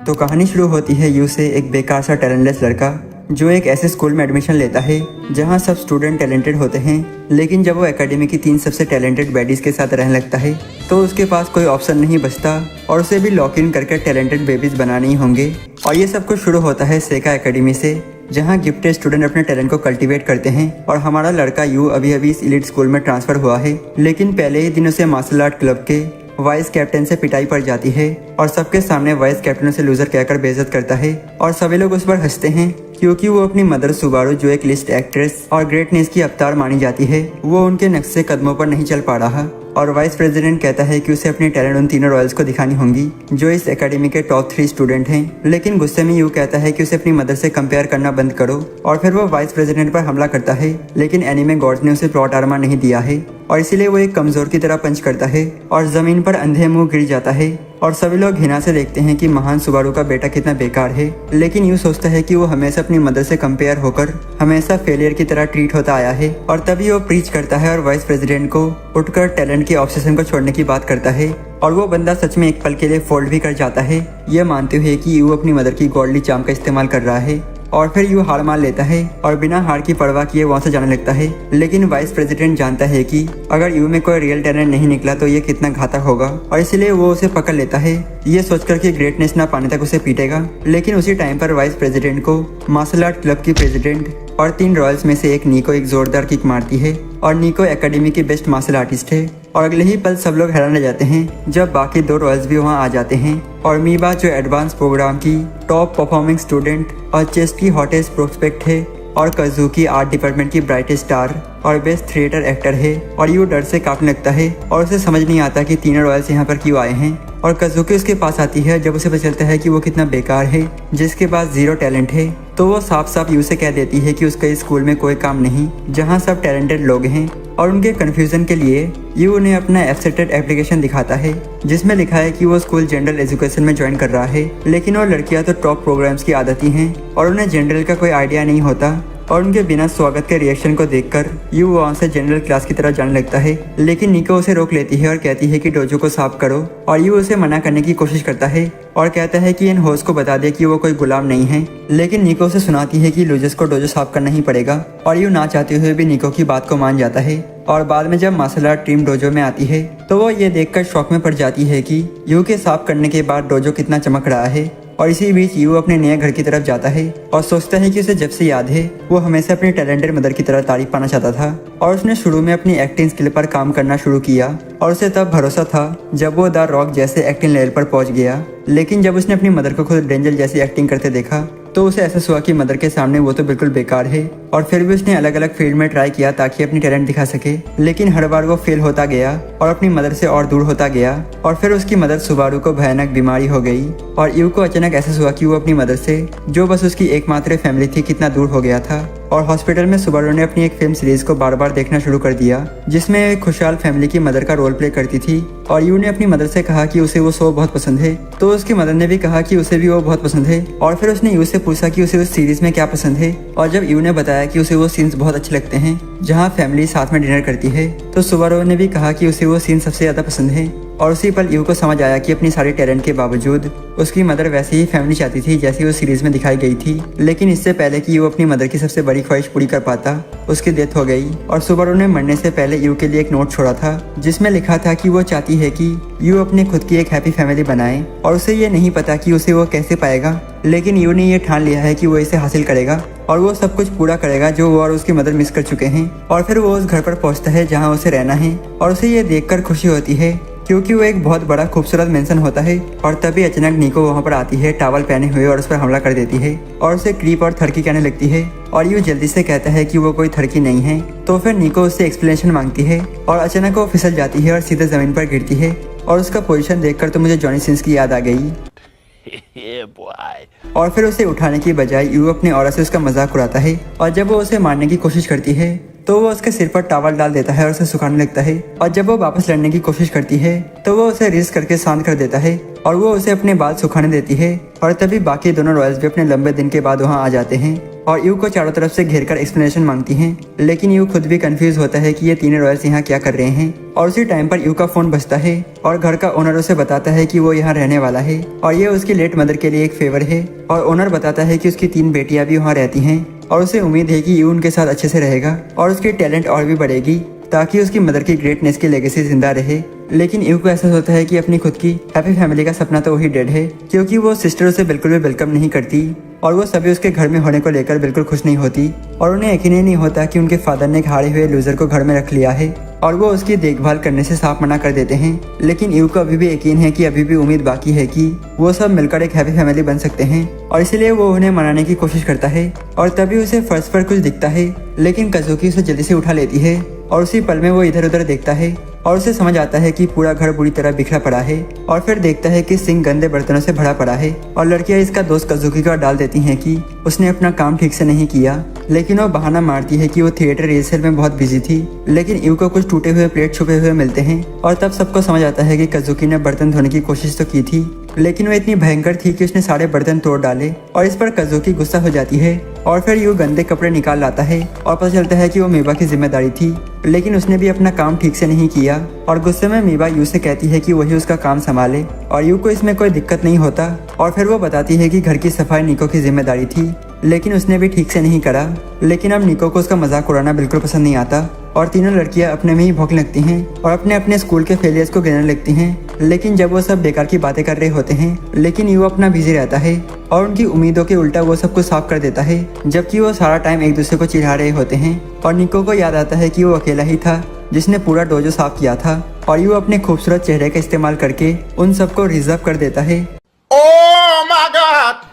तो कहानी शुरू होती है यू से, एक बेकार सा टैलेंटलेस लड़का जो एक ऐसे स्कूल में एडमिशन लेता है जहां सब स्टूडेंट टैलेंटेड होते हैं। लेकिन जब वो एकेडमी की 3 सबसे टैलेंटेड बैडीज के साथ रहने लगता है तो उसके पास कोई ऑप्शन नहीं बचता और उसे भी लॉक इन करके टैलेंटेड बेबीज बनाने ही होंगे। और ये सब कुछ शुरू होता है सेका एकेडमी से, जहाँ गिफ्टेड स्टूडेंट अपने टैलेंट को कल्टीवेट करते हैं। और हमारा लड़का यू अभी अभी इस एलीट स्कूल में ट्रांसफर हुआ है, लेकिन पहले ही दिन उसे मार्शल आर्ट क्लब के वाइस कैप्टन से पिटाई पड़ जाती है और सबके सामने वाइस कैप्टन उसे लूजर कहकर बेइज्जत करता है। और सभी लोग उस पर हंसते हैं क्योंकि वो अपनी मदर सुबारू, जो एक लिस्ट एक्ट्रेस और ग्रेटनेस की अवतार मानी जाती है, वो उनके नक्शे कदमों पर नहीं चल पा रहा। और वाइस प्रेसिडेंट कहता है कि उसे अपनी टैलेंट उन तीनों रॉयल्स को दिखानी होंगी जो इस एकेडमी के टॉप 3 स्टूडेंट हैं। लेकिन गुस्से में यू कहता है कि उसे अपनी मदर से कंपेयर करना बंद करो और फिर वो वाइस प्रेसिडेंट पर हमला करता है। लेकिन एनीमे गॉड्स ने उसे प्लॉट आर्मर नहीं दिया है और इसीलिए वो एक कमजोर की तरह पंच करता है और जमीन पर अंधे मुंह गिर जाता है। और सभी लोग घृणा से देखते हैं कि महान सुबारू का बेटा कितना बेकार है। लेकिन यू सोचता है कि वो हमेशा अपनी मदर से कंपेयर होकर हमेशा फेलियर की तरह ट्रीट होता आया है। और तभी वो प्रीच करता है और वाइस प्रेसिडेंट को उठकर टैलेंट के ऑब्सेशन को छोड़ने की बात करता है। और वो बंदा सच में एक पल के लिए फोल्ड भी कर जाता है, ये मानते हुए कि यू अपनी मदर की गॉडली चार्म का इस्तेमाल कर रहा है। और फिर यू हार मान लेता है और बिना हार की परवाह किए वहाँ से जाने लगता है। लेकिन वाइस प्रेसिडेंट जानता है कि अगर यू में कोई रियल टैलेंट नहीं निकला तो ये कितना घातक होगा और इसलिए वो उसे पकड़ लेता है, ये सोचकर कि ग्रेटनेस ना पाने तक उसे पीटेगा। लेकिन उसी टाइम पर वाइस प्रेसिडेंट को मार्शल आर्ट क्लब की प्रेसिडेंट और 3 रॉयल्स में से एक नीको एक जोरदार किक मारती है। और नीको एकेडमी की बेस्ट मार्शल आर्टिस्ट है। और अगले ही पल सब लोग हैरान रह जाते हैं जब बाकी 2 रॉयल्स भी वहाँ आ जाते हैं। और मीबा, जो एडवांस प्रोग्राम की टॉप परफॉर्मिंग स्टूडेंट और चेस की हॉटेस्ट प्रोस्पेक्ट है, और कज़ूकी आर्ट डिपार्टमेंट की ब्राइटेस्ट स्टार और बेस्ट थिएटर एक्टर है। और यू डर से कांपने लगता है और उसे समझ नहीं आता कि तीनों रॉयल्स यहाँ पर क्यों आए हैं। और कज़ूकी उसके पास आती है जब उसे पता चलता है कि वो कितना बेकार है, जिसके पास 0 टैलेंट है। तो वो साफ साफ यू से कह देती है कि उसका इस स्कूल में कोई काम नहीं जहाँ सब टैलेंटेड लोग हैं। और उनके कन्फ्यूजन के लिए यू उन्हें अपना एक्सेप्टेड एप्लीकेशन दिखाता है जिसमें लिखा है कि वो स्कूल जनरल एजुकेशन में ज्वाइन कर रहा है। लेकिन वो लड़कियां तो टॉप प्रोग्राम्स की आदती हैं और उन्हें जनरल का कोई आइडिया नहीं होता। और उनके बिना स्वागत के रिएक्शन को देखकर यू वहाँ से जनरल क्लास की तरह जाने लगता है। लेकिन निको उसे रोक लेती है और कहती है कि डोजो को साफ करो। और यू उसे मना करने की कोशिश करता है और कहता है कि इन होस्ट को बता दे कि वो कोई गुलाम नहीं है। लेकिन निको उसे सुनाती है कि लूजर्स को डोजो साफ करना ही पड़ेगा। और यू ना चाहते हुए भी निको की बात को मान जाता है। और बाद में जब मार्शल आर्ट टीम डोजो में आती है तो वो ये देखकर शॉक में पड़ जाती है कि यू के साफ करने के बाद डोजो कितना चमक रहा है। और इसी बीच यू अपने नए घर की तरफ जाता है और सोचता है कि उसे जब से याद है वो हमेशा अपनी टैलेंटेड मदर की तरह तारीफ पाना चाहता था। और उसने शुरू में अपनी एक्टिंग स्किल पर काम करना शुरू किया और उसे तब भरोसा था जब वो द रॉक जैसे एक्टिंग लेवल पर पहुंच गया। लेकिन जब उसने अपनी मदर को खुद डेंजर जैसी एक्टिंग करते देखा तो उसे एहसास हुआ कि मदर के सामने वो तो बिल्कुल बेकार है। और फिर भी उसने अलग अलग फील्ड में ट्राई किया ताकि अपनी टैलेंट दिखा सके, लेकिन हर बार वो फेल होता गया और अपनी मदर से और दूर होता गया। और फिर उसकी मदर सुबारू को भयानक बीमारी हो गई और यू को अचानक एहसास हुआ कि वो अपनी मदर से, जो बस उसकी एकमात्र फैमिली थी, कितना दूर हो गया था। और हॉस्पिटल में सुबारू ने अपनी एक फिल्म सीरीज को बार बार देखना शुरू कर दिया जिसमें एक खुशहाल फैमिली की मदर का रोल प्ले करती थी। और यू ने अपनी मदर से कहा कि उसे वो शो बहुत पसंद है, तो उसकी मदर ने भी कहा कि उसे भी वो बहुत पसंद है। और फिर उसने यू से पूछा कि उसे उस सीरीज में क्या पसंद है। और जब यू ने बताया कि उसे वो सीन्स बहुत अच्छे लगते हैं जहाँ फैमिली साथ में डिनर करती है, तो सुबारू ने भी कहा कि उसे वो सीन सबसे ज्यादा पसंद है। और उसी पल यू को समझ आया कि अपनी सारी टैलेंट के बावजूद उसकी मदर वैसे ही फैमिली चाहती थी जैसी वो सीरीज में दिखाई गई थी। लेकिन इससे पहले कि यू अपनी मदर की सबसे बड़ी ख्वाहिश पूरी कर पाता, उसकी डेथ हो गई। और सुबारू ने मरने से पहले यू के लिए एक नोट छोड़ा था जिसमें लिखा था कि वो चाहती है कि यू अपने खुद की एक हैप्पी फैमिली बनाए। और उसे ये नहीं पता कि उसे वो कैसे पाएगा, लेकिन यू ने ये ठान लिया है कि वो इसे हासिल करेगा और वो सब कुछ पूरा करेगा जो वो और उसकी मदर मिस कर चुके हैं। और फिर वो उस घर पर पहुंचता है जहां उसे रहना है और उसे ये देखकर खुशी होती है क्योंकि वो एक बहुत बड़ा खूबसूरत मेंशन होता है। और तभी अचानक निको वहाँ पर आती है टावल पहने हुए और उस पर हमला कर देती है और उसे क्रीप और थरकी कहने लगती है। और यू जल्दी से कहता है कि वो कोई थरकी नहीं है। तो फिर निको उससे एक्सप्लेनेशन मांगती है और अचानक वो फिसल जाती है और सीधे जमीन पर गिरती है। और उसका पोजीशन देखकर तो मुझे जॉनी सिंस की याद आ गई। और फिर उसे उठाने की बजाय यू अपने औरत से उसका मजाक उड़ाता है। और जब वो उसे मारने की कोशिश करती है तो वो उसके सिर पर टॉवल डाल देता है और उसे सुखाने लगता है। और जब वो वापस लड़ने की कोशिश करती है तो वो उसे रिस्क करके शांत कर देता है और वो उसे अपने बाल सुखाने देती है। और तभी बाकी दोनों रॉयल्स भी अपने लंबे दिन के बाद वहाँ आ जाते हैं। और यू को चारों तरफ से घेर कर एक्सप्लेनेशन मांगती हैं। लेकिन यू खुद भी कंफ्यूज होता है कि ये तीनों रॉयर्स यहाँ क्या कर रहे हैं। और उसी टाइम पर यू का फोन बजता है और घर का ओनर उसे बताता है कि वो यहाँ रहने वाला है और ये उसकी लेट मदर के लिए एक फेवर है। और ओनर बताता है कि उसकी 3 बेटियां भी वहाँ रहती हैं और उसे उम्मीद है कि यू उनके साथ अच्छे से रहेगा और उसकी टैलेंट और भी बढ़ेगी ताकि उसकी मदर की ग्रेटनेस की लेगेसी जिंदा रहे। लेकिन यू को एहसास होता है कि अपनी खुद की हैप्पी फैमिली का सपना तो वही डेड है, क्योंकि वो सिस्टर उसे बिल्कुल भी वेलकम नहीं करती और वो सभी उसके घर में होने को लेकर बिल्कुल खुश नहीं होती और उन्हें यकीन ही नहीं होता कि उनके फादर ने एक हारे हुए लूजर को घर में रख लिया है और वो उसकी देखभाल करने से साफ मना कर देते हैं। लेकिन यू को अभी भी यकीन है कि अभी भी उम्मीद बाकी है कि वो सब मिलकर एक हैप्पी फैमिली बन सकते हैं और इसलिए वो उन्हें मनाने की कोशिश करता है। और तभी उसे फर्श पर कुछ दिखता है, लेकिन कज़ुकी उसे जल्दी से उठा लेती है और उसी पल में वो इधर उधर देखता है और उसे समझ आता है कि पूरा घर बुरी तरह बिखरा पड़ा है। और फिर देखता है कि सिंक गंदे बर्तनों से भरा पड़ा है और लड़कियां इसका दोस्त कज़ुकी का डाल देती हैं कि उसने अपना काम ठीक से नहीं किया। लेकिन वो बहाना मारती है कि वो थिएटर रिहर्सल में बहुत बिजी थी। लेकिन यू को कुछ टूटे हुए प्लेट छुपे हुए मिलते हैं और तब सबको समझ आता है कि कज़ुकी ने बर्तन धोने की कोशिश तो की थी, लेकिन वो इतनी भयंकर थी कि उसने सारे बर्तन तोड़ डाले और इस पर कज़ुकी गुस्सा हो जाती है। और फिर यू गंदे कपड़े निकाल लाता है और पता चलता है कि वो मीबा की जिम्मेदारी थी, लेकिन उसने भी अपना काम ठीक से नहीं किया। और गुस्से में मीबा यू से कहती है कि वही उसका काम संभाले और यू को इसमें कोई दिक्कत नहीं होता। और फिर वो बताती है कि घर की सफाई निको की जिम्मेदारी थी, लेकिन उसने भी ठीक से नहीं करा। लेकिन अब निको को उसका मजाक उड़ाना बिल्कुल पसंद नहीं आता और तीनों लड़कियां अपने में ही भौंकने लगती हैं और अपने अपने स्कूल के फेलियर्स को गिनने लगती हैं। लेकिन जब वो सब बेकार की बातें कर रहे होते हैं, लेकिन यू अपना बिजी रहता है और उनकी उम्मीदों के उल्टा वो सब कुछ साफ कर देता है, जबकि वो सारा टाइम एक दूसरे को चिढ़ा रहे होते हैं। और निको को याद आता है कि वो अकेला ही था जिसने पूरा डोजो साफ किया था और यू अपने खूबसूरत चेहरे का इस्तेमाल करके उन सबको रिजर्व कर देता है।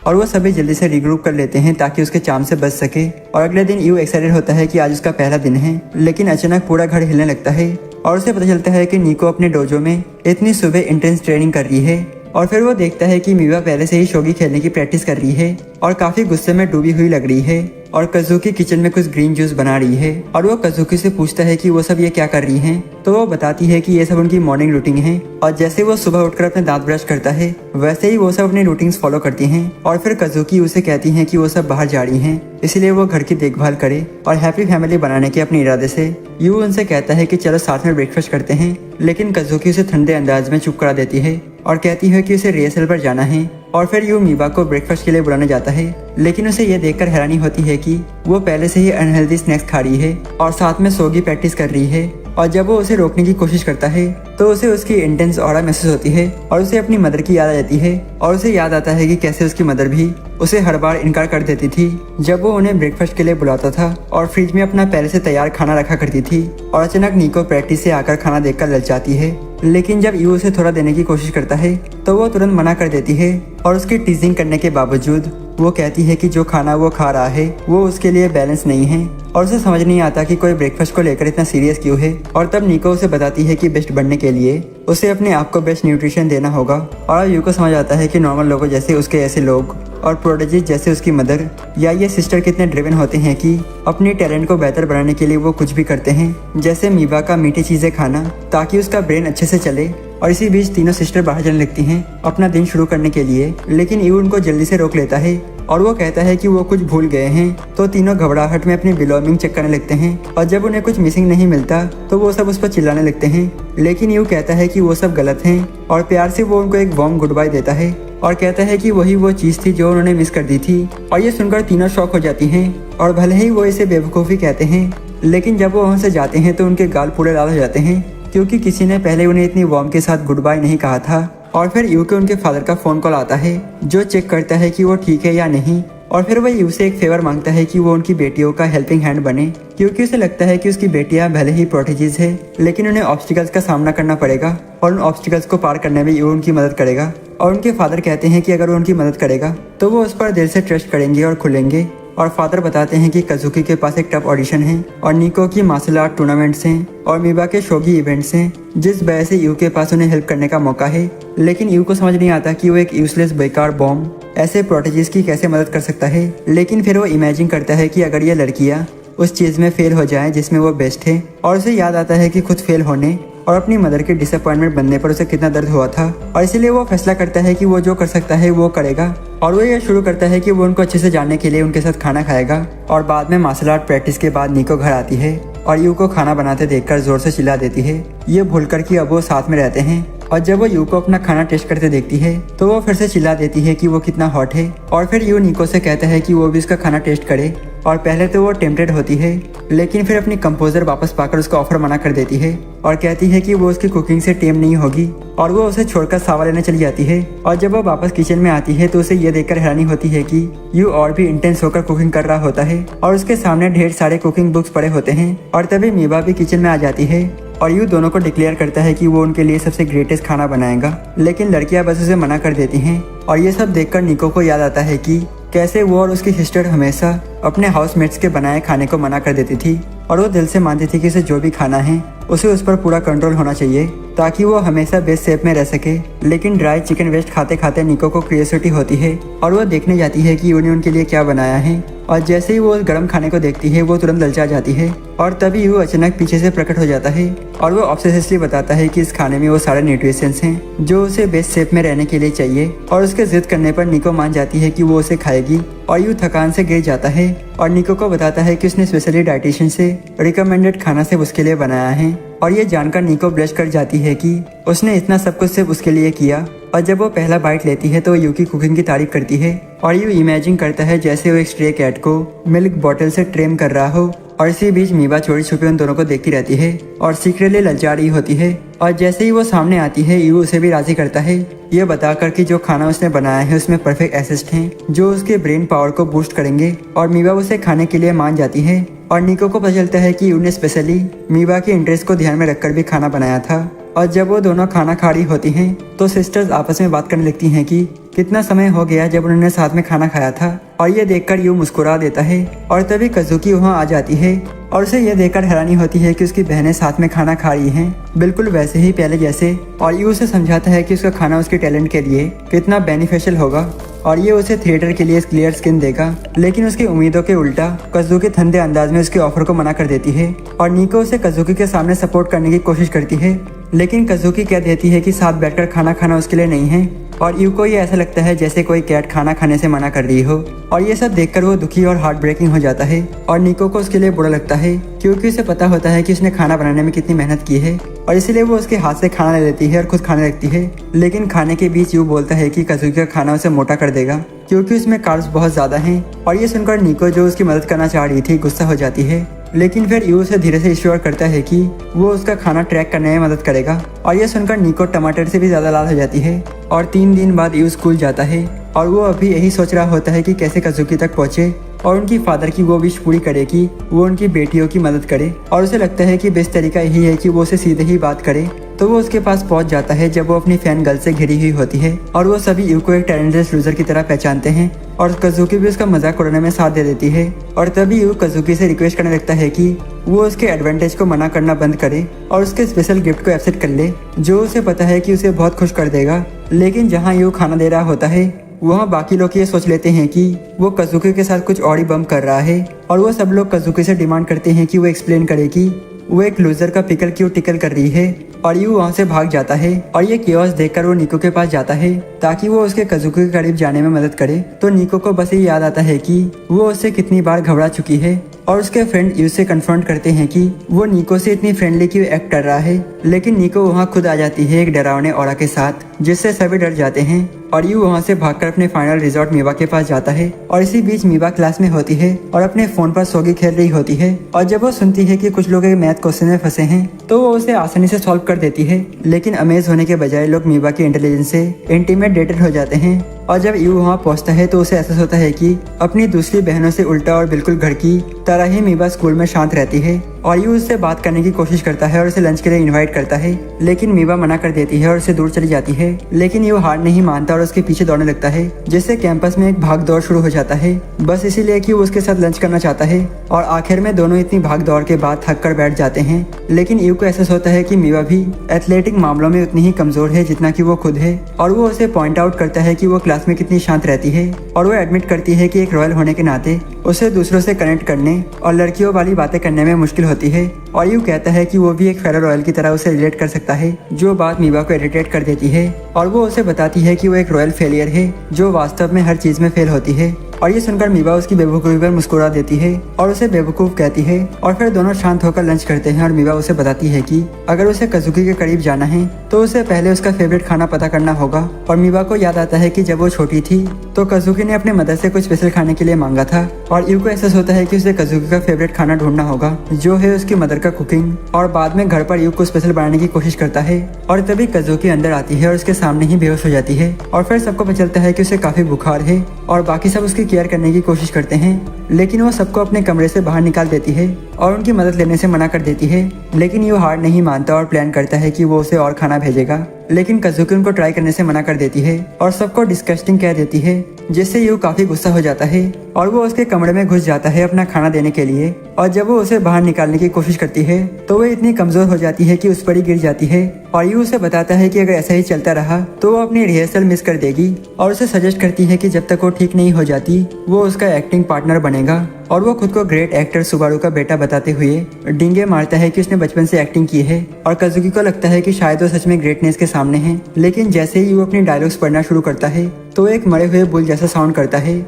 और वो सभी जल्दी से रिग्रुप कर लेते हैं ताकि उसके चाम से बच सके। और अगले दिन यू एक्साइटेड होता है कि आज उसका पहला दिन है, लेकिन अचानक पूरा घर हिलने लगता है और उसे पता चलता है कि निको अपने डोजो में इतनी सुबह इंटेंस ट्रेनिंग कर रही है। और फिर वो देखता है कि मीबा पहले से ही शोगी खेलने की प्रैक्टिस कर रही है और काफी गुस्से में डूबी हुई लग रही है और कज़ुकी किचन में कुछ ग्रीन जूस बना रही है। और वो कज़ुकी से पूछता है कि वो सब ये क्या कर रही हैं, तो वो बताती है कि ये सब उनकी मॉर्निंग रूटीन है और जैसे वो सुबह उठकर अपने दांत ब्रश करता है वैसे ही वो सब अपनी रूटीन्स फॉलो करती हैं। और फिर कज़ुकी उसे कहती है कि वो सब बाहर जा रही हैं, इसलिए वो घर की देखभाल करे और हैप्पी फैमिली बनाने के अपने इरादे से यू उनसे कहता है कि चलो साथ में ब्रेकफास्ट करते हैं। लेकिन कज़ुकी उसे ठंडे अंदाज में चुप करा देती है और कहती है कि उसे रिहर्सल पर जाना है। और फिर यू मीबा को ब्रेकफास्ट के लिए बुलाने जाता है, लेकिन उसे ये देखकर हैरानी होती है कि वो पहले से ही अनहेल्दी स्नैक्स खा रही है और साथ में सोगी प्रैक्टिस कर रही है। और जब वो उसे रोकने की कोशिश करता है तो उसे उसकी इंटेंस ऑरा महसूस होती है और उसे अपनी मदर की याद आ जाती है और उसे याद आता है कि कैसे उसकी मदर भी उसे हर बार इनकार कर देती थी जब वो उन्हें ब्रेकफास्ट के लिए बुलाता था और फ्रिज में अपना पहले से तैयार खाना रखा करती थी। और अचानक निको प्रैक्टिस से आकर खाना देखकर ललचाती है, लेकिन जब यू उसे थोड़ा देने की कोशिश करता है तो वो तुरंत मना कर देती है और उसकी टीजिंग करने के बावजूद वो कहती है कि जो खाना वो खा रहा है वो उसके लिए बैलेंस नहीं है और उसे समझ नहीं आता कि कोई ब्रेकफास्ट को लेकर इतना सीरियस क्यों है। और तब निको उसे बताती है कि बेस्ट बनने के लिए उसे अपने आप को बेस्ट न्यूट्रिशन देना होगा। और यू को समझ आता है कि नॉर्मल लोगों जैसे उसके ऐसे लोग और प्रोडिजी जैसे उसकी मदर या ये सिस्टर कितने ड्रिवन होते हैं कि अपनी टैलेंट को बेहतर बनाने के लिए वो कुछ भी करते हैं, जैसे मीबा का मीठी चीजें खाना ताकि उसका ब्रेन अच्छे से चले। और इसी बीच तीनों सिस्टर बाहर जाने लगती हैं अपना दिन शुरू करने के लिए, लेकिन यू उनको जल्दी से रोक लेता है और वो कहता है कि वो कुछ भूल गए हैं। तो तीनों घबराहट में अपनी बिलोंगिंग चेक करने लगते हैं और जब उन्हें कुछ मिसिंग नहीं मिलता तो वो सब उस पर चिल्लाने लगते हैं, लेकिन यू कहता है कि वो सब गलत हैं और प्यार से वो उनको एक वार्म गुड बाय देता है और कहता है कि वही वो चीज थी जो उन्होंने मिस कर दी थी। और ये सुनकर तीनों शॉक हो जाती हैं और भले ही वो इसे बेवकूफ़ी कहते हैं, लेकिन जब वो वहाँ से जाते हैं तो उनके गाल पूरे लाल हो जाते हैं क्योंकि किसी ने पहले उन्हें इतनी वार्म के साथ गुड बाय नहीं कहा था। और फिर यू के उनके फादर का फोन कॉल आता है जो चेक करता है कि वो ठीक है या नहीं। और फिर वह यू से एक फेवर मांगता है कि वो उनकी बेटियों का हेल्पिंग हैंड बने क्योंकि उसे लगता है कि उसकी बेटियां भले ही प्रोटेजीज है लेकिन उन्हें ऑब्स्टिकल्स का सामना करना पड़ेगा और उन ऑब्स्टिकल्स को पार करने में यू उनकी मदद करेगा। और उनके फादर कहते हैं कि अगर वो उनकी मदद करेगा तो वो उस पर दिल से ट्रस्ट करेंगे और खुलेंगे। और फादर बताते हैं कि कज़ुकी के पास एक टफ ऑडिशन है और निको की मार्शल आर्ट टूर्नामेंट्स हैं और मीबा के शोगी इवेंट्स हैं, जिस वजह से यू के पास उन्हें हेल्प करने का मौका है। लेकिन यू को समझ नहीं आता कि वो एक यूजलेस बेकार बॉम्ब ऐसे प्रोटेजीज की कैसे मदद कर सकता है। लेकिन फिर वो इमेजिन करता है कि अगर ये लड़कियाँ उस चीज़ में फेल हो जाएं जिसमें वो बेस्ट है, और उसे याद आता है कि खुद फेल होने और अपनी मदर के डिसअपॉइंटमेंट बनने पर उसे कितना दर्द हुआ था, और इसीलिए वो फैसला करता है कि वो जो कर सकता है वो करेगा। और वो ये शुरू करता है कि वो उनको अच्छे से जानने के लिए उनके साथ खाना खाएगा। और बाद में मार्शल आर्ट प्रैक्टिस के बाद निको घर आती है और यू को खाना बनाते देखकर जोर से चिल्ला देती है, ये भूलकर कि अब वो साथ में रहते हैं। और जब वो यू को अपना खाना टेस्ट करते देखती है तो वो फिर से चिल्ला देती है कि वो कितना हॉट है। और फिर यू निको से कहता है कि वो भी उसका खाना टेस्ट करे। और पहले तो वो टेम्पटेड होती है, लेकिन फिर अपनी कंपोजर वापस पाकर उसका ऑफर मना कर देती है और कहती है कि वो उसकी कुकिंग से टेम नहीं होगी। और वो उसे छोड़कर सावा लेने चली जाती है। और जब वो वापस किचन में आती है तो उसे ये देखकर हैरानी होती है कि यू और भी इंटेंस होकर कुकिंग कर रहा होता है और उसके सामने ढेर सारे कुकिंग बुक्स पड़े होते हैं। और तभी मीबा भी किचन में आ जाती है और यू दोनों को डिक्लेयर करता है कि वो उनके लिए सबसे ग्रेटेस्ट खाना बनाएगा, लेकिन लड़कियां बस उसे मना कर देती हैं। और ये सब देखकर निको को याद आता है कि कैसे वो और उसकी सिस्टर हमेशा अपने हाउसमेट्स के बनाए खाने को मना कर देती थी। और वो दिल से मानती थी कि उसे जो भी खाना है उसे उस पर पूरा कंट्रोल होना चाहिए ताकि वो हमेशा बेस्ट शेप में रह सके। लेकिन ड्राई चिकन वेस्ट खाते खाते निको को क्यूरियोसिटी होती है और वो देखने जाती है कि यूने उनके लिए क्या बनाया है। और जैसे ही वो उस गर्म खाने को देखती है वो तुरंत ललचा जाती है। और तभी यू अचानक पीछे से प्रकट हो जाता है और वो ऑब्सेसिवली बताता है कि इस खाने में वो सारे न्यूट्रिशंस हैं जो उसे बेस्ट शेप में रहने के लिए चाहिए। और उसके जिद करने पर निको मान जाती है कि वो उसे खाएगी। और यू थकान से गिर जाता है और निको को बताता है कि उसने स्पेशली डाइटिशियन से रिकमेंडेड खाना सिर्फ उसके लिए बनाया है। और ये जानकर निको ब्लश कर जाती है कि उसने इतना सब कुछ सिर्फ उसके लिए किया। और जब वो पहला बाइट लेती है तो यू की कुकिंग की तारीफ करती है और यू इमेजिन करता है जैसे वो एक स्ट्रे कैट को मिल्क बॉटल से ट्रेम कर रहा हो। और इसी बीच मीबा चोरी छुपे उन दोनों को देखती रहती है और सीक्रेटली ललचा रही होती है। और जैसे ही वो सामने आती है यू उसे भी राजी करता है, ये बताकर कि जो खाना उसने बनाया है उसमें परफेक्ट एसिड हैं जो उसके ब्रेन पावर को बूस्ट करेंगे। और मीबा उसे खाने के लिए मान जाती है। और निको को पता चलता है कि यू ने स्पेशली मीबा के इंटरेस्ट को ध्यान में रखकर भी खाना बनाया था। और जब वो दोनों खाना खा रही होती हैं तो सिस्टर्स आपस में बात करने लगती हैं कि कितना समय हो गया जब उन्होंने साथ में खाना खाया था। और ये देखकर यू मुस्कुरा देता है। और तभी कजुकी वहाँ आ जाती है और उसे ये देखकर हैरानी होती है कि उसकी बहनें साथ में खाना खा रही हैं, बिल्कुल वैसे ही पहले जैसे। और यू उसे समझाता है कि उसका खाना उसके टैलेंट के लिए कितना बेनिफिशियल होगा और ये उसे थिएटर के लिए क्लियर स्किन देगा। लेकिन उसकी उम्मीदों के उल्टा कजुकी ठंडे अंदाज में उसके ऑफर को मना कर देती है। और निको उसे कजुकी के सामने सपोर्ट करने की कोशिश करती है, लेकिन कजुकी कह देती है कि साथ बैठकर खाना खाना उसके लिए नहीं है। और यू को ये ऐसा लगता है जैसे कोई कैट खाना खाने से मना कर रही हो। और ये सब देखकर वो दुखी और हार्ट ब्रेकिंग हो जाता है। और निको को उसके लिए बुरा लगता है क्योंकि उसे पता होता है कि उसने खाना बनाने में कितनी मेहनत की है। और इसीलिए वो उसके हाथ से खाना ले लेती है और खुद खाने लगती है। लेकिन खाने के बीच यू बोलता है कि कजुकी का खाना उसे मोटा कर देगा क्योंकि उसमें कार्ब्स बहुत ज्यादा हैं। और ये सुनकर निको जो उसकी मदद करना चाह रही थी गुस्सा हो जाती है। लेकिन फिर यू उसे धीरे से इश्योर करता है कि वो उसका खाना ट्रैक करने में मदद करेगा। और ये सुनकर निको टमाटर से भी ज्यादा लाल हो जाती है। और 3 दिन बाद यू स्कूल जाता है और वो अभी यही सोच रहा होता है कि कैसे कजुकी तक पहुंचे और उनकी फादर की वो विश पूरी करे कि वो उनकी बेटियों की मदद करे। और उसे लगता है कि बेस्ट तरीका यही है कि वो उसे सीधे ही बात करे। तो वो उसके पास पहुंच जाता है जब वो अपनी फैन गर्ल से घिरी हुई होती है और वो सभी यू को एक टैलेंटेड लूजर की तरह पहचानते हैं। और कजुकी भी उसका मजाक उड़ाने में साथ दे देती है। और तभी यू कजुकी से रिक्वेस्ट करने लगता है कि वो उसके एडवांटेज को मना करना बंद करे और उसके स्पेशल गिफ्ट को एक्सेप्ट कर ले जो उसे पता है कि उसे बहुत खुश कर देगा। लेकिन जहाँ यू खाना दे रहा होता है वहाँ बाकी लोग ये सोच लेते हैं कि वो कजुकी के साथ कुछ और ही बम कर रहा है। और वो सब लोग कजुकी से डिमांड करते हैं कि वो एक्सप्लेन करे कि वो एक लूजर का पिकल क्यों टिकल कर रही है। और यू वहाँ से भाग जाता है। और ये केओस देखकर वो निको के पास जाता है ताकि वो उसके कजुकी के करीब जाने में मदद करे। तो निको को बस ये याद आता है कि वो उससे कितनी बार घबरा चुकी है। और उसके फ्रेंड यू से कन्फ्रंट करते हैं कि वो निको से इतनी फ्रेंडली क्यों एक्ट कर रहा है। लेकिन निको वहाँ खुद आ जाती है एक डरावने ऑरा के साथ जिससे सभी डर जाते हैं। और यू वहाँ से भागकर अपने फाइनल रिजॉर्ट मीबा के पास जाता है। और इसी बीच मीबा क्लास में होती है और अपने फोन पर सोगी खेल रही होती है। और जब वो सुनती है कि कुछ लोग एक मैथ क्वेश्चन में फंसे हैं तो वो उसे आसानी से सॉल्व कर देती है। लेकिन अमेज होने के बजाय लोग मीबा की इंटेलिजेंस से इंटिमिडेटेड हो जाते हैं। और जब यू वहाँ पहुँचता है तो उसे एहसास होता है कि अपनी दूसरी बहनों से उल्टा और बिल्कुल घर की तरह ही मीबा स्कूल में शांत रहती है। और यू उससे बात करने की कोशिश करता है और उसे लंच के लिए इनवाइट करता है, लेकिन मीबा मना कर देती है और उसे दूर चली जाती है। लेकिन यू हार नहीं मानता और उसके पीछे दौड़ने लगता है जिससे कैंपस में एक भाग दौड़ शुरू हो जाता है बस इसीलिए कि वो उसके साथ लंच करना चाहता है। और आखिर में दोनों इतनी भाग दौड़ के बाद थक कर बैठ जाते हैं। लेकिन यू को एहसास होता है कि मीबा भी एथलेटिक मामलों में उतनी ही कमजोर है जितना कि वो खुद है। और वो उसे पॉइंट आउट करता है कि वो क्लास में कितनी शांत रहती है। और वो एडमिट करती है कि एक रॉयल होने के नाते उसे दूसरों से कनेक्ट करने और लड़कियों वाली बातें करने में मुश्किल होती है और यू कहता है कि वो भी एक फेरो रॉयल की तरह उसे रिलेट कर सकता है, जो बात मीवा को इरिटेट कर देती है और वो उसे बताती है कि वो एक रॉयल फेलियर है जो वास्तव में हर चीज में फेल होती है। और ये सुनकर मीवा उसकी बेवकूफ़ी पर मुस्कुरा देती है और उसे बेवकूफ़ कहती है और फिर दोनों शांत होकर लंच करते हैं और मीवा उसे बताती है कि अगर उसे कजुकी के करीब जाना है तो उसे पहले उसका फेवरेट खाना पता करना होगा। और मीवा को याद आता है कि जब वो छोटी थी तो कजुकी ने अपने मदर से कुछ स्पेशल खाने के लिए मांगा था और यू को एहसास होता है कि उसे कजुकी का फेवरेट खाना ढूंढना होगा जो है उसकी मदर का कुकिंग। और बाद में घर पर यू को स्पेशल बनाने की कोशिश करता है और तभी कजुकी अंदर आती है और उसके सामने ही बेहोश हो जाती है और फिर सबको पता चलता है कि उसे काफी बुखार है और बाकी सब उसकी केयर करने की कोशिश करते हैं, लेकिन वो सबको अपने कमरे से बाहर निकाल देती है और उनकी मदद लेने से मना कर देती है। लेकिन यू हार नहीं मानता और प्लान करता है कि वो उसे और खाना भेजेगा, लेकिन कजुकी उनको ट्राई करने से मना कर देती है और सबको डिस्गस्टिंग कह देती है, जिससे यू काफी गुस्सा हो जाता है और वो उसके कमरे में घुस जाता है अपना खाना देने के लिए। और जब वो उसे बाहर निकालने की कोशिश करती है तो वो इतनी कमजोर हो जाती है कि उस पर ही गिर जाती है और यू उसे बताता है कि अगर ऐसा ही चलता रहा तो वो अपनी रिहर्सल मिस कर देगी और उसे सजेस्ट करती है कि जब तक वो ठीक नहीं हो जाती वो उसका एक्टिंग पार्टनर बनेगा। और वो खुद को ग्रेट एक्टर सुबारू का बेटा बताते हुए डिंगे मारता है कि उसने बचपन से एक्टिंग की है और कजुकी को लगता है कि शायद वो सच में ग्रेटनेस के सामने है। लेकिन जैसे ही वो अपनी डायलॉग्स पढ़ना शुरू करता है तो एक मरे हुए बुल जैसा साउंड करता है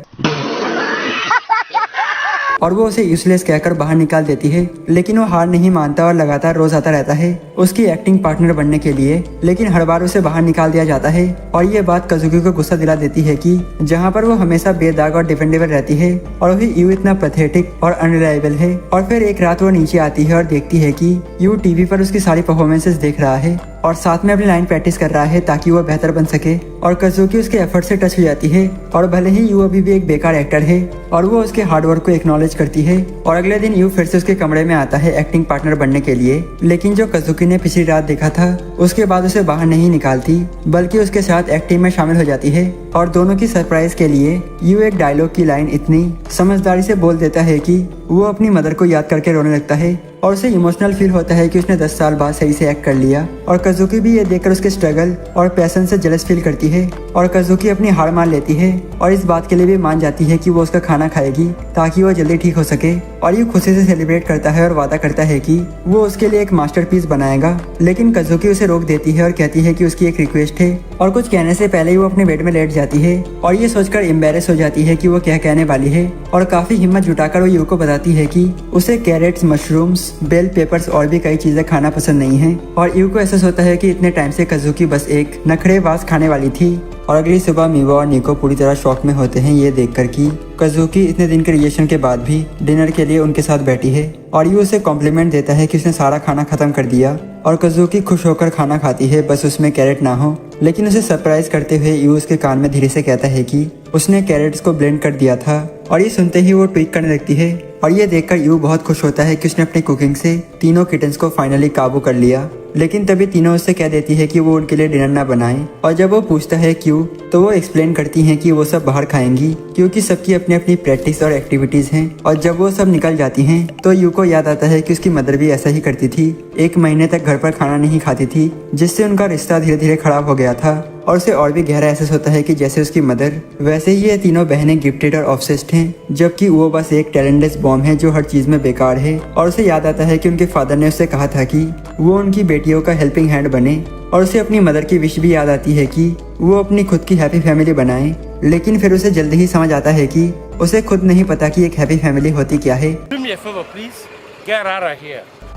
और वो उसे यूजलेस कहकर बाहर निकाल देती है। लेकिन वो हार नहीं मानता और लगातार रोज आता रहता है उसकी एक्टिंग पार्टनर बनने के लिए, लेकिन हर बार उसे बाहर निकाल दिया जाता है। और ये बात कजुकी को गुस्सा दिला देती है कि जहाँ पर वो हमेशा बेदाग और डिफेंडेबल रहती है और वही यू इतना पैथेटिक और अनरिलायबल है। और फिर एक रात वो नीचे आती है और देखती है कि यू टीवी पर उसकी सारी परफॉर्मेंसेस देख रहा है और साथ में अपनी लाइन प्रैक्टिस कर रहा है ताकि वो बेहतर बन सके। और कजुकी उसके एफर्ट से टच हो जाती है और भले ही यू अभी भी एक बेकार एक्टर है और वो उसके हार्डवर्क को एक्नॉलेज करती है। और अगले दिन यू फिर से उसके कमरे में आता है एक्टिंग पार्टनर बनने के लिए, लेकिन जो कजुकी ने पिछली रात देखा था उसके बाद उसे बाहर नहीं निकालती बल्कि उसके साथ एक्टिंग में शामिल हो जाती है। और दोनों की सरप्राइज के लिए यू एक डायलॉग की लाइन इतनी समझदारी से बोल देता है कि वो अपनी मदर को याद करके रोने लगता है और उसे इमोशनल फील होता है कि उसने 10 साल बाद सही से एक्ट कर लिया। और कजुकी भी ये देखकर उसके स्ट्रगल और पैशन से जेलस फील करती है और कजुकी अपनी हार मान लेती है और इस बात के लिए भी मान जाती है कि वो उसका खाना खाएगी ताकि वो जल्दी ठीक हो सके। और ये खुशी से सेलिब्रेट करता है और वादा करता है कि वो उसके लिए एक मास्टरपीस बनाएगा, लेकिन कजुकी उसे रोक देती है और कहती है कि उसकी एक रिक्वेस्ट है। और कुछ कहने से पहले ही वो अपने बेड में लेट जाती है और ये सोचकर एम्बेरस हो जाती है कि वो क्या कहने वाली है। और काफी हिम्मत जुटाकर वो यू को बताती है कि उसे कैरेट्स, मशरूम्स, बेल पेपर्स और भी कई चीजें खाना पसंद नहीं है। और यू को एहसास होता है कि इतने टाइम से कजुकी बस एक नखरेबाज खाने वाली थी। और अगली सुबह मीवा और निको पूरी तरह शॉक में होते हैं ये देखकर कि कजुकी इतने दिन के रिलेशन के बाद भी डिनर के लिए उनके साथ बैठी है। और यू उसे कॉम्प्लीमेंट देता है कि उसने सारा खाना खत्म कर दिया और कजुकी खुश होकर खाना खाती है, बस उसमें कैरेट ना हो। लेकिन उसे सरप्राइज करते हुए यू उसके कान में धीरे से कहता है कि उसने कैरेट्स को ब्लेंड कर दिया था। और ये सुनते ही वो ट्वीट करने लगती है और ये देखकर यू बहुत खुश होता है कि उसने अपनी कुकिंग से तीनों किटन्स को फाइनली काबू कर लिया। लेकिन तभी तीनों उससे कह देती है कि वो उनके लिए डिनर ना बनाए। और जब वो पूछता है क्यों तो वो एक्सप्लेन करती हैं कि वो सब बाहर खाएंगी क्योंकि सबकी अपनी अपनी प्रैक्टिस और एक्टिविटीज हैं। और जब वो सब निकल जाती हैं तो यू को याद आता है कि उसकी मदर भी ऐसा ही करती थी, 1 महीने तक घर पर खाना नहीं खाती थी, जिससे उनका रिश्ता धीरे धीरे खराब हो गया था। और उसे और भी गहरा एहसास होता है कि जैसे उसकी मदर वैसे ही ये तीनों बहनें गिफ्टेड और ऑब्सेस्ड हैं, जबकि वो बस एक टैलेंटलेस बॉम्ब है जो हर चीज में बेकार है। और उसे याद आता है कि उनके फादर ने उससे कहा था कि वो उनकी बेटियों का हेल्पिंग हैंड बने। और उसे अपनी मदर की विश भी याद आती है कि वो अपनी खुद की हैप्पी फैमिली बनाए। लेकिन फिर उसे जल्दी ही समझ आता है कि उसे खुद नहीं पता कि एक हैप्पी फैमिली होती क्या है।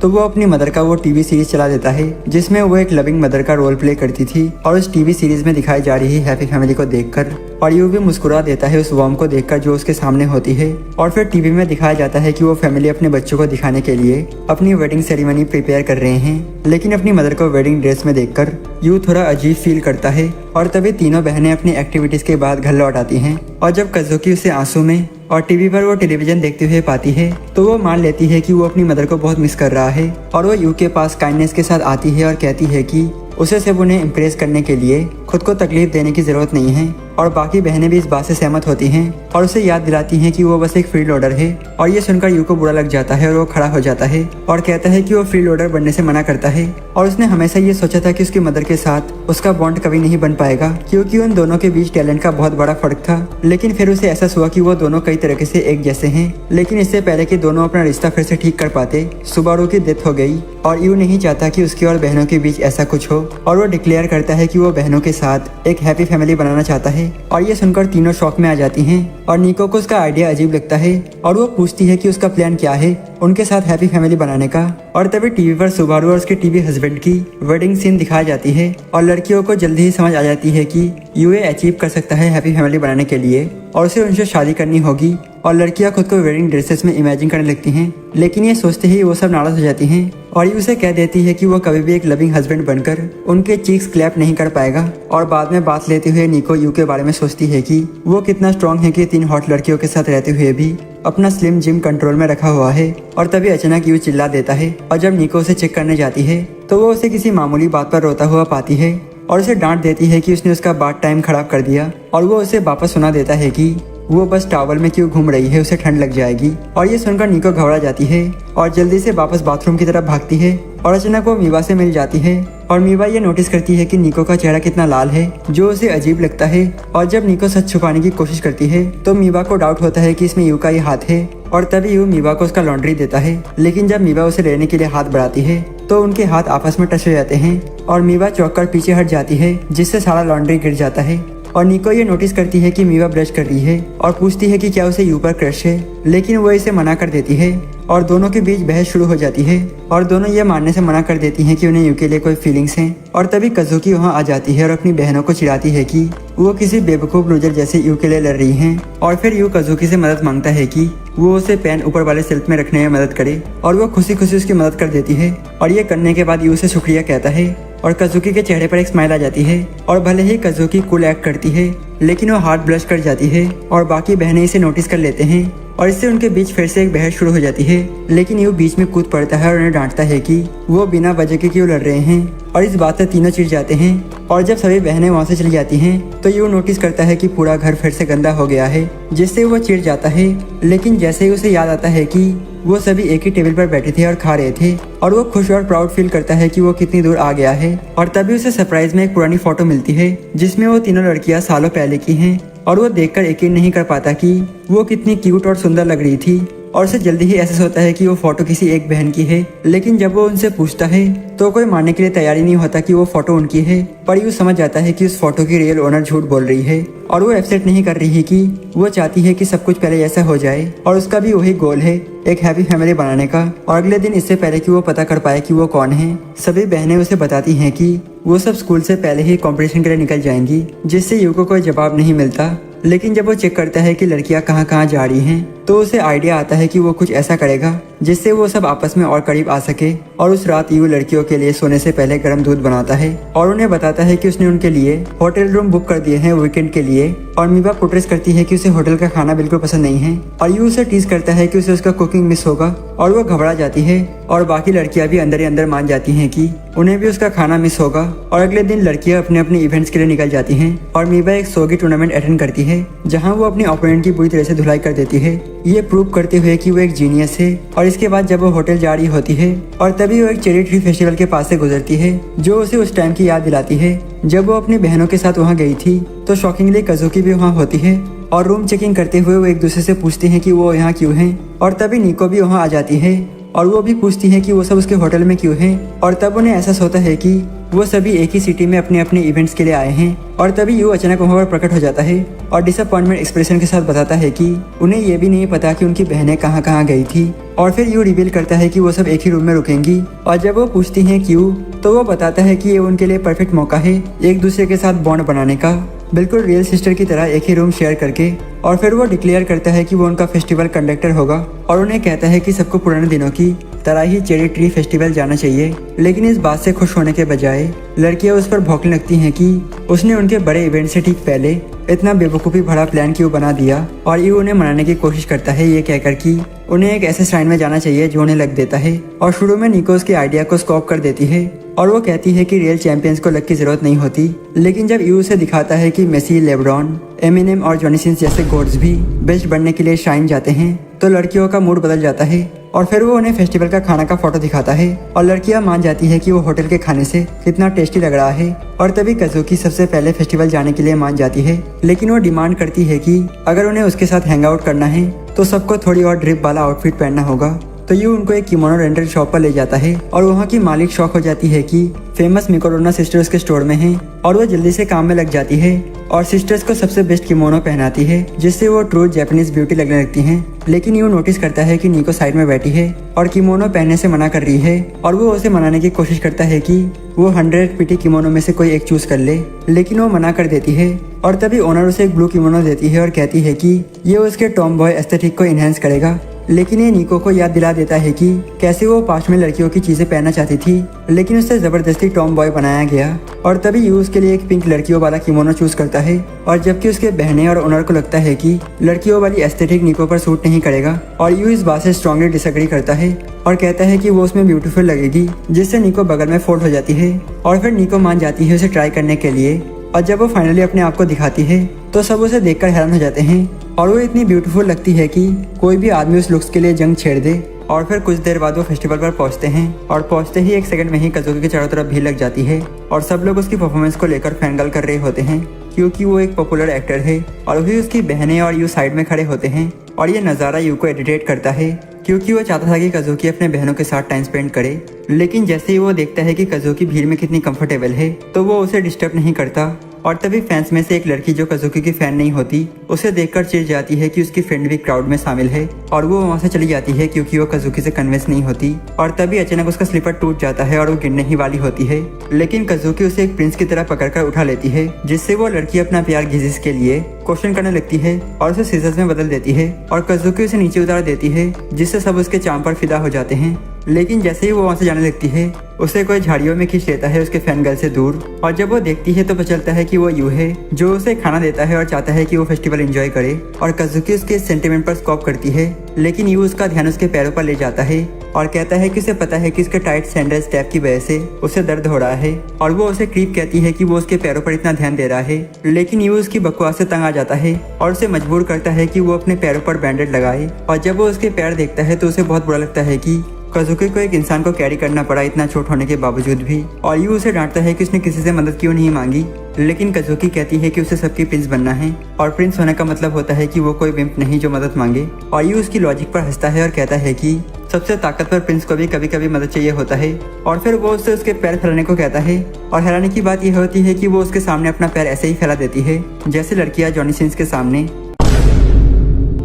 तो वो अपनी मदर का वो टीवी सीरीज चला देता है जिसमें वो एक लविंग मदर का रोल प्ले करती थी। और उस टीवी सीरीज में दिखाई जा रही हैप्पी फैमिली को देखकर और यू भी मुस्कुरा देता है उस वॉर्म को देखकर जो उसके सामने होती है। और फिर टीवी में दिखाया जाता है कि वो फैमिली अपने बच्चों को दिखाने के लिए अपनी वेडिंग सेरेमनी प्रिपेयर कर रहे हैं। लेकिन अपनी मदर को वेडिंग ड्रेस में देखकर यू थोड़ा अजीब फील करता है। और तभी तीनों बहनें अपनी एक्टिविटीज के बाद घर लौट आती हैं। और जब कजुकी उसे आंसू में और टीवी पर वो टेलीविजन देखते हुए पाती है तो वो मान लेती है कि वो अपनी मदर को बहुत मिस कर रहा है। और वो यू के पास काइंडनेस के साथ आती है और कहती है कि उसे सिर्फ उन्हें इम्प्रेस करने के लिए खुद को तकलीफ देने की जरूरत नहीं है और बाकी बहनें भी इस बात से सहमत होती हैं और उसे याद दिलाती हैं कि वो बस एक फ्री लोडर है। और ये सुनकर यू को बुरा लग जाता है और वो खड़ा हो जाता है और कहता है कि वो फ्री लोडर बनने से मना करता है और उसने हमेशा ये सोचा था कि उसकी मदर के साथ उसका बॉन्ड कभी नहीं बन पाएगा क्योंकि उन दोनों के बीच टैलेंट का बहुत बड़ा फर्क था। लेकिन फिर उसे एहसास हुआ कि वो दोनों कई तरीके से एक जैसे हैं। लेकिन इससे पहले कि दोनों अपना रिश्ता फिर से ठीक कर पाते, सुबारू की डेथ हो गई और यू नहीं चाहता कि उसकी और बहनों के बीच ऐसा कुछ हो और वो डिक्लेयर करता है कि वो बहनों के साथ एक हैप्पी फैमिली बनाना चाहता है। और ये सुनकर तीनों शॉक में आ जाती हैं और निको को उसका आइडिया अजीब लगता है और वो पूछती है कि उसका प्लान क्या है उनके साथ हैप्पी फैमिली बनाने का। और तभी टीवी पर सुबारू और उसके टीवी हस्बैंड की वेडिंग सीन दिखाई जाती है और लड़कियों को जल्दी ही समझ आ जाती है कि यूए अचीव कर सकता है हैप्पी फैमिली बनाने के लिए और उसे उनसे शादी करनी होगी। और लड़कियां खुद को वेडिंग ड्रेसेस में इमेजिन करने लगती हैं, लेकिन ये सोचते ही वो सब नाराज हो जाती हैं और ये उसे कह देती है कि वो कभी भी एक लविंग हस्बैंड बनकर उनके चीक्स क्लैप नहीं कर पाएगा। और बाद में बात लेते हुए निको यू के बारे में सोचती है कि वो कितना स्ट्रांग है कि 3 हॉट लड़कियों के साथ रहते हुए भी अपना स्लिम जिम कंट्रोल में रखा हुआ है। और तभी अचानक यू चिल्ला देता है और जब निको उसे चेक करने जाती है तो वो उसे किसी मामूली बात पर रोता हुआ पाती है और उसे डांट देती है कि उसने उसका बाथ टाइम खराब कर दिया। और वो उसे वापस सुना देता है कि वो बस टॉवल में क्यों घूम रही है, उसे ठंड लग जाएगी। और ये सुनकर निको घबरा जाती है और जल्दी से वापस बाथरूम की तरफ भागती है और अचानक वो मीवा से मिल जाती है और मीवा ये नोटिस करती है कि निको का चेहरा कितना लाल है जो उसे अजीब लगता है। और जब निको सच छुपाने की कोशिश करती है तो मीवा को डाउट होता है कि इसमें यू का ही हाथ है और तभी यू मीवा को उसका लॉन्ड्री देता है। लेकिन जब मीवा उसे लेने के लिए हाथ बढ़ाती है तो उनके हाथ आपस में टच हो जाते हैं और मीवा चौंक कर पीछे हट जाती है जिससे सारा लॉन्ड्री गिर जाता है। और निको ये नोटिस करती है कि मीवा ब्रश कर रही है और पूछती है कि क्या उसे यू पर क्रश है, लेकिन वो इसे मना कर देती है और दोनों के बीच बहस शुरू हो जाती है और दोनों ये मानने से मना कर देती हैं कि उन्हें यू के लिए कोई फीलिंग्स हैं। और तभी कज़ुकी वहाँ आ जाती है और अपनी बहनों को चिढ़ाती है कि वो किसी बेवकूफ लूजर जैसे यू के लिए लड़ रही हैं। और फिर यू कज़ुकी से मदद मांगता है कि वो उसे पेन ऊपर वाले शेल्फ में रखने में मदद करे और वो खुशी खुशी उसकी मदद कर देती है। और ये करने के बाद यू से शुक्रिया कहता है और कज़ुकी के चेहरे पर एक स्माइल आ जाती है। और भले ही कज़ुकी कूल एक्ट करती है लेकिन वो हार्ट ब्लश कर जाती है और बाकी बहनें इसे नोटिस कर लेते हैं और इससे उनके बीच फिर से एक बहस शुरू हो जाती है। लेकिन यू बीच में कूद पड़ता है और उन्हें डांटता है कि वो बिना वजह के क्यों लड़ रहे हैं और इस बात से तीनों चिढ़ जाते हैं। और जब सभी बहनें वहाँ से चली जाती हैं तो यू नोटिस करता है कि पूरा घर फिर से गंदा हो गया है जिससे वो चिढ़ जाता है। लेकिन जैसे ही उसे याद आता है कि वो सभी एक ही टेबल पर बैठे थे और खा रहे थे और वो खुश और प्राउड फील करता है कि वो कितनी दूर आ गया है। और तभी उसे सरप्राइज में एक पुरानी फोटो मिलती है जिसमें वो तीनों लड़कियां सालों पहले की हैं और वो देखकर यकीन नहीं कर पाता कि वो कितनी क्यूट और सुंदर लग रही थी। और उसे जल्दी ही एहसास होता है कि वो फोटो किसी एक बहन की है। लेकिन जब वो उनसे पूछता है तो कोई मानने के लिए तैयारी नहीं होता कि वो फोटो उनकी है। पर यू समझ जाता है कि उस फोटो की रियल ओनर झूठ बोल रही है और वो एक्सेप्ट नहीं कर रही है कि वो चाहती है कि सब कुछ पहले जैसा हो जाए और उसका भी वही गोल है एक हैप्पी फैमिली बनाने का। और अगले दिन इससे पहले कि वो पता कर पाए कि वो कौन है, सभी बहनें उसे बताती हैं कि वो सब स्कूल से पहले ही कंपटीशन के लिए निकल जाएंगी जिससे यू को कोई जवाब नहीं मिलता। लेकिन जब वो चेक करता है कि लड़कियां कहाँ कहाँ जा रही हैं तो उसे आइडिया आता है कि वो कुछ ऐसा करेगा जिससे वो सब आपस में और करीब आ सके। और उस रात यू लड़कियों के लिए सोने से पहले गर्म दूध बनाता है और उन्हें बताता है कि उसने उनके लिए होटल रूम बुक कर दिए हैं वीकेंड के लिए। और मीवा प्रोटेस्ट करती है कि उसे होटल का खाना बिल्कुल पसंद नहीं है और यू उसे टीज करता है कि उसे उसका कुकिंग मिस होगा और वो घबरा जाती है। और बाकी लड़कियां भी अंदर ही अंदर मान जाती हैं कि उन्हें भी उसका खाना मिस होगा। और अगले दिन लड़कियां अपने अपने इवेंट्स के लिए निकल जाती हैं और मीवा एक सोगी टूर्नामेंट अटेंड करती है जहां वो अपने ओपोनेंट की बुरी तरह से धुलाई कर देती है, ये प्रूव करते हुए कि वो एक जीनियस है। और इसके बाद जब वो होटल जा रही होती है और तभी वो एक चेरी ट्री फेस्टिवल के पास से गुजरती है जो उसे उस टाइम की याद दिलाती है जब वो अपनी बहनों के साथ वहाँ गई थी। तो शॉकिंगली कज़ुकी भी वहाँ होती है और रूम चेकिंग करते हुए वो एक दूसरे से पूछते हैं कि वो यहाँ क्यों हैं। और तभी निको भी वहाँ आ जाती है और वो भी पूछती है कि वो सब उसके होटल में क्यों हैं। और तब उन्हें एहसास होता है कि वो सभी एक ही सिटी में अपने अपने इवेंट्स के लिए आए हैं। और तभी यू अचानक वहाँ पर प्रकट हो जाता है और डिसअपॉइंटमेंट एक्सप्रेशन के साथ बताता है कि उन्हें ये भी नहीं पता कि उनकी बहनें कहाँ कहाँ गई थी। और फिर यू रिवील करता है कि वो सब एक ही रूम में रुकेंगी। और जब वो पूछती हैं क्यों तो वो बताता है कि ये उनके लिए परफेक्ट मौका है एक दूसरे के साथ बॉन्ड बनाने का, बिल्कुल रियल सिस्टर की तरह एक ही रूम शेयर करके। और फिर वो डिक्लेयर करता है कि वो उनका फेस्टिवल कंडक्टर होगा और उन्हें कहता है कि सबको पुराने दिनों की तरह ही चेरी ट्री फेस्टिवल जाना चाहिए। लेकिन इस बात से खुश होने के बजाय लड़कियां उस पर भौंकने लगती हैं कि उसने उनके बड़े इवेंट से ठीक पहले इतना बेवकूफ़ी भरा प्लान क्यों बना दिया। और ये उन्हें मनाने की कोशिश करता है ये कहकर कि उन्हें एक ऐसे श्राइन में जाना चाहिए जो उन्हें लग देता है। और शुरू में निको उसके आइडिया को स्कॉप कर देती है और वो कहती है कि रियल चैंपियंस को लक की जरूरत नहीं होती। लेकिन जब यू उसे दिखाता है कि मेसी, लेब्रॉन, एमिनेम और जॉनी सिंस जैसे गॉड्स भी बेस्ट बनने के लिए शाइन जाते हैं तो लड़कियों का मूड बदल जाता है। और फिर वो उन्हें फेस्टिवल का खाना का फोटो दिखाता है और लड़कियां मान जाती है कि वो होटल के खाने से कितना टेस्टी लग रहा है। और तभी कज़ुकी सबसे पहले फेस्टिवल जाने के लिए मान जाती है, लेकिन वो डिमांड करती है कि अगर उन्हें उसके साथ हैंग आउट करना है तो सबको थोड़ी और ड्रिप वाला आउटफिट पहनना होगा। तो यू उनको एक किमोनो रेंटल शॉप पर ले जाता है और वहाँ की मालिक शॉक हो जाती है कि फेमस मिकोरोना सिस्टर्स के स्टोर में है। और वो जल्दी से काम में लग जाती है और सिस्टर्स को सबसे बेस्ट किमोनो पहनाती है, जिससे वो ट्रू जापानीज ब्यूटी लगने लगती हैं। लेकिन यू नोटिस करता है कि निको साइड में बैठी है और किमोनो पहनने से मना कर रही है और वो उसे मनाने की कोशिश करता है कि वो 100 पिटी किमोनो में से कोई एक चूज कर ले, लेकिन वो मना कर देती है। और तभी ओनर उसे एक ब्लू किमोनो देती है और कहती है कि ये उसके टॉम बॉय एस्थेटिक को इनहेंस करेगा। लेकिन ये निको को याद दिला देता है कि कैसे वो पास्ट में लड़कियों की चीजें पहनना चाहती थी, लेकिन उससे जबरदस्ती टॉम बॉय बनाया गया। और तभी यू उसके लिए एक पिंक लड़कियों वाला किमोनो चूज करता है और जबकि उसके बहनें और ओनर को लगता है कि लड़कियों वाली एस्थेटिक निको पर सूट नहीं करेगा। और यू इस बात से स्ट्रांगली डिसएग्री करता है और कहता है कि वो उसमें ब्यूटीफुल लगेगी, जिससे निको बगल में फोल्ड हो जाती है। और फिर निको मान जाती है उसे ट्राई करने के लिए। और जब वो फाइनली अपने आप को दिखाती है तो सब उसे देखकर हैरान हो जाते हैं और वो इतनी ब्यूटीफुल लगती है कि कोई भी आदमी उस लुक्स के लिए जंग छेड़ दे। और फिर कुछ देर बाद वो फेस्टिवल पर पहुंचते हैं और पहुंचते ही एक सेकंड में ही कज़ुकी के चारों तरफ भीड़ लग जाती है और सब लोग उसकी परफॉर्मेंस को लेकर फैनगर्ल कर रहे होते हैं, क्योंकि वो एक पॉपुलर एक्टर है। और वही उसकी बहनें और यू साइड में खड़े होते हैं और ये नज़ारा यू को इरिटेट करता है, क्योंकि वो चाहता था कि कज़ुकी अपने बहनों के साथ टाइम स्पेंड करे। लेकिन जैसे ही वो देखता है कि कज़ुकी भीड़ में कितनी कंफर्टेबल है तो वो उसे डिस्टर्ब नहीं करता। और तभी फैंस में से एक लड़की जो कज़ुकी की फैन नहीं होती उसे देखकर चिढ़ जाती है कि उसकी फ्रेंड भी क्राउड में शामिल है और वो वहाँ से चली जाती है, क्योंकि वो कज़ुकी से कन्विंस नहीं होती। और तभी अचानक उसका स्लीपर टूट जाता है और वो गिरने ही वाली होती है, लेकिन कज़ुकी उसे एक प्रिंस की तरह पकड़कर उठा लेती है, जिससे वो लड़की अपना प्यार घिजिस के लिए क्वेश्चन करने लगती है और उसे सीजर्स में बदल देती है और कज़ुकी उसे नीचे उतार देती है, जिससे सब उसके चाम पर फिदा हो जाते हैं। लेकिन जैसे ही वो वहाँ से जाने लगती है उसे कोई झाड़ियों में खींच लेता है उसके फैन गर्ल से दूर। और जब वो देखती है तो पता चलता है कि वो यू है, जो उसे खाना देता है और चाहता है कि वो फेस्टिवल एंजॉय करे। और कज़ुकी उसके सेंटीमेंट पर स्कॉप करती है, लेकिन यू उसका ध्यान उसके पैरों पर ले जाता है और कहता है कि उसे पता है कि उसके टाइट सैंडल स्टेप की वजह से उसे दर्द हो रहा है। और वो उसे क्रीप कहती है कि वो उसके पैरों पर इतना ध्यान दे रहा है, लेकिन यू उसकी बकवास से तंग आ जाता है और उसे मजबूर करता है कि वो अपने पैरों पर बैंडेड लगाए। और जब वो उसके पैर देखता है तो उसे बहुत बुरा लगता है कि कज़ुकी को एक इंसान को कैरी करना पड़ा इतना छोट होने के बावजूद भी। और यू उसे डांटता है कि उसने किसी से मदद क्यों नहीं मांगी, लेकिन कज़ुकी कहती है कि उसे सबकी प्रिंस बनना है और प्रिंस होने का मतलब होता है कि वो कोई विम्प नहीं जो मदद मांगे। और यू उसकी लॉजिक पर हंसता है और कहता है कि सबसे ताकतवर प्रिंस को भी कभी कभी मदद चाहिए होता है। और फिर वो उससे उसके पैर फैलाने को कहता है और हैरानी की बात यह होती है कि वो उसके सामने अपना पैर ऐसे ही फैला देती है जैसे लड़कियां जॉनी सिंस के सामने।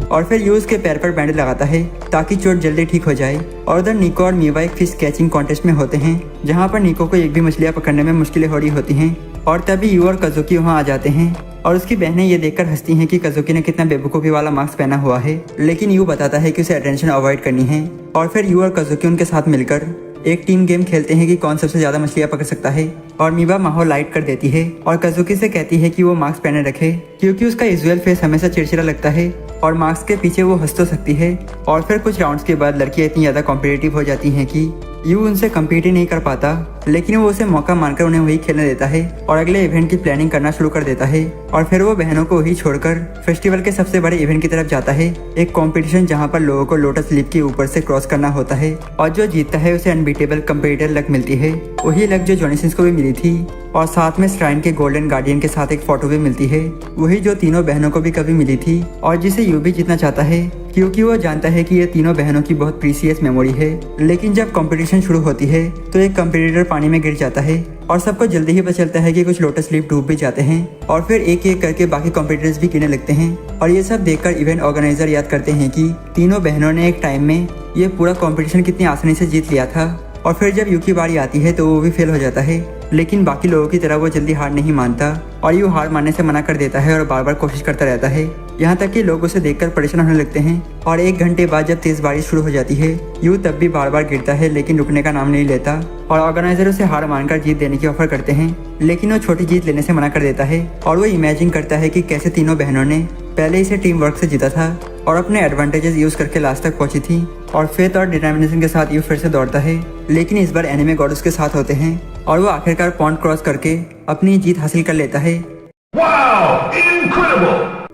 और फिर यू उसके पैर पर बैंडेज लगाता है ताकि चोट जल्दी ठीक हो जाए। और उधर निको और मीवा एक फिश कैचिंग कॉन्टेस्ट में होते हैं, जहाँ पर निको को एक भी मछलियाँ पकड़ने में मुश्किलें हो रही होती हैं। और तभी यू और कज़ुकी वहाँ आ जाते हैं और उसकी बहनें ये देखकर हंसती हैं कि कज़ुकी ने कितना बेवकूफ़ी वाला मास्क पहना हुआ है, लेकिन यू बताता है कि उसे अटेंशन अवॉइड करनी है। और फिर यू और कज़ुकी उनके साथ मिलकर एक टीम गेम खेलते हैं कि कौन सबसे ज्यादा मछलियां पकड़ सकता है। और मीवा माहौल लाइट कर देती है और कज़ुकी से कहती है कि वो मास्क पहने रखे, क्योंकि उसका यूजुअल फेस हमेशा चिड़चिड़ा लगता है और मास्क के पीछे वो हंस तो सकती है। और फिर कुछ राउंड्स के बाद लड़कियां इतनी ज्यादा कॉम्पिटिटिव हो जाती हैं कि यू उनसे कम्पीट ही नहीं कर पाता, लेकिन वो उसे मौका मानकर उन्हें वही खेलने देता है और अगले इवेंट की प्लानिंग करना शुरू कर देता है। और फिर वो बहनों को वही छोड़कर फेस्टिवल के सबसे बड़े इवेंट की तरफ जाता है, एक कंपटीशन जहां पर लोगों को लोटस लीफ के ऊपर से क्रॉस करना होता है और जो जीतता है उसे अनबीटेबल कंपेटिटर लक मिलती है, वही लक जो जॉनी सिंस को भी मिली थी। और साथ में श्राइन के गोल्डन गार्डियन के साथ एक फोटो भी मिलती है, वही जो तीनों बहनों को भी कभी मिली थी और जिसे यू भी जीतना चाहता है, क्योंकि वो जानता है कि ये तीनों बहनों की बहुत प्रीसियस मेमोरी है। लेकिन जब कंपटीशन शुरू होती है तो एक कंपटीटर पानी में गिर जाता है और सबको जल्दी ही पता चलता है कि कुछ लोटस लीफ डूब भी जाते हैं। और फिर एक एक करके बाकी कॉम्पिटिटर्स भी गिरने लगते हैं और ये सब देखकर इवेंट ऑर्गेनाइजर याद करते हैं कि तीनों बहनों ने एक टाइम में ये पूरा कंपटीशन कितनी आसानी से जीत लिया था। और फिर जब यू की बारी आती है तो वो भी फेल हो जाता है, लेकिन बाकी लोगों की तरह वो जल्दी हार नहीं मानता और यू हार मानने से मना कर देता है और बार बार कोशिश करता रहता है, यहाँ तक कि लोग उसे देखकर परेशान होने लगते हैं। और 1 घंटे बाद जब तेज बारिश शुरू हो जाती है, यू तब भी बार बार गिरता है लेकिन रुकने का नाम नहीं लेता और ऑर्गेनाइजर उसे हार मानकर जीत देने की ऑफर करते हैं, लेकिन वो छोटी जीत लेने से मना कर देता है। और वो इमेजिन करता है कि कैसे तीनों बहनों ने पहले इसे टीम वर्क से जीता था और अपने एडवांटेजेस यूज करके लास्ट तक पहुंची थी और फेथ और डिटर्मिनेशन के साथ यू फिर से दौड़ता है। लेकिन इस बार एनिमे गॉड उसके साथ होते हैं और वो आखिरकार पॉइंट क्रॉस करके अपनी जीत हासिल कर लेता है।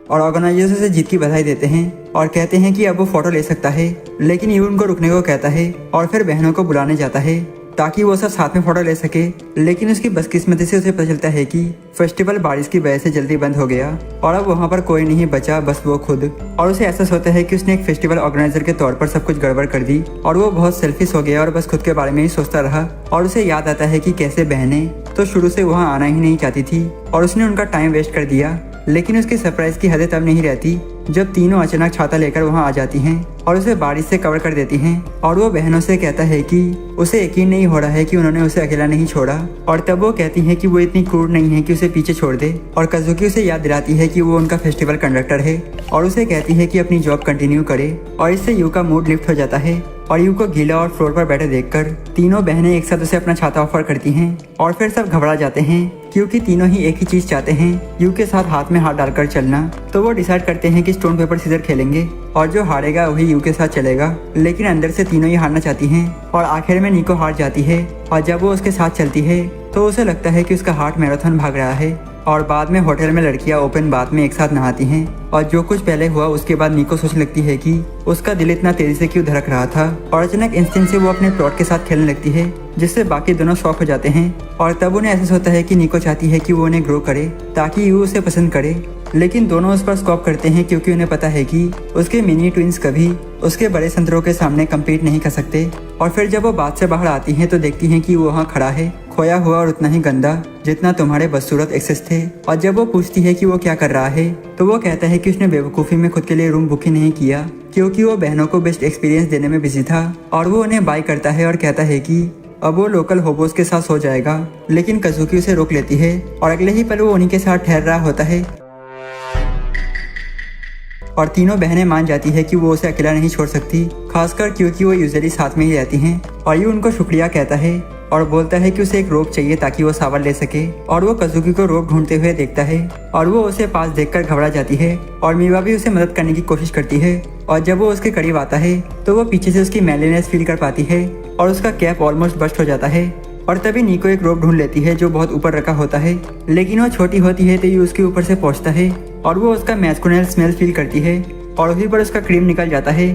और ऑर्गेनाइजर्स से जीत की बधाई देते हैं और कहते हैं कि अब वो फोटो ले सकता है। लेकिन यू उनको रुकने को कहता है और फिर बहनों को बुलाने जाता है ताकि वो सब साथ में फोटो ले सके। लेकिन उसकी बदकिस्मती से उसे पता चलता है कि फेस्टिवल बारिश की वजह से जल्दी बंद हो गया और अब वहाँ पर कोई नहीं बचा, बस वो खुद। और उसे एहसास होता है कि उसने एक फेस्टिवल ऑर्गेनाइजर के तौर पर सब कुछ गड़बड़ कर दी और वो बहुत सेल्फिश हो गया और बस खुद के बारे में ही सोचता रहा। और उसे याद आता है कि कैसे बहनें तो शुरू से वहाँ आना ही नहीं चाहती थी और उसने उनका टाइम वेस्ट कर दिया। लेकिन उसकी सरप्राइज की हदें तब नहीं रहती जब तीनों अचानक छाता लेकर वहां आ जाती हैं और उसे बारिश से कवर कर देती हैं। और वो बहनों से कहता है कि उसे यकीन नहीं हो रहा है कि उन्होंने उसे अकेला नहीं छोड़ा। और तब वो कहती है कि वो इतनी क्रूर नहीं है कि उसे पीछे छोड़ दे। और काजुकी उसे याद दिलाती है कि वो उनका फेस्टिवल कंडक्टर है और उसे कहती है कि अपनी जॉब कंटिन्यू करे। और इससे यू का मूड लिफ्ट हो जाता है और यू को गीला और फ्लोर पर बैठे देखकर तीनों बहनें एक साथ उसे अपना छाता ऑफर करती हैं। और फिर सब घबरा जाते हैं क्योंकि तीनों ही एक ही चीज चाहते हैं, यू के साथ हाथ में हाथ डालकर चलना। तो वो डिसाइड करते हैं कि स्टोन पेपर सीजर खेलेंगे और जो हारेगा वही यू के साथ चलेगा। लेकिन अंदर से तीनों ही हारना चाहती हैं और आखिर में निको हार जाती है। और जब वो उसके साथ चलती है तो उसे लगता है कि उसका हार्ट मैराथन भाग रहा है। और बाद में होटल में लड़कियां ओपन बाथ में एक साथ नहाती हैं और जो कुछ पहले हुआ उसके बाद निको सोचने लगती है कि उसका दिल इतना तेजी से क्यों धड़क रहा था। और अचानक इंस्टेंट से वो अपने प्लॉट के साथ खेलने लगती है जिससे बाकी दोनों शॉक हो जाते हैं। और तब उन्हें एहसास होता है कि निको चाहती है कि वो उन्हें ग्रो करे ताकि यू उसे पसंद करे। लेकिन दोनों उस पर स्कॉप करते हैं क्योंकि उन्हें पता है कि उसके मिनी ट्विंस कभी उसके बड़े संतरों के सामने कम्पीट नहीं कर सकते। और फिर जब वो बात से बाहर आती हैं तो देखती हैं कि वो वहाँ खड़ा है, खोया हुआ और उतना ही गंदा जितना तुम्हारे बदसूरत एक्सेस थे। और जब वो पूछती है कि वो क्या कर रहा है तो वो कहता है कि उसने बेवकूफ़ी में खुद के लिए रूम बुक ही नहीं किया क्योंकि वो बहनों को बेस्ट एक्सपीरियंस देने में बिजी था। और वो उन्हें बाय करता है और कहता है कि अब वो लोकल होबोस के साथ सो जाएगा। लेकिन काजुकी उसे रोक लेती है और अगले ही पल वो उन्हीं के साथ ठहर रहा होता है। और तीनों बहनें मान जाती है कि वो उसे अकेला नहीं छोड़ सकती, खासकर क्योंकि वो यूजुअली साथ में ही रहती हैं। और ये उनको शुक्रिया कहता है और बोलता है कि उसे एक रोप चाहिए ताकि वो सावर ले सके। और वो काजुकी को रोप ढूंढते हुए देखता है और वो उसे पास देखकर घबरा जाती है। और मीवा भी उसे मदद करने की कोशिश करती है। और जब वो उसके करीब आता है तो वो पीछे से उसकी मैलीनेस फील कर पाती है और उसका कैप ऑलमोस्ट बस्ट हो जाता है। और तभी निको एक रोप ढूंढ लेती है जो बहुत ऊपर रखा होता है, लेकिन वो छोटी होती है तो ये उसके ऊपर से पहुंचता है और वो उसका मैस्कुलिन स्मेल फील करती है और वहीं पर उसका क्रीम निकल जाता है।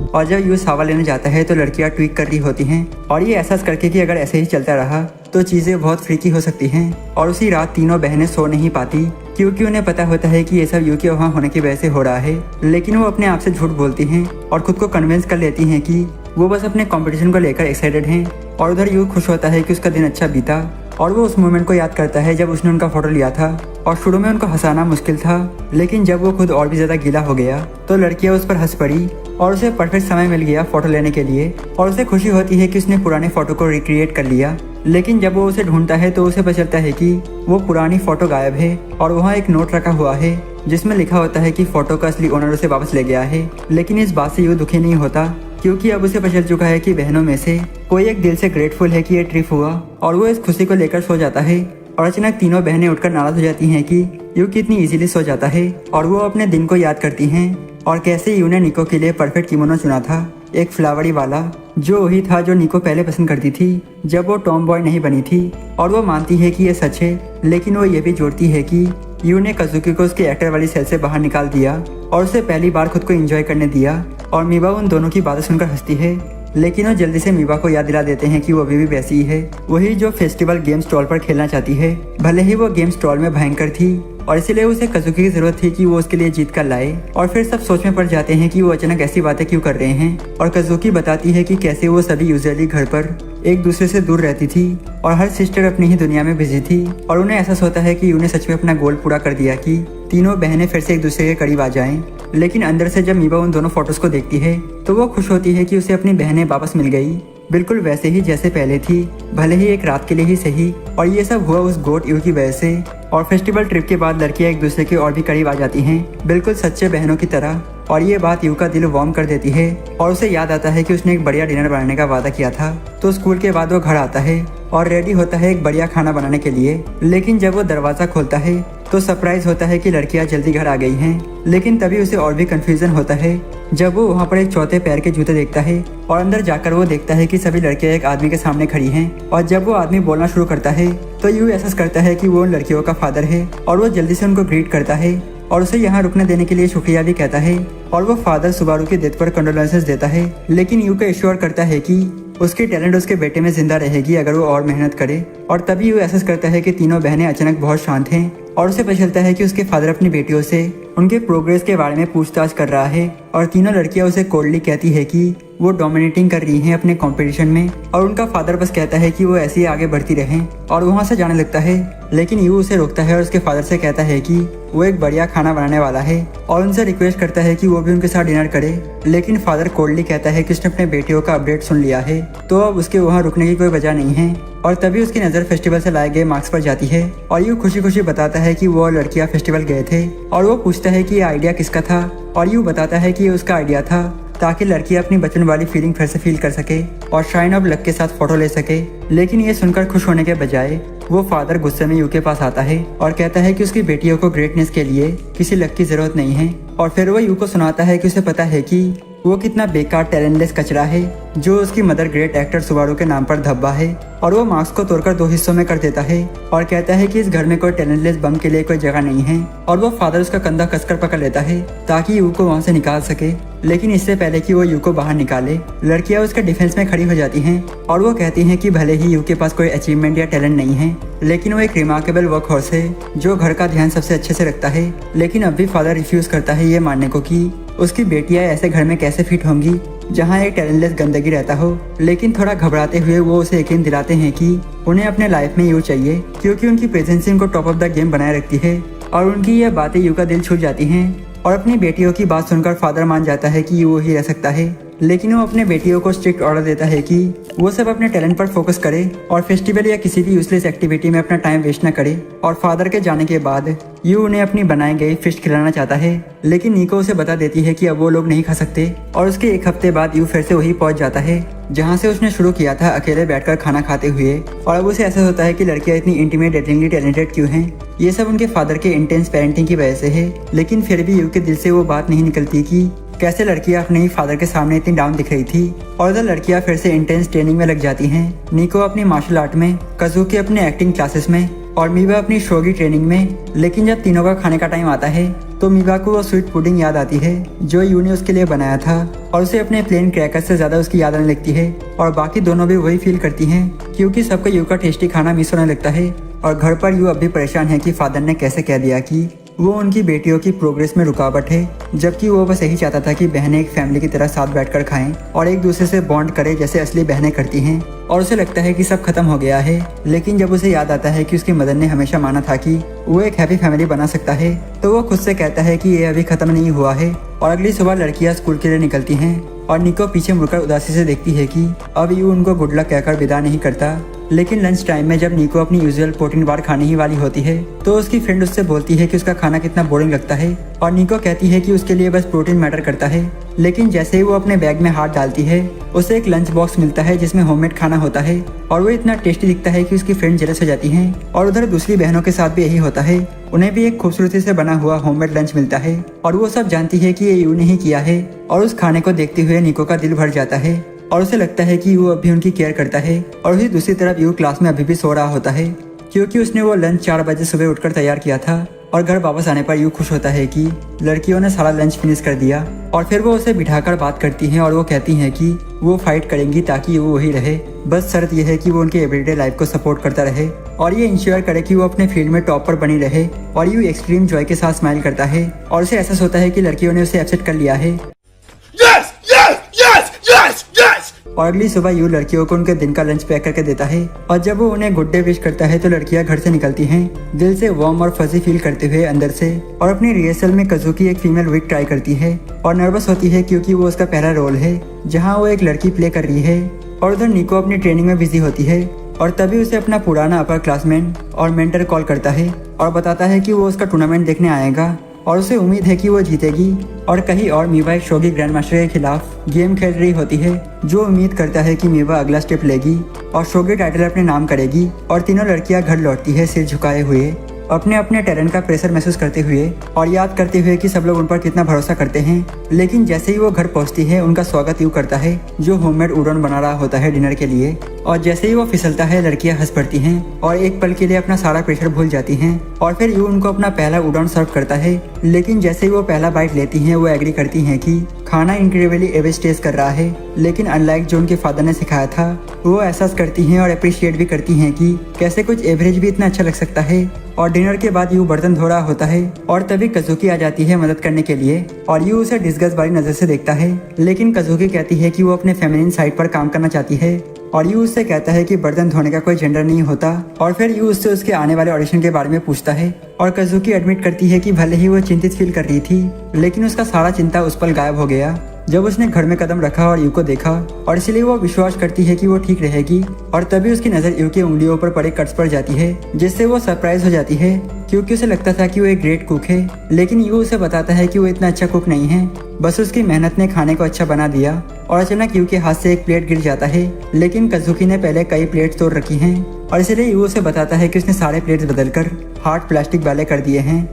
और जब यू सावा लेने जाता है तो लड़कियां ट्वीक कर रही होती हैं और ये एहसास करके कि अगर ऐसे ही चलता रहा तो चीज़ें बहुत फ्रीकी हो सकती हैं। और उसी रात तीनों बहनें सो नहीं पाती क्योंकि उन्हें पता होता है कि ये सब यू के वहाँ होने की वजह से हो रहा है। लेकिन वो अपने आप से झूठ बोलती हैं और खुद को कन्विंस कर लेती हैं कि वो बस अपने कंपटीशन को लेकर एक्साइटेड हैं। और उधर यू खुश होता है कि उसका दिन अच्छा बीता और वो उस मोमेंट को याद करता है जब उसने उनका फोटो लिया था। और शुरू में उनको हंसाना मुश्किल था, लेकिन जब वो खुद और भी ज़्यादा गीला हो गया तो लड़कियां उस पर हंस पड़ी और उसे परफेक्ट समय मिल गया फोटो लेने के लिए। और उसे खुशी होती है कि उसने पुराने फोटो को रिक्रिएट कर लिया। लेकिन जब वो उसे ढूंढता है तो उसे पता चलता है कि वो पुरानी फोटो गायब है और वहाँ एक नोट रखा हुआ है जिसमें लिखा होता है कि फोटो का असली ओनर उसे वापस ले गया है। लेकिन इस बात से यू दुखी नहीं होता क्योंकि अब उसे पता चल चुका है कि बहनों में से कोई एक दिल से ग्रेटफुल है कि ये ट्रिप हुआ। और वो इस खुशी को लेकर सो जाता है और अचानक तीनों बहनें उठकर नाराज हो जाती हैं कि यू कितनी इजीली सो जाता है। और वो अपने दिन को याद करती हैं और कैसे यू ने निको के लिए परफेक्ट किमोनो चुना था, एक फ्लावरी वाला, जो वही था जो निको पहले पसंद करती थी जब वो टॉम बॉय नहीं बनी थी। और वो मानती है कि ये सच है, लेकिन वो ये भी जोड़ती है कि यू ने काजुकी को उसके एक्टर वाली सेल से बाहर निकाल दिया और उसे पहली बार खुद को एंजॉय करने दिया। और मीवा उन दोनों की बातें सुनकर हंसती है, लेकिन वो जल्दी से मीवा को याद दिला देते हैं कि वो अभी भी वैसी ही है, वही जो फेस्टिवल गेम स्टॉल पर खेलना चाहती है। भले ही वो गेम स्टॉल में भयंकर थी और इसीलिए उसे काजुकी की जरूरत थी कि वो उसके लिए जीत कर लाए। और फिर सब सोच में पड़ जाते हैं कि वो अचानक ऐसी बातें क्यों कर रहे हैं। और काजुकी बताती है कि कैसे वो सभी यूजुअली घर पर एक दूसरे से दूर रहती थी और हर सिस्टर अपनी ही दुनिया में बिजी थी। और उन्हें एहसास होता है कि यू ने सच में अपना गोल पूरा कर दिया कि तीनों बहनें फिर से एक दूसरे के करीब आ जाएं। लेकिन अंदर से जब मीवा उन दोनों फोटोज को देखती है तो वो खुश होती है कि उसे अपनी बहनें वापस मिल गई, बिल्कुल वैसे ही जैसे पहले थी, भले ही एक रात के लिए ही सही। और ये सब हुआ उस गोट यू की वजह से। और फेस्टिवल ट्रिप के बाद लड़कियां एक दूसरे के और भी करीब आ जाती हैं, बिल्कुल सच्चे बहनों की तरह। और ये बात यू का दिल वार्म कर देती है और उसे याद आता है कि उसने एक बढ़िया डिनर बनाने का वादा किया था। तो स्कूल के बाद वो घर आता है और रेडी होता है एक बढ़िया खाना बनाने के लिए। लेकिन जब वो दरवाजा खोलता है तो सरप्राइज होता है कि लड़कियां जल्दी घर आ गई हैं। लेकिन तभी उसे और भी कंफ्यूजन होता है जब वो वहाँ पर एक चौथे पैर के जूते देखता है और अंदर जाकर वो देखता है कि सभी लड़कियां एक आदमी के सामने खड़ी हैं। और जब वो आदमी बोलना शुरू करता है तो यू एहसास करता है कि वो उन लड़कियों का फादर है और वो जल्दी से उनको ग्रीट करता है और उसे यहाँ रुकने देने के लिए शुक्रिया भी कहता है। और वो फादर सुबारू की डेथ पर कंडोलेंसेस देता है, लेकिन यू को एश्योर करता है कि उसकी टैलेंट उसके बेटे में जिंदा रहेगी अगर वो और मेहनत करे। और तभी वो एहसास करता है कि तीनों बहनें अचानक बहुत शांत हैं और उसे पता चलता है कि उसके फादर अपनी बेटियों से उनके प्रोग्रेस के बारे में पूछताछ कर रहा है। और तीनों लड़कियां उसे कोल्डली कहती है कि वो डोमिनेटिंग कर रही हैं अपने कंपटीशन में और उनका फादर बस कहता है कि वो ऐसे ही आगे बढ़ती रहें और वहाँ से जाने लगता है। लेकिन यू उसे रोकता है और उसके फादर से कहता है कि वो एक बढ़िया खाना बनाने वाला है और उनसे रिक्वेस्ट करता है कि वो भी उनके साथ डिनर करे। लेकिन फादर कोल्डली कहता है कि उसने अपने बेटियों का अपडेट सुन लिया है तो अब उसके वहाँ रुकने की कोई वजह नहीं है। और तभी उसकी नज़र फेस्टिवल से लाए गए मार्क्स पर जाती है और यू खुशी खुशी बताता है कि वो लड़कियां फेस्टिवल गए थे और वो पूछता है कि ये आइडिया किसका था और यू बताता है कि ये उसका आइडिया था ताकि लड़कियां अपनी बचपन वाली फीलिंग फिर से फील कर सके और शाइन ऑफ लक के साथ फोटो ले सके। लेकिन ये सुनकर खुश होने के बजाय वो फादर गुस्से में यू के पास आता है और कहता है कि उसकी बेटियों को ग्रेटनेस के लिए किसी लक की जरूरत नहीं है। और फिर वो यू को सुनाता है कि उसे पता है कि वो कितना बेकार टैलेंटलेस कचरा है जो उसकी मदर ग्रेट एक्टर सुबारू के नाम पर धब्बा है। और वो मार्क्स को तोड़कर 2 हिस्सों में कर देता है और कहता है कि इस घर में कोई टैलेंटलेस बम के लिए कोई जगह नहीं है। और वो फादर उसका कंधा कसकर पकड़ लेता है ताकि यू को वहाँ से निकाल सके। लेकिन इससे पहले कि वो यू को बाहर निकाले लड़कियां उसके डिफेंस में खड़ी हो जाती हैं और वो कहती हैं कि भले ही यू के पास कोई अचीवमेंट या टैलेंट नहीं है लेकिन वो एक रिमार्केबल वर्क हॉर्स है जो घर का ध्यान सबसे अच्छे से रखता है। लेकिन अब भी फादर रिफ्यूज करता है ये मानने को कि उसकी बेटियां ऐसे घर में कैसे फिट होंगी जहां एक टैलेंटलेस गंदगी रहता हो। लेकिन थोड़ा घबराते हुए वो उसे यकीन दिलाते हैं कि उन्हें अपने लाइफ में यू चाहिए क्योंकि उनकी प्रेजेंस उनको टॉप ऑफ द गेम बनाए रखती है। और उनकी यह बातें यू का दिल छू जाती हैं और अपनी बेटियों की बात सुनकर फादर मान जाता है कि वो ही रह सकता है। लेकिन वो अपने बेटियों को स्ट्रिक्ट ऑर्डर देता है कि वो सब अपने टैलेंट पर फोकस करे और फेस्टिवल या किसी भी यूजलेस एक्टिविटी में अपना टाइम वेस्ट न करे। और फादर के जाने के बाद यू उन्हें अपनी बनाई गई फिश खिलाना चाहता है लेकिन निको उसे बता देती है कि अब वो लोग नहीं खा सकते। और उसके 1 हफ्ते बाद यू फिर से वही पहुंच जाता है जहां से उसने शुरू किया था, अकेले बैठकर खाना खाते हुए। और अब उसे ऐसा होता है कि लड़कियां इतनी इंटीमेटेटली टैलेंटेड क्यों हैं। ये सब उनके फादर के इंटेंस पेरेंटिंग की वजह से है। लेकिन फिर भी यू के दिल से वो बात नहीं निकलती कि कैसे लड़कियां अपने ही फादर के सामने इतनी डाउन दिख रही थी। और उधर लड़कियां फिर से इंटेंस ट्रेनिंग में लग जाती हैं। निको अपनी मार्शल आर्ट में, कज़ुकी अपने एक्टिंग क्लासेस में और मीवा अपनी शोगी ट्रेनिंग में। लेकिन जब तीनों का खाने का टाइम आता है तो मीवा को वो स्वीट पुडिंग याद आती है जो यू ने उसके लिए बनाया था और उसे अपने प्लेन क्रैकर से ज्यादा उसकी याद आने लगती है। और बाकी दोनों भी वही फील करती हैं क्योंकि सबको यू का टेस्टी खाना मिस होने लगता है। और घर पर यू अब भी परेशान है कि फादर ने कैसे कह दिया कि वो उनकी बेटियों की प्रोग्रेस में रुकावट है, जबकि वो बस यही चाहता था कि बहनें एक फैमिली की तरह साथ बैठकर खाएं और एक दूसरे से बॉन्ड करें जैसे असली बहनें करती हैं। और उसे लगता है कि सब खत्म हो गया है। लेकिन जब उसे याद आता है कि उसकी मदर ने हमेशा माना था कि वो एक हैप्पी फैमिली बना सकता है तो वो खुद से कहता है कि ये अभी खत्म नहीं हुआ है। और अगली सुबह लड़कियां स्कूल के लिए निकलती हैं और निको पीछे मुड़कर उदासी से देखती है कि अब यू उनको गुड लक कहकर विदा नहीं करता। लेकिन लंच टाइम में जब निको अपनी यूजुअल प्रोटीन बार खाने ही वाली होती है तो उसकी फ्रेंड उससे बोलती है कि उसका खाना कितना बोरिंग लगता है। और निको कहती है कि उसके लिए बस प्रोटीन मैटर करता है। लेकिन जैसे ही वो अपने बैग में हाथ डालती है उसे एक लंच बॉक्स मिलता है जिसमें होममेड खाना होता है और वो इतना टेस्टी दिखता है कि उसकी फ्रेंड जेलस हो जाती हैं। और उधर दूसरी बहनों के साथ भी यही होता है, उन्हें भी एक खूबसूरती से बना हुआ होममेड लंच मिलता है और वो सब जानती है कि ये यू ने ही किया है। और उस खाने को देखते हुए निको का दिल भर जाता है और उसे लगता है कि वो अभी उनकी केयर करता है। और उसी दूसरी तरफ यू क्लास में अभी भी सो रहा होता है क्योंकि उसने वो लंच 4 बजे सुबह उठकर तैयार किया था। और घर वापस आने पर यू खुश होता है कि लड़कियों ने सारा लंच फिनिश कर दिया। और फिर वो उसे बिठाकर बात करती हैं और वो कहती हैं कि वो फाइट करेंगी ताकि वो वही रहे, बस शर्त यह है कि वो उनके एवरीडे लाइफ को सपोर्ट करता रहे और ये इंश्योर करे कि वो अपने फील्ड में टॉप पर बनी रहे। और यू एक्सट्रीम जॉय के साथ स्माइल करता है और उसे एहसास होता है कि लड़कियों ने उसे एक्सेप्ट कर लिया है। Yes! Yes! Yes! Yes! Yes! और अगली सुबह यू लड़कियों को उनके दिन का लंच पैक करके देता है और जब वो उन्हें गुड डे विश करता है तो लड़कियां घर से निकलती हैं दिल से वार्म और फजी फील करते हुए अंदर से। और अपनी रिहर्सल में कज़ुकी एक फीमेल विग ट्राई करती है और नर्वस होती है क्योंकि वो उसका पहला रोल है जहाँ वो एक लड़की प्ले कर रही है। और उधर निको अपनी ट्रेनिंग में बिजी होती है और तभी उसे अपना पुराना अपर क्लासमेट और मेंटर कॉल करता है और बताता है कि वो उसका टूर्नामेंट देखने आएगा और उसे उम्मीद है कि वो जीतेगी। और कहीं और मीवा एक शोगी ग्रैंड मास्टर के खिलाफ गेम खेल रही होती है, जो उम्मीद करता है कि मीवा अगला स्टेप लेगी और शोगी टाइटल अपने नाम करेगी। और तीनों लड़कियां घर लौटती है सिर झुकाए हुए, अपने अपने टैलेंट का प्रेशर महसूस करते हुए और याद करते हुए कि सब लोग उन पर कितना भरोसा करते हैं। लेकिन जैसे ही वो घर पहुंचती है, उनका स्वागत यूं करता है जो होममेड उड़न बना रहा होता है डिनर के लिए। और जैसे ही वो फिसलता है, लड़कियां हंस पड़ती हैं और एक पल के लिए अपना सारा प्रेशर भूल जाती हैं। और फिर यूं उनको अपना पहला उड़न सर्व करता है। लेकिन जैसे ही वो पहला बाइट लेती हैं, वो एग्री करती हैं कि खाना इनक्रेडिबली एवरेज टेस्ट कर रहा है। लेकिन अनलाइक जो उनके फादर ने सिखाया था, वो एहसास करती हैं और अप्रिशिएट भी करती हैं कि कैसे कुछ एवरेज भी इतना अच्छा लग सकता है। और डिनर के बाद यू बर्तन धो रहा होता है और तभी कज़ुकी आ जाती है मदद करने के लिए और यू उसे डिस्गस्ट वाली नजर से देखता है। लेकिन कज़ुकी कहती है कि वो अपने फेमिनिन साइड पर काम करना चाहती है और यू उससे कहता है कि बर्तन धोने का कोई जेंडर नहीं होता। और फिर यू उससे उसके आने वाले ऑडिशन के बारे में पूछता है और कज़ुकी एडमिट करती है कि भले ही वो चिंतित फील कर रही थी, लेकिन उसका सारा चिंता उस पल गायब हो गया जब उसने घर में कदम रखा और यू को देखा। और इसलिए वो विश्वास करती है कि वो ठीक रहेगी। और तभी उसकी नज़र यू की उंगलियों पर पड़े कट्स पर जाती है, जिससे वो सरप्राइज हो जाती है क्योंकि उसे लगता था कि वो एक ग्रेट कुक है। लेकिन यू उसे बताता है कि वो इतना अच्छा कुक नहीं है, बस उसकी मेहनत ने खाने को अच्छा बना दिया। और अचानक यू के हाथ से एक प्लेट गिर जाता है, लेकिन कज़ुकी ने पहले कई प्लेट तोड़ रखी हैं और इसलिए यू उसे बताता है कि उसने सारे प्लेट्स बदलकर हार्ड प्लास्टिक वाले कर दिए हैं।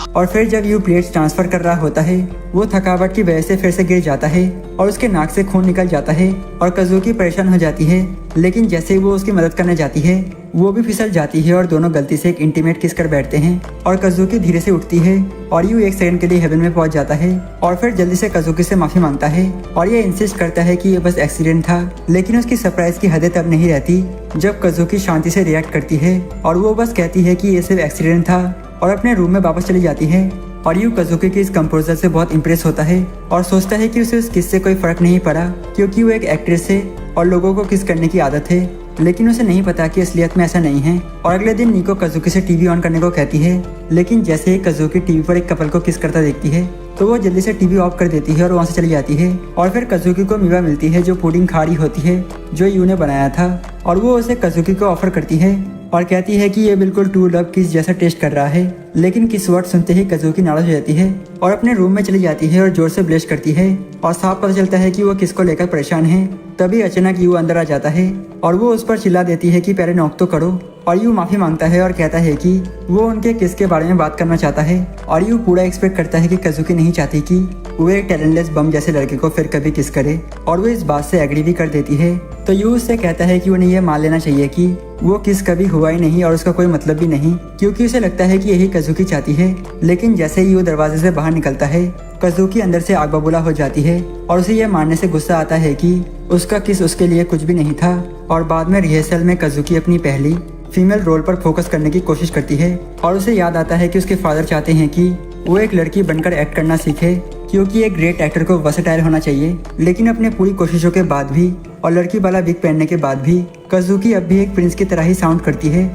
और फिर जब यू प्लेट्स ट्रांसफर कर रहा होता है, वो थकावट की वजह से फिर से गिर जाता है और उसके नाक से खून निकल जाता है और कज़ुकी परेशान हो जाती है। लेकिन जैसे ही वो उसकी मदद करने जाती है, वो भी फिसल जाती है और दोनों गलती से एक इंटीमेट किस कर बैठते हैं। और कज़ुकी धीरे से उठती है और यू एक सेकंड के लिए हेवन में पहुंच जाता है और फिर जल्दी से कज़ुकी से माफी मांगता है और ये इंसिस्ट करता है कि ये बस एक्सीडेंट था। लेकिन उसकी सरप्राइज की हदें तब नहीं रहती जब कज़ुकी शांति से रिएक्ट करती है और वो बस कहती है कि ये सिर्फ एक्सीडेंट था और अपने रूम में वापस चली जाती है। और यू कज़ुकी के इस कंपोजर से बहुत इंप्रेस होता है और सोचता है कि उसे उस किस से कोई फर्क नहीं पड़ा क्योंकि वो एक एक्ट्रेस है और लोगों को किस करने की आदत है। लेकिन उसे नहीं पता कि असलियत में ऐसा नहीं है। और अगले दिन निको कज़ुकी से टीवी ऑन करने को कहती है, लेकिन जैसे ही कज़ुकी टीवी पर एक कपल को किस करता देखती है, तो वो जल्दी से टीवी ऑफ कर देती है और वहाँ से चली जाती है। और फिर कज़ुकी को मीवा मिलती है जो पुडिंग खा रही होती है जो यू ने बनाया था और वो उसे कज़ुकी को ऑफर करती है और कहती है कि ये बिल्कुल टू लव किस जैसा टेस्ट कर रहा है। लेकिन किस वर्ड सुनते ही कज़ुकी नाराज हो जाती है और अपने रूम में चली जाती है और जोर से ब्लश करती है और साफ पता चलता है कि वो किसको लेकर परेशान है। तभी अचानक यू अंदर आ जाता है और वो उस पर चिल्ला देती है कि पहले नॉक तो करो। और यू माफी मांगता है और कहता है कि वो उनके किस के बारे में बात करना चाहता है। और यू पूरा एक्सपेक्ट करता है कि कज़ुकी नहीं चाहती कि वो एक टैलेंटलेस बम जैसे लड़के को फिर कभी किस करे और वो इस बात से एग्री भी कर देती है। तो यू उससे कहता है कि उन्हें यह मान लेना चाहिए कि वो किस कभी हुआ ही नहीं और उसका कोई मतलब भी नहीं क्योंकि उसे लगता है कि यही कज़ुकी चाहती है। लेकिन जैसे ही वो दरवाजे से बाहर निकलता है, कज़ुकी अंदर से आग बबूला हो जाती है और उसे यह मानने से गुस्सा आता है कि उसका किस उसके लिए कुछ भी नहीं था। और बाद में रिहर्सल में कज़ुकी अपनी पहली फीमेल रोल पर फोकस करने की कोशिश करती है और उसे याद आता है कि उसके फादर चाहते हैं कि वो एक लड़की बनकर एक्ट करना सीखे क्योंकि एक ग्रेट एक्टर को वर्सेटाइल होना चाहिए। लेकिन अपने पूरी कोशिशों के बाद भी और लड़की वाला विग पहनने के बाद भी कज़ुकी अब भी एक प्रिंस की तरह ही साउंड करती है।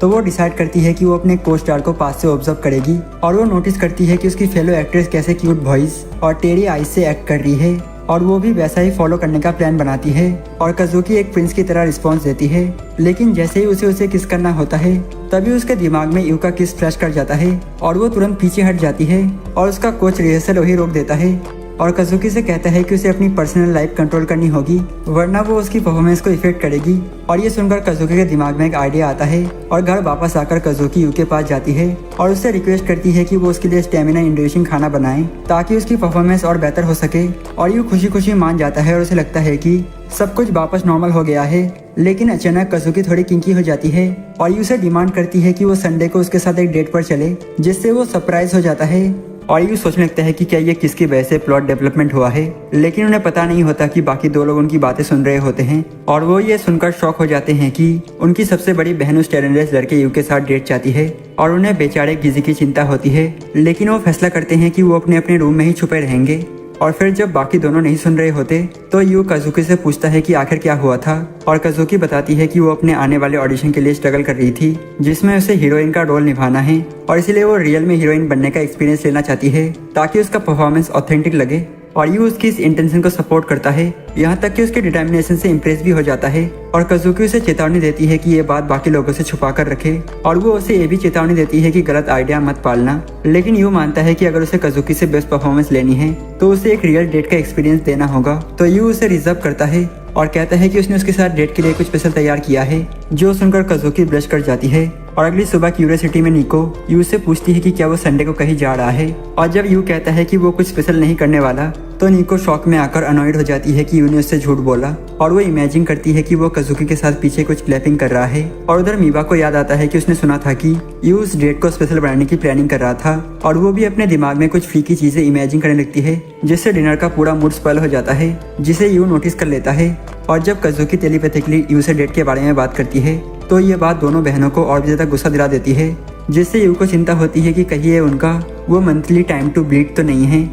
तो वो डिसाइड करती है कि वो अपने को स्टार को पास से ऑब्जर्व करेगी और वो नोटिस करती है कि उसकी फेलो एक्ट्रेस कैसे क्यूट वॉइस और टेढ़ी आईज से एक्ट कर रही है और वो भी वैसा ही फॉलो करने का प्लान बनाती है और कज़ुकी एक प्रिंस की तरह रिस्पॉन्स देती है। लेकिन जैसे ही उसे किस करना होता है, तभी उसके दिमाग में यू का किस फ्लैश कर जाता है और वो तुरंत पीछे हट जाती है और उसका कोच रिहर्सल वही रोक देता है और कज़ुकी से कहता है कि उसे अपनी पर्सनल लाइफ कंट्रोल करनी होगी वरना वो उसकी परफॉर्मेंस को इफेक्ट करेगी। और ये सुनकर कज़ुकी के दिमाग में एक आइडिया आता है और घर वापस आकर कज़ुकी यू के पास जाती है और उससे रिक्वेस्ट करती है कि वो उसके लिए स्टेमिना इंड्यूसिंग खाना बनाए ताकि उसकी परफॉर्मेंस और बेहतर हो सके। और यू खुशी खुशी मान जाता है और उसे लगता है कि सब कुछ वापस नॉर्मल हो गया है। लेकिन अचानक कज़ुकी थोड़ी किंकी हो जाती है और यू से डिमांड करती है कि वो संडे को उसके साथ एक डेट पर चले, जिससे वो सरप्राइज हो जाता है। और यू सोचने लगता है कि क्या ये किसकी वजह से प्लॉट डेवलपमेंट हुआ है, लेकिन उन्हें पता नहीं होता कि बाकी दो लोग उनकी बातें सुन रहे होते हैं और वो ये सुनकर शॉक हो जाते हैं कि उनकी सबसे बड़ी बहन उस टैलेंटलेस लड़के यू के साथ डेट चाहती है और उन्हें बेचारे गिजी की चिंता होती है। लेकिन वो फैसला करते हैं कि वो अपने अपने रूम में ही छुपे रहेंगे। और फिर जब बाकी दोनों नहीं सुन रहे होते तो यू कज़ुकी से पूछता है कि आखिर क्या हुआ था और कज़ुकी बताती है कि वो अपने आने वाले ऑडिशन के लिए स्ट्रगल कर रही थी जिसमें उसे हीरोइन का रोल निभाना है और इसलिए वो रियल में हीरोइन बनने का एक्सपीरियंस लेना चाहती है ताकि उसका परफॉर्मेंस ऑथेंटिक लगे। और यू उसकी इस इंटेंशन को सपोर्ट करता है, यहाँ तक कि उसके डिटर्मिनेशन से इम्प्रेस भी हो जाता है। और कजुकी उसे चेतावनी देती है कि ये बात बाकी लोगों से छुपा कर रखे, और वो उसे ये भी चेतावनी देती है कि गलत आइडिया मत पालना। लेकिन यू मानता है कि अगर उसे कजुकी से बेस्ट परफॉर्मेंस लेनी है तो उसे एक रियल डेट का एक्सपीरियंस देना होगा। तो यू उसे रिजर्व करता है और कहता है कि उसने उसके साथ डेट के लिए कुछ स्पेशल तैयार किया है, जो सुनकर कजुकी ब्लश कर जाती है। और अगली सुबह क्यूरियोसिटी में निको यू से पूछती है कि क्या वो संडे को कहीं जा रहा है, और जब यू कहता है कि वो कुछ स्पेशल नहीं करने वाला तो निको शॉक में आकर अनॉयड हो जाती है कि यू ने उससे झूठ बोला। और वो इमेजिन करती है कि वो कजुकी के साथ पीछे कुछ क्लैपिंग कर रहा है। और उधर मीवा को याद आता है कि उसने सुना था कि यू उस डेट को स्पेशल बनाने की प्लानिंग कर रहा था, और वो भी अपने दिमाग में कुछ फीकी चीजें इमेजिन करने लगती है, जिससे डिनर का पूरा मूड स्पॉइल हो जाता है, जिसे यू नोटिस कर लेता है। और जब कजुकी टेलीपैथिकली यू से डेट के बारे में बात करती है तो ये बात दोनों बहनों को और भी ज्यादा गुस्सा दिला देती है, जिससे यू को चिंता होती है कि कहीं ये उनका वो मंथली टाइम टू ब्लीड तो नहीं है।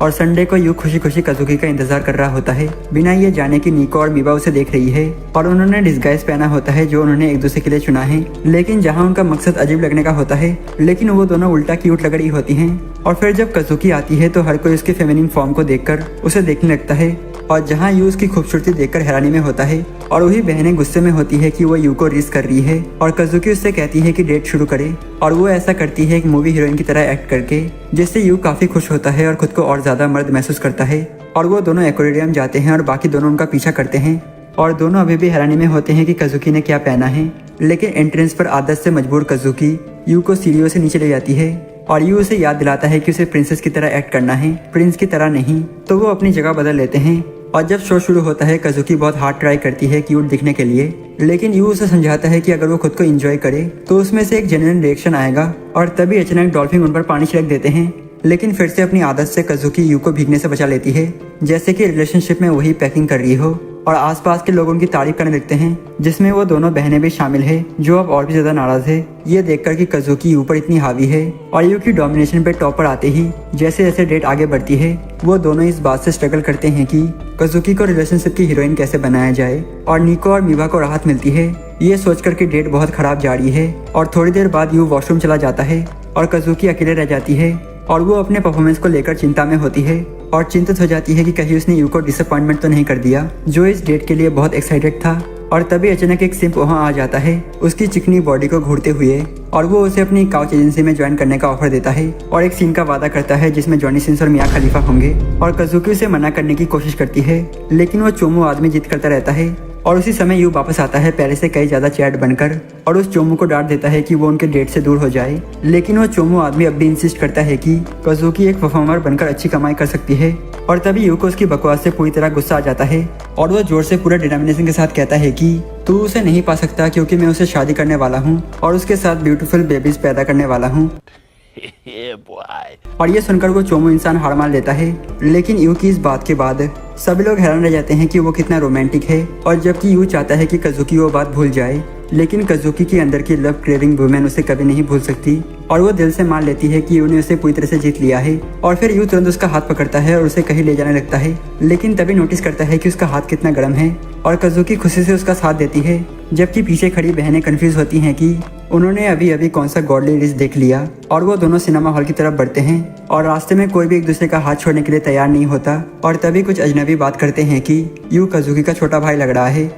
और संडे को यू खुशी खुशी कजुकी का इंतजार कर रहा होता है, बिना ये जाने कि निको और मीबा उसे देख रही है। और उन्होंने डिस्गाइज पहना होता है जो उन्होंने एक दूसरे के लिए चुना है, लेकिन जहाँ उनका मकसद अजीब लगने का होता है, लेकिन वो दोनों उल्टा क्यूट लग रही होती हैं। और फिर जब कजुकी आती है तो हर कोई उसके फेमिनिन फॉर्म को देखकर उसे देखने लगता है, और जहाँ यू उसकी खूबसूरती देखकर हैरानी में होता है। और वही बहनें गुस्से में होती है कि वो यू को रिस्क कर रही है, और कजुकी उससे कहती है कि डेट शुरू करे। और वो ऐसा करती है एक मूवी हीरोइन की तरह एक्ट करके, जिससे यू काफी खुश होता है और खुद को और ज्यादा मर्द महसूस करता है। और वो दोनों एक्वेरियम जाते हैं और बाकी दोनों उनका पीछा करते हैं, और दोनों अभी भी हैरानी में होते हैं कि कजुकी ने क्या पहना है। लेकिन एंट्रेंस पर आदत से मजबूर कजुकी यू को सीढ़ियों से नीचे ले जाती है, और यू उसे याद दिलाता है कि उसे प्रिंसेस की तरह एक्ट करना है, प्रिंस की तरह नहीं। तो वो अपनी जगह बदल लेते हैं। और जब शो शुरू होता है कजुकी बहुत हार्ड ट्राई करती है क्यूट दिखने के लिए, लेकिन यू उसे समझाता है कि अगर वो खुद को एंजॉय करे तो उसमें से एक जेन्युइन रिएक्शन आएगा। और तभी अचानक डॉल्फिन उन पर पानी छिड़क देते हैं, लेकिन फिर से अपनी आदत से कजुकी यू को भीगने से बचा लेती है, जैसे कि रिलेशनशिप में वही पैकिंग कर रही हो। और आसपास के लोग उनकी तारीफ करने लगते हैं, जिसमें वो दोनों बहनें भी शामिल है, जो अब और भी ज्यादा नाराज है ये देखकर कि कजुकी यू पर इतनी हावी है। और यू की डोमिनेशन पे टॉप पर आते ही जैसे जैसे डेट आगे बढ़ती है, वो दोनों इस बात से स्ट्रगल करते हैं कि कजुकी को रिलेशनशिप की हीरोइन कैसे बनाया जाए। और निको और मीवा को राहत मिलती है ये सोचकर कि डेट बहुत खराब जा रही है। और थोड़ी देर बाद यू वॉशरूम चला जाता है और कजुकी अकेले रह जाती है, और वो अपने परफॉर्मेंस को लेकर चिंता में होती है, और चिंतित हो जाती है कि कहीं उसने यू को डिसअपॉइंटमेंट तो नहीं कर दिया, जो इस डेट के लिए बहुत एक्साइटेड था। और तभी अचानक एक सिंप वहाँ आ जाता है उसकी चिकनी बॉडी को घूरते हुए, और वो उसे अपनी काउच एजेंसी में ज्वाइन करने का ऑफर देता है, और एक सीन का वादा करता है जिसमें जॉनी सिंस और मिया खलीफा होंगे। और कजुकी उसे मना करने की कोशिश करती है, लेकिन वो चोमू आदमी जिद करता रहता है। और उसी समय यू वापस आता है पहले से कई ज्यादा चैट बनकर, और उस चोमू को डांट देता है कि वो उनके डेट से दूर हो जाए। लेकिन वो चोमू आदमी अब भी इंसिस्ट करता है कि कजुकी एक परफॉर्मर बनकर अच्छी कमाई कर सकती है। और तभी यू को उसकी बकवास से पूरी तरह गुस्सा आ जाता है, और वो जोर से पूरे डिटर्मिनेशन के साथ कहता है कि तू उसे नहीं पा सकता क्योंकि मैं उसे शादी करने वाला हूँ और उसके साथ ब्यूटीफुल बेबीज पैदा करने वाला हूँ। और ये सुनकर वो चोमू इंसान हार मान लेता है। लेकिन यू की इस बात के बाद सभी लोग हैरान रह जाते हैं कि वो कितना रोमांटिक है, और जबकि यू चाहता है कि कजुकी वो बात भूल जाए, लेकिन कजुकी के अंदर की लव क्रेविंग वुमेन उसे कभी नहीं भूल सकती। और वो दिल से मान लेती है कि यू ने उसे पूरी तरह से जीत लिया है। और फिर यू तुरंत उसका हाथ पकड़ता है और उसे कहीं ले जाने लगता है, लेकिन तभी नोटिस करता है कि उसका हाथ कितना गर्म है, और कजुकी खुशी से उसका साथ देती है, जबकि पीछे खड़ी बहनें कंफ्यूज होती हैं कि उन्होंने अभी अभी कौन सा गॉडली रिस्क देख लिया। और वो दोनों सिनेमा हॉल की तरफ बढ़ते हैं, और रास्ते में कोई भी एक दूसरे का हाथ छोड़ने के लिए तैयार नहीं होता। और तभी कुछ अजनबी बात करते हैं कि यू कजुकी का छोटा भाई लग रहा है।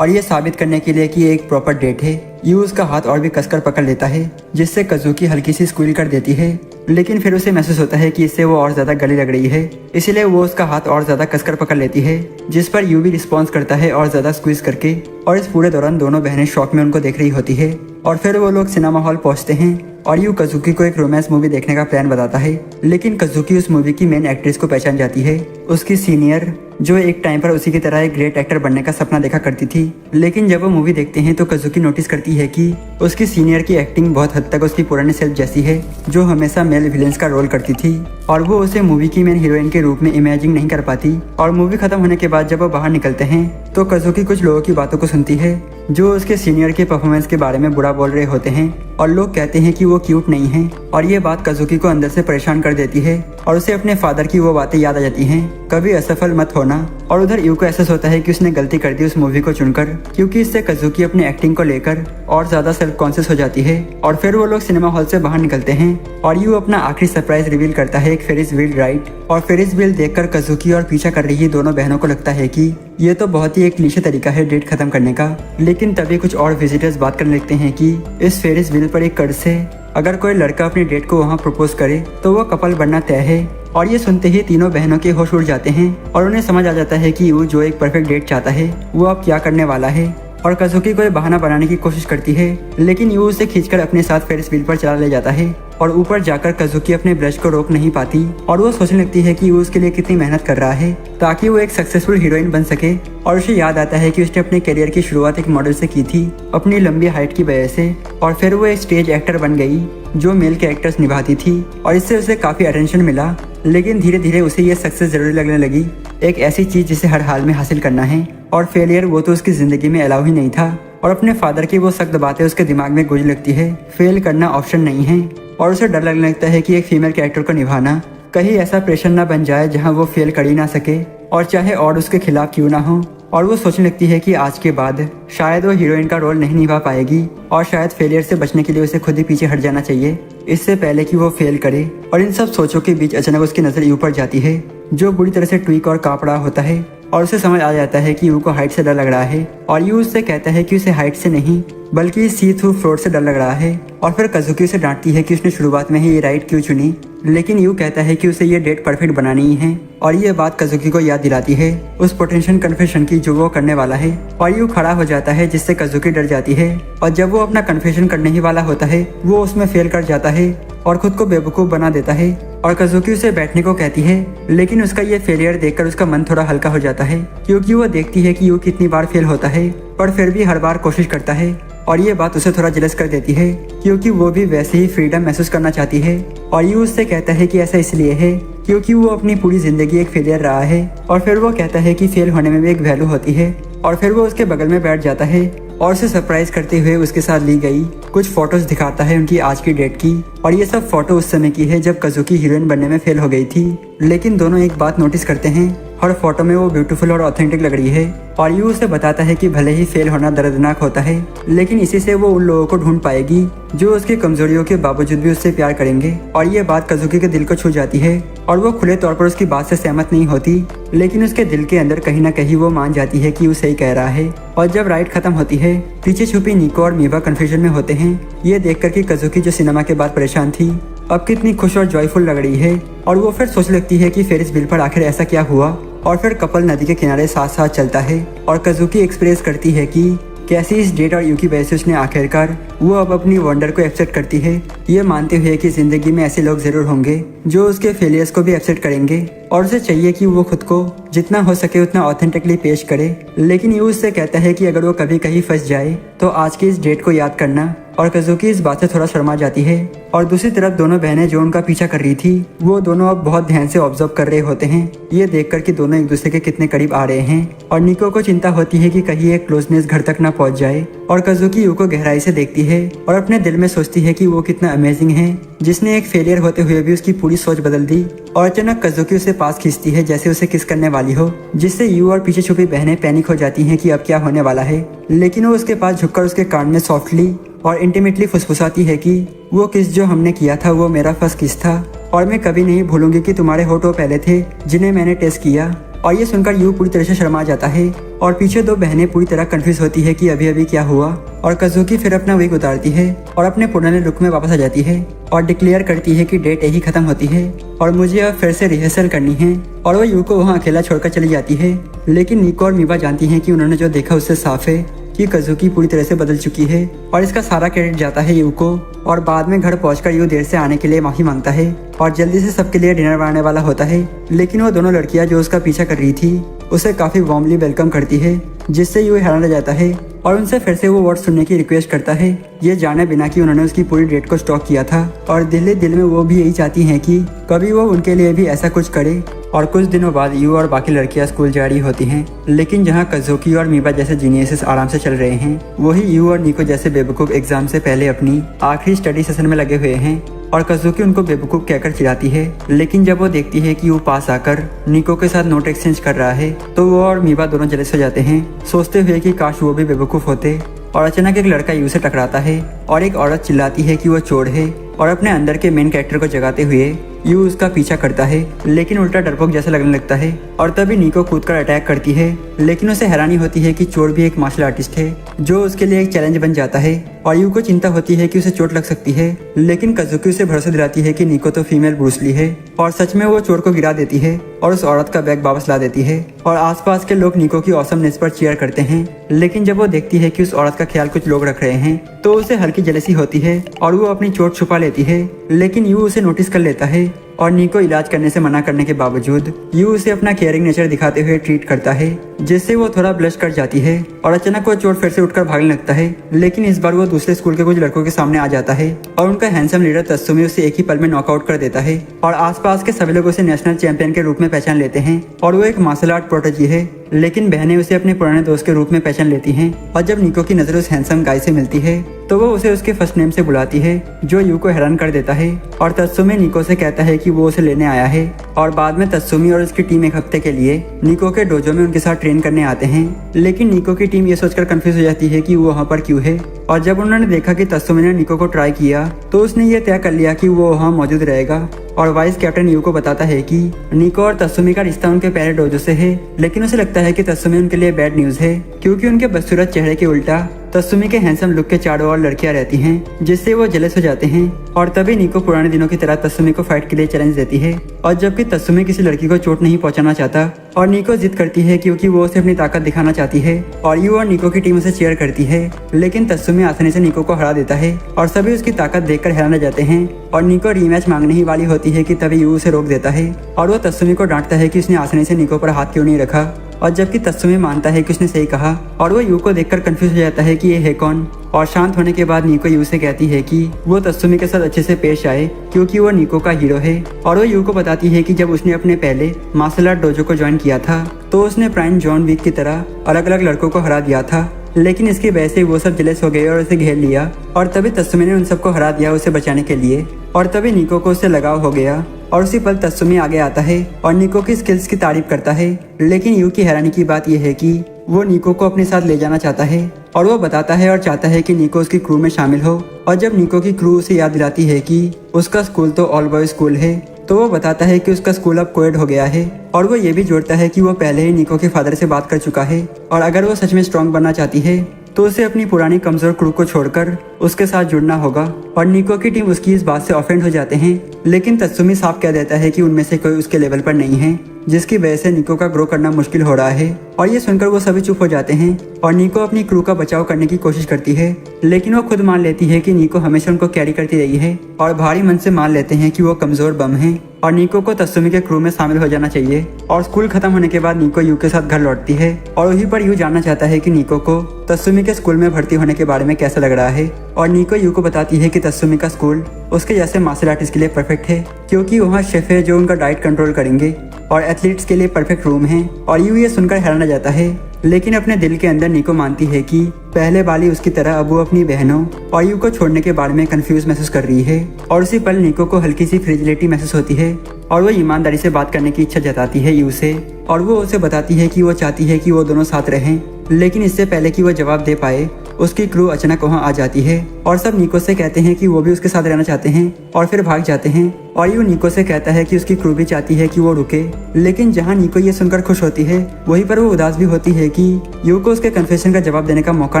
और ये साबित करने के लिए कि ये एक प्रॉपर डेट है, यू उसका हाथ और भी कसकर पकड़ लेता है, जिससे कजुकी हल्की सी स्क्वील कर देती है। लेकिन फिर उसे महसूस होता है कि इससे वो और ज्यादा गली लग रही है, इसलिए वो उसका हाथ और ज्यादा कसकर पकड़ लेती है, जिस पर यू भी रिस्पॉन्स करता है और ज्यादा स्क्वीज करके। और इस पूरे दौरान दोनों बहनें शॉक में उनको देख रही होती है। और फिर वो लोग सिनेमा हॉल पहुंचते हैं, और यू कजुकी को एक रोमांस मूवी देखने का प्लान बताता है। लेकिन कजुकी उस मूवी की मेन एक्ट्रेस को पहचान जाती है, उसकी सीनियर, जो एक टाइम पर उसी की तरह एक ग्रेट एक्टर बनने का सपना देखा करती थी। लेकिन जब वो मूवी देखते हैं तो कजुकी नोटिस करती है कि उसकी सीनियर की एक्टिंग बहुत हद तक उसकी पुरानी सेल्फ जैसी है, जो हमेशा मेल विलेंस का रोल करती थी, और वो उसे मूवी की मेन हीरोइन के रूप में इमेजिन नहीं कर पाती। और मूवी खत्म होने के बाद जब वो बाहर निकलते हैं तो कजुकी कुछ लोगों की बातों को सुनती है, जो उसके सीनियर के परफॉर्मेंस के बारे में बुरा बोल रहे होते हैं और लोग कहते हैं कि वो क्यूट नहीं है। और ये बात काजुकी को अंदर से परेशान कर देती है और उसे अपने फादर की वो बातें याद आ जाती हैं, कभी असफल मत होना। और उधर यू को एहसास होता है कि उसने गलती कर दी उस मूवी को चुनकर, क्योंकि इससे काजुकी अपने एक्टिंग को लेकर और ज्यादा सेल्फ कॉन्शियस हो जाती है। और फिर वो लोग सिनेमा हॉल से बाहर निकलते हैं और यू अपना आखिरी सरप्राइज रिवील करता है, एक फेरिस व्हील राइड। और फेरिस व्हील देखकर काजुकी और पीछा कर रही दोनों बहनों को लगता है कि ये तो बहुत ही एक क्लीशे तरीका है डेट खत्म करने का। लेकिन तभी कुछ और विजिटर्स बात करने लगते हैं कि इस फेरिस व्हील पर एक कर्ज से अगर कोई लड़का अपनी डेट को वहाँ प्रपोज करे तो वो कपल बनना तय है। और ये सुनते ही तीनों बहनों के होश उड़ जाते हैं और उन्हें समझ आ जाता है कि वो जो एक परफेक्ट डेट चाहता है वो अब क्या करने वाला है। और काजुकी कोई बहाना बनाने की कोशिश करती है, लेकिन यू उसे खींचकर अपने साथ फेरिस व्हील पर चला ले जाता है। और ऊपर जाकर काजुकी अपने ब्लश को रोक नहीं पाती और वो सोचने लगती है कि वो उसके लिए कितनी मेहनत कर रहा है ताकि वो एक सक्सेसफुल हीरोइन बन सके। और उसे याद आता है कि उसने अपने करियर की शुरुआत एक मॉडल से की थी अपनी लंबी हाइट की वजह से, और फिर वो एक स्टेज एक्टर बन गई जो मेल कैरेक्टर्स निभाती थी और इससे उसे काफी अटेंशन मिला। लेकिन धीरे धीरे उसे ये सक्सेस जरूरी लगने लगी, एक ऐसी चीज जिसे हर हाल में हासिल करना है। और फेलियर वो तो उसकी जिंदगी में अलाउ ही नहीं था। और अपने फादर की वो सख्त बातें उसके दिमाग में गूंज लगती है, फेल करना ऑप्शन नहीं है। और उसे डर लगने लगता है कि एक फीमेल कैरेक्टर को निभाना कहीं ऐसा प्रेशर ना बन जाए जहां वो फेल कर ही ना सके, और चाहे और उसके खिलाफ क्यों ना हो। और वो सोचने लगती है कि आज के बाद शायद वो हीरोइन का रोल नहीं निभा पाएगी और शायद फेलियर से बचने के लिए उसे खुद ही पीछे हट जाना चाहिए इससे पहले कि वो फेल करे। और इन सब सोचों के बीच अचानक उसकी नजर यू पर जाती है जो बुरी तरह से ट्वीक और कांप रहा होता है। और उसे समझ आ जाता है कि यू को हाइट से डर लग रहा है और यू उससे कहता है कि उसे हाइट से नहीं बल्कि सी थ्रू फ्लोर से डर लग रहा है। और फिर काजुकी उसे डांटती है कि उसने शुरुआत में ही ये राइड क्यों चुनी, लेकिन यू कहता है कि उसे ये डेट परफेक्ट बनानी ही है। और ये बात काजुकी को याद दिलाती है उस पोटेंशियल कन्फेशन की जो वो करने वाला है। और यू खड़ा हो जाता है जिससे काजुकी डर जाती है, और जब वो अपना कन्फेशन करने ही वाला होता है वो उसमें फेल कर जाता है और खुद को बेवकूफ बना देता है। और काजुकी उसे बैठने को कहती है, लेकिन उसका ये फेलियर देखकर उसका मन थोड़ा हल्का हो जाता है, क्योंकि वो देखती है कि यू कितनी बार फेल होता है पर फिर भी हर बार कोशिश करता है। और ये बात उसे थोड़ा जेलस कर देती है, क्योंकि वो भी वैसे ही फ्रीडम महसूस करना चाहती है। और यू उससे कहता है कि ऐसा इसलिए है क्योंकि वो अपनी पूरी जिंदगी एक फेलियर रहा है। और फिर वो कहता है कि फेल होने में भी एक वैल्यू होती है। और फिर वो उसके बगल में बैठ जाता है और उसे सरप्राइज करते हुए उसके साथ ली गई कुछ फोटोज दिखाता है उनकी आज की डेट की। और ये सब फोटो उस समय की है जब काजुकी हीरोइन बनने में फेल हो गई थी। लेकिन दोनों एक बात नोटिस करते हैं, हर फोटो में वो ब्यूटीफुल और ऑथेंटिक लग रही है। और यू उसे बताता है कि भले ही फेल होना दर्दनाक होता है, लेकिन इसी से वो उन लोगों को ढूंढ पाएगी जो उसकी कमजोरियों के बावजूद भी उससे प्यार करेंगे। और ये बात काजुकी के दिल को छू जाती है और वो खुले तौर पर उसकी बात से सहमत नहीं होती, लेकिन उसके दिल के अंदर कहीं ना कहीं वो मान जाती है कि वो सही कह रहा है। और जब राइड खत्म होती है, पीछे छुपी निको और मीवा कंफ्यूजन में होते हैं, ये देखकर कि काजुकी जो सिनेमा के बाद परेशान थी अब कितनी खुश और जॉयफुल लग रही है। और वो फिर सोच लगती है कि फेरिस व्हील पर आखिर ऐसा क्या हुआ। और फिर कपल नदी के किनारे साथ साथ चलता है और काजुकी एक्सप्रेस करती है कि कैसी इस डेट और यू की वजह से उसने आखिरकार वो अब अपनी वंडर को एक्सेप्ट करती है, ये मानते हुए कि जिंदगी में ऐसे लोग जरूर होंगे जो उसके फेलियर्स को भी एक्सेप्ट करेंगे। और उसे चाहिए कि वो खुद को जितना हो सके उतना ऑथेंटिकली पेश करे। लेकिन यू उससे कहता है कि अगर वो कभी कहीं फंस जाए तो आज की इस डेट को याद करना। और काजुकी इस बात से थोड़ा शर्मा जाती है। और दूसरी तरफ दोनों बहनें जो उनका पीछा कर रही थी वो दोनों अब बहुत ध्यान से ऑब्जर्व कर रहे होते हैं, ये देखकर कि दोनों एक दूसरे के कितने करीब आ रहे हैं। और निको को चिंता होती है कि कहीं एक क्लोजनेस घर तक न पहुंच जाए। और काजुकी यू को गहराई से देखती है और अपने दिल में सोचती है कि वो कितना अमेजिंग है जिसने एक फेलियर होते हुए भी उसकी पूरी सोच बदल दी। और अचानक काजुकी उसे पास खींचती है जैसे उसे किस करने वाली हो, जिससे यू और पीछे छुपी बहनें पैनिक हो जाती हैं कि अब क्या होने वाला है। लेकिन वो उसके पास झुककर उसके कान में सॉफ्टली और इंटीमेटली फुसफुसाती है कि वो किस जो हमने किया था वो मेरा फर्स्ट किस था, और मैं कभी नहीं भूलूंगी कि तुम्हारे होठों पहले थे जिन्हें मैंने टेस्ट किया। और ये सुनकर यू पूरी तरह से शर्मा जाता है और पीछे दो बहनें पूरी तरह कंफ्यूज होती है कि अभी अभी क्या हुआ। और काजुकी फिर अपना विग उतारती है और अपने पुराने लुक में वापस आ जाती है और डिक्लेयर करती है कि डेट यही खत्म होती है और मुझे अब फिर से रिहर्सल करनी है। और वो यू को वहाँ अकेला छोड़कर चली जाती है। लेकिन निको और मीवा जानती हैं कि उन्होंने जो देखा उससे साफ है कि काजुकी पूरी तरह से बदल चुकी है और इसका सारा क्रेडिट जाता है यू को। और बाद में घर पहुंचकर यू देर से आने के लिए माफी मांगता है और जल्दी से सबके लिए डिनर बनाने वाला होता है। लेकिन वो दोनों लड़कियां जो उसका पीछा कर रही थी उसे काफी वार्मली वेलकम करती है, जिससे यू हैरान रह जाता है और उनसे फिर से वो वर्ड सुनने की रिक्वेस्ट करता है, ये जाने बिना कि उन्होंने उसकी पूरी डेट को स्टॉक किया था। और दिल में वो भी यही चाहती हैं कि कभी वो उनके लिए भी ऐसा कुछ करे और कुछ दिनों बाद यू और बाकी लड़कियां स्कूल जा रही होती हैं, लेकिन जहां कज़ुकी और मीबा जैसे जीनियसेस आराम से चल रहे हैं, वही यू और निको जैसे बेवकूफ एग्जाम से पहले अपनी आखिरी स्टडी सेशन में लगे हुए हैं। और कज़ुकी उनको बेवकूफ कहकर चिढ़ाती है, लेकिन जब वो देखती है कि वो पास आकर निको के साथ नोट एक्सचेंज कर रहा है तो वो और मीबा दोनों जेलस हो जाते हैं, सोचते हुए कि काश वो भी बेवकूफ होते। और अचानक एक लड़का यू से टकराता है और एक औरत चिल्लाती है कि वो चोर है, और अपने अंदर के मेन कैरेक्टर को जगाते हुए यू उसका पीछा करता है, लेकिन उल्टा डरपोक जैसा लगने लगता है। और तभी निको कूदकर अटैक करती है, लेकिन उसे हैरानी होती है कि चोर भी एक मार्शल आर्टिस्ट है, जो उसके लिए एक चैलेंज बन जाता है। और यू को चिंता होती है कि उसे चोट लग सकती है, लेकिन कज़ुकी उसे भरोसा दिलाती है कि निको तो फीमेल ब्रूस ली है। और सच में वो चोर को गिरा देती है और उस औरत का बैग वापस ला देती है। और आसपास के लोग निको की ऑसमनेस पर चीयर करते हैं, लेकिन जब वो देखती है कि उस औरत का ख्याल कुछ लोग रख रहे हैं तो उसे हल्की जेलसी होती है और वो अपनी चोट छुपा लेती है। लेकिन यू उसे नोटिस कर लेता है और निको इलाज करने से मना करने के बावजूद यू उसे अपना केयरिंग नेचर दिखाते हुए ट्रीट करता है, जिससे वो थोड़ा ब्लश कर जाती है। और अचानक वो चोट फिर से उठकर भागने लगता है, लेकिन इस बार वो दूसरे स्कूल के कुछ लड़कों के सामने आ जाता है और उनका हैंडसम लीडर तत्सुमी उसे एक ही पल में नॉकआउट कर देता है। और आसपास के सभी लोग उसे नेशनल चैंपियन के रूप में पहचान लेते हैं और वो एक मार्शल आर्ट प्रोटेजी है। लेकिन बहनें उसे अपने पुराने दोस्त के रूप में पहचान लेती हैं। और जब निको की नजर उस हैंडसम गाय से मिलती है तो वो उसे उसके फर्स्ट नेम से बुलाती है, जो यू को हैरान कर देता है। और तत्सुमी निको से कहता है कि वो उसे लेने आया है। और बाद में तत्सुमी और उसकी टीम एक हफ्ते के लिए निको के डोजो में उनके साथ ट्रेन करने आते हैं, लेकिन निको की टीम ये सोचकर कंफ्यूज हो जाती है कि वो वहाँ पर क्यों है। और जब उन्होंने देखा कि तत्सुमी ने निको को ट्राई किया तो उसने ये तय कर लिया कि वो वहाँ मौजूद रहेगा। और वाइस कैप्टन यू को बताता है कि निको और तत्सुमी का रिश्ता उनके पहले डोजो से है, लेकिन उसे लगता है कि तत्सुमी उनके लिए बैड न्यूज है, क्योंकि उनके बदसूरत चेहरे के उल्टा तत्सुमी के हैंडसम लुक के चारों ओर लड़कियां रहती हैं, जिससे वो जेलस हो जाते हैं। और तभी निको पुराने दिनों की तरह तत्सुमी को फाइट के लिए चैलेंज देती है। और जबकि तत्सुमी किसी लड़की को चोट नहीं पहुंचाना चाहता और निको जिद करती है क्योंकि वो उसे अपनी ताकत दिखाना चाहती है। और यू और निको की टीम उसे चीयर करती है, लेकिन तत्सुमी आसानी से निको को हरा देता है और सभी उसकी ताकत देखकर हैरान रह जाते हैं। और निको रीमैच मांगने ही वाली होती है कि तभी यू उसे रोक देता है और वो तत्सुमी को डांटता है कि उसने आसानी से निको पर हाथ क्यों नहीं रखा। और जबकि तत्सुमी मानता है कि उसने सही कहा और वो यू को देखकर कंफ्यूज हो जाता है कि ये है कौन। और शांत होने के बाद निको यू से कहती है कि वो तत्सुमी के साथ अच्छे से पेश आए, क्योंकि वो निको का हीरो है। और वो यू को बताती है कि जब उसने अपने पहले मार्शल आर्ट डोजो को ज्वाइन किया था तो उसने प्राइम जॉन विक की तरह अलग अलग लड़कों को हरा दिया था, लेकिन इसकी वजह से वो सब जेलस हो गए और उसे घेर लिया। और तभी तत्सुमी ने उन सबको हरा दिया उसे बचाने के लिए। और तभी निको को उससे लगाव हो गया और उसी पल तत्सुमी आगे आता है और निको की स्किल्स की तारीफ करता है। लेकिन यू की हैरानी की बात यह है कि वो निको को अपने साथ ले जाना चाहता है और वो बताता है और चाहता है कि निको उसकी क्रू में शामिल हो। और जब निको की क्रू उसे याद दिलाती है कि उसका स्कूल तो ऑल बॉय स्कूल है, तो वो बताता है कि उसका स्कूल अब कोएड हो गया है। और वो ये भी जोड़ता है कि वो पहले ही निको के फादर से बात कर चुका है और अगर वो सच में स्ट्रांग बनना चाहती है तो उसे अपनी पुरानी कमजोर क्रू को छोड़कर उसके साथ जुड़ना होगा। और निको की टीम उसकी इस बात से ऑफेंड हो जाते हैं, लेकिन तत्सुमी साफ कह देता है कि उनमें से कोई उसके लेवल पर नहीं है, जिसकी वजह से निको का ग्रो करना मुश्किल हो रहा है। और ये सुनकर वो सभी चुप हो जाते हैं और निको अपनी क्रू का बचाव करने की कोशिश करती है, लेकिन वो खुद मान लेती है कि निको हमेशा उनको कैरी करती रही है और भारी मन से मान लेते हैं कि वो कमजोर बम है और निको को तत्सुमी के क्रू में शामिल हो जाना चाहिए। और स्कूल खत्म होने के बाद निको यू के साथ घर लौटती है और वहीं पर यू जानना चाहता है कि निको को तत्सुमी के स्कूल में भर्ती होने के बारे में कैसा लग रहा है। और निको यू को बताती है कि तत्सुमी का स्कूल उसके जैसे मार्शल आर्टिस्ट के लिए परफेक्ट है, क्योंकि वहाँ शेफ है जो उनका डाइट कंट्रोल करेंगे और एथलीट्स के लिए परफेक्ट रूम है। और यू ये सुनकर हैरान रह जाता है, लेकिन अपने दिल के अंदर निको मानती है कि पहले वाली उसकी तरह अब वो अपनी बहनों और यू को छोड़ने के बारे में कंफ्यूज महसूस कर रही है। और उसी पल निको को हल्की सी फ्रिजिलिटी महसूस होती है और वो ईमानदारी से बात करने की इच्छा जताती है यू से। और वो उसे बताती है कि वो चाहती है कि वो दोनों साथ रहें, लेकिन इससे पहले कि वो जवाब दे पाए उसकी क्रू अचानक वहाँ आ जाती है और सब निको से कहते हैं कि वो भी उसके साथ रहना चाहते हैं और फिर भाग जाते हैं। और यू निको से कहता है कि उसकी क्रू भी चाहती है कि वो रुके, लेकिन जहाँ निको ये सुनकर खुश होती है वहीं पर वो उदास भी होती है कि यू को उसके कन्फेशन का जवाब देने का मौका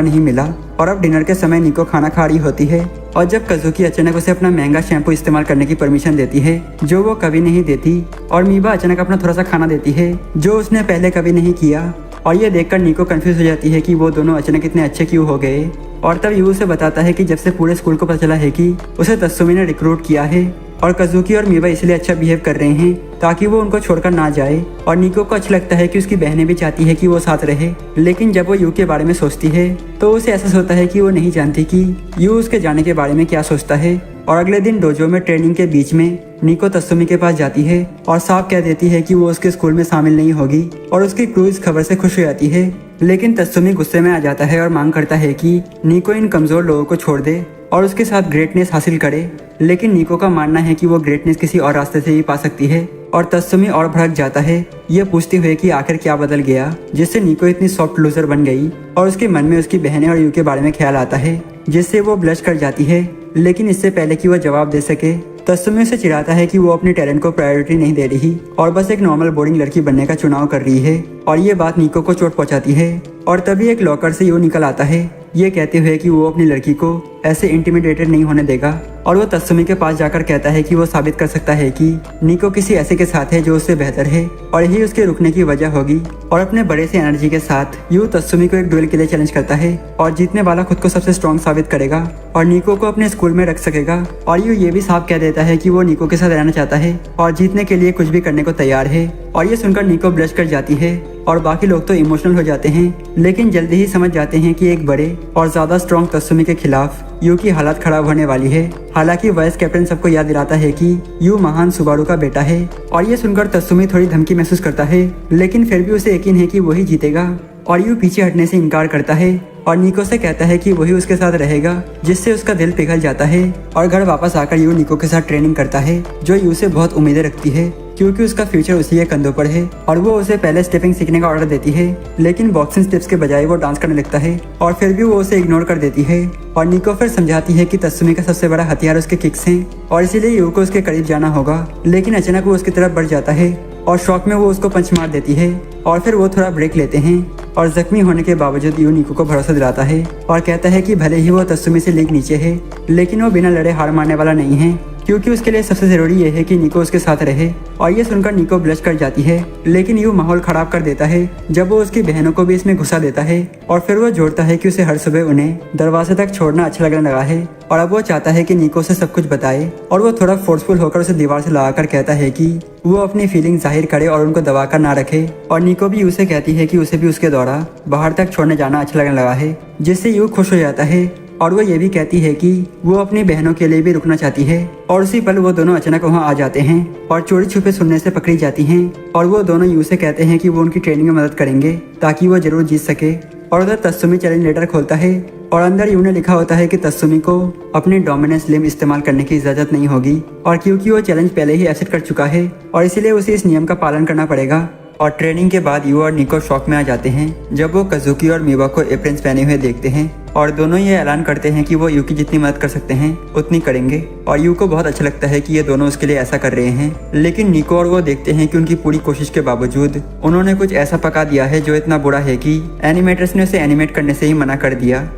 नहीं मिला। और अब डिनर के समय निको खाना खा रही होती है और जब कज़ुकी अचानक उसे अपना महंगा शैम्पू इस्तेमाल करने की परमिशन देती है जो वो कभी नहीं देती, और मीबा अचानक अपना थोड़ा सा खाना देती है जो उसने पहले कभी नहीं किया। और ये देखकर निको कंफ्यूज हो जाती है कि वो दोनों अचानक इतने अच्छे क्यों हो गए। और तब यू उसे बताता है कि जब से पूरे स्कूल को पता चला है कि उसे तत्सुमी ने रिक्रूट किया है और कज़ुकी और मीबा इसलिए अच्छा बिहेव कर रहे हैं ताकि वो उनको छोड़कर ना जाए। और निको को अच्छा लगता है कि उसकी बहनें भी चाहती है कि वो साथ रहे, लेकिन जब वो यू के बारे में सोचती है तो उसे एहसास होता है कि वो नहीं जानती कि यू उसके जाने के बारे में क्या सोचता है। और अगले दिन डोजो में ट्रेनिंग के बीच में निको तत्सुमी के पास जाती है और साफ कह देती है कि वो उसके स्कूल में शामिल नहीं होगी और उसकी क्रू इस खबर से खुश हो जाती है। लेकिन तत्सुमी गुस्से में आ जाता है और मांग करता है कि निको इन कमजोर लोगों को छोड़ दे और उसके साथ ग्रेटनेस हासिल करे। लेकिन निको का मानना है कि वो ग्रेटनेस किसी और रास्ते से ही पा सकती है और तत्सुमी और भड़क जाता है, ये पूछते हुए कि आखिर क्या बदल गया जिससे निको इतनी सॉफ्ट लूजर बन गई। और उसके मन में उसकी बहनें और यू के बारे में ख्याल आता है जिससे वो ब्लश कर जाती है। लेकिन इससे पहले कि वो जवाब दे सके तत्सुमी उसे चिढ़ाता है कि वो अपने टैलेंट को प्रायोरिटी नहीं दे रही और बस एक नॉर्मल बोरिंग लड़की बनने का चुनाव कर रही है। और ये बात निको को चोट पहुंचाती है और तभी एक लॉकर से यू निकल आता है, ये कहते हुए कि वो अपनी लड़की को ऐसे इंटिमिडेटेड नहीं होने देगा। और वो तत्सुमी के पास जाकर कहता है कि वो साबित कर सकता है कि निको किसी ऐसे के साथ है जो उससे बेहतर है और यही उसके रुकने की वजह होगी। और अपने बड़े से एनर्जी के साथ यू तत्सुमी को एक डुएल के लिए चैलेंज करता है और जीतने वाला खुद को सबसे स्ट्रॉन्ग साबित करेगा और निको को अपने स्कूल में रख सकेगा। और यू ये भी साफ कह देता है कि वो निको के साथ रहना चाहता है और जीतने के लिए कुछ भी करने को तैयार है। और ये सुनकर निको ब्लश कर जाती है और बाकी लोग तो इमोशनल हो जाते हैं, लेकिन जल्दी ही समझ जाते हैं कि एक बड़े और ज्यादा स्ट्रॉन्ग तत्सुमी के खिलाफ यू की हालत खराब होने वाली है। हालांकि वाइस कैप्टन सबको याद दिलाता है कि यू महान सुबारू का बेटा है। और ये सुनकर तत्सुमी थोड़ी धमकी महसूस करता है, लेकिन फिर भी उसे यकीन है कि वही जीतेगा। और यू पीछे हटने से इनकार करता है और निको से कहता है कि वही उसके साथ रहेगा, जिससे उसका दिल पिघल जाता है। और घर वापस आकर यू निको के साथ ट्रेनिंग करता है जो यू से बहुत उम्मीदें रखती है क्योंकि उसका फ्यूचर उसी के कंधों पर है। और वो उसे पहले स्टेपिंग सीखने का ऑर्डर देती है, लेकिन बॉक्सिंग स्टेप्स के बजाय वो डांस करने लगता है और फिर भी वो उसे इग्नोर कर देती है। और निको फिर समझाती है कि तत्सुमी का सबसे बड़ा हथियार उसके किक्स हैं और इसीलिए यू को उसके करीब जाना होगा। लेकिन अचानक वो उसकी तरफ बढ़ जाता है और शॉक में वो उसको पंच मार देती है और फिर वो थोड़ा ब्रेक लेते हैं। और जख्मी होने के बावजूद यू निको को भरोसा दिलाता है और कहता है कि भले ही वो तत्सुमी से लीग नीचे है, लेकिन वो बिना लड़े हार मानने वाला नहीं है क्योंकि उसके लिए सबसे जरूरी ये है कि निको उसके साथ रहे। और ये सुनकर निको ब्लश कर जाती है, लेकिन यू माहौल खराब कर देता है जब वो उसकी बहनों को भी इसमें घुसा देता है। और फिर वो जोड़ता है कि उसे हर सुबह उन्हें दरवाजे तक छोड़ना अच्छा लगने लगा है और अब वो चाहता है कि निको से सब कुछ बताए। और वो थोड़ा फोर्सफुल होकर उसे दीवार से लगाकर कहता है कि वो अपनी फीलिंग जाहिर करे और उनको दबाकर ना रखे। और निको भी यू से कहती है कि उसे भी उसके द्वारा बाहर तक छोड़ने जाना अच्छा लगने लगा है, जिससे यू खुश हो जाता है। और वो ये भी कहती है कि वो अपनी बहनों के लिए भी रुकना चाहती है। और उसी पल वो दोनों अचानक वहाँ आ जाते हैं और चोरी छुपे सुनने से पकड़ी जाती हैं। और वो दोनों यू से कहते हैं कि वो उनकी ट्रेनिंग में मदद करेंगे ताकि वो जरूर जीत सके। और उधर तत्सुमी चैलेंज लेटर खोलता है और अंदर यू ने लिखा होता है कि तत्सुमी को अपनी डोमिनेंस लिम्ब इस्तेमाल करने की इजाजत नहीं होगी और क्योंकि वो चैलेंज पहले ही एक्सेप्ट कर चुका है और इसीलिए उसे इस नियम का पालन करना पड़ेगा। और ट्रेनिंग के बाद यू और निको शॉक में आ जाते हैं जब वो कजुकी और मीवा को एप्रिन्स पहने हुए देखते हैं और दोनों ये ऐलान करते हैं कि वो यू की जितनी मदद कर सकते हैं उतनी करेंगे। और यू को बहुत अच्छा लगता है कि ये दोनों उसके लिए ऐसा कर रहे हैं, लेकिन निको और वो देखते हैं कि उनकी पूरी कोशिश के बावजूद उन्होंने कुछ ऐसा पका दिया है जो इतना बुरा है कि एनिमेटर्स ने उसे एनिमेट करने से ही मना कर दिया।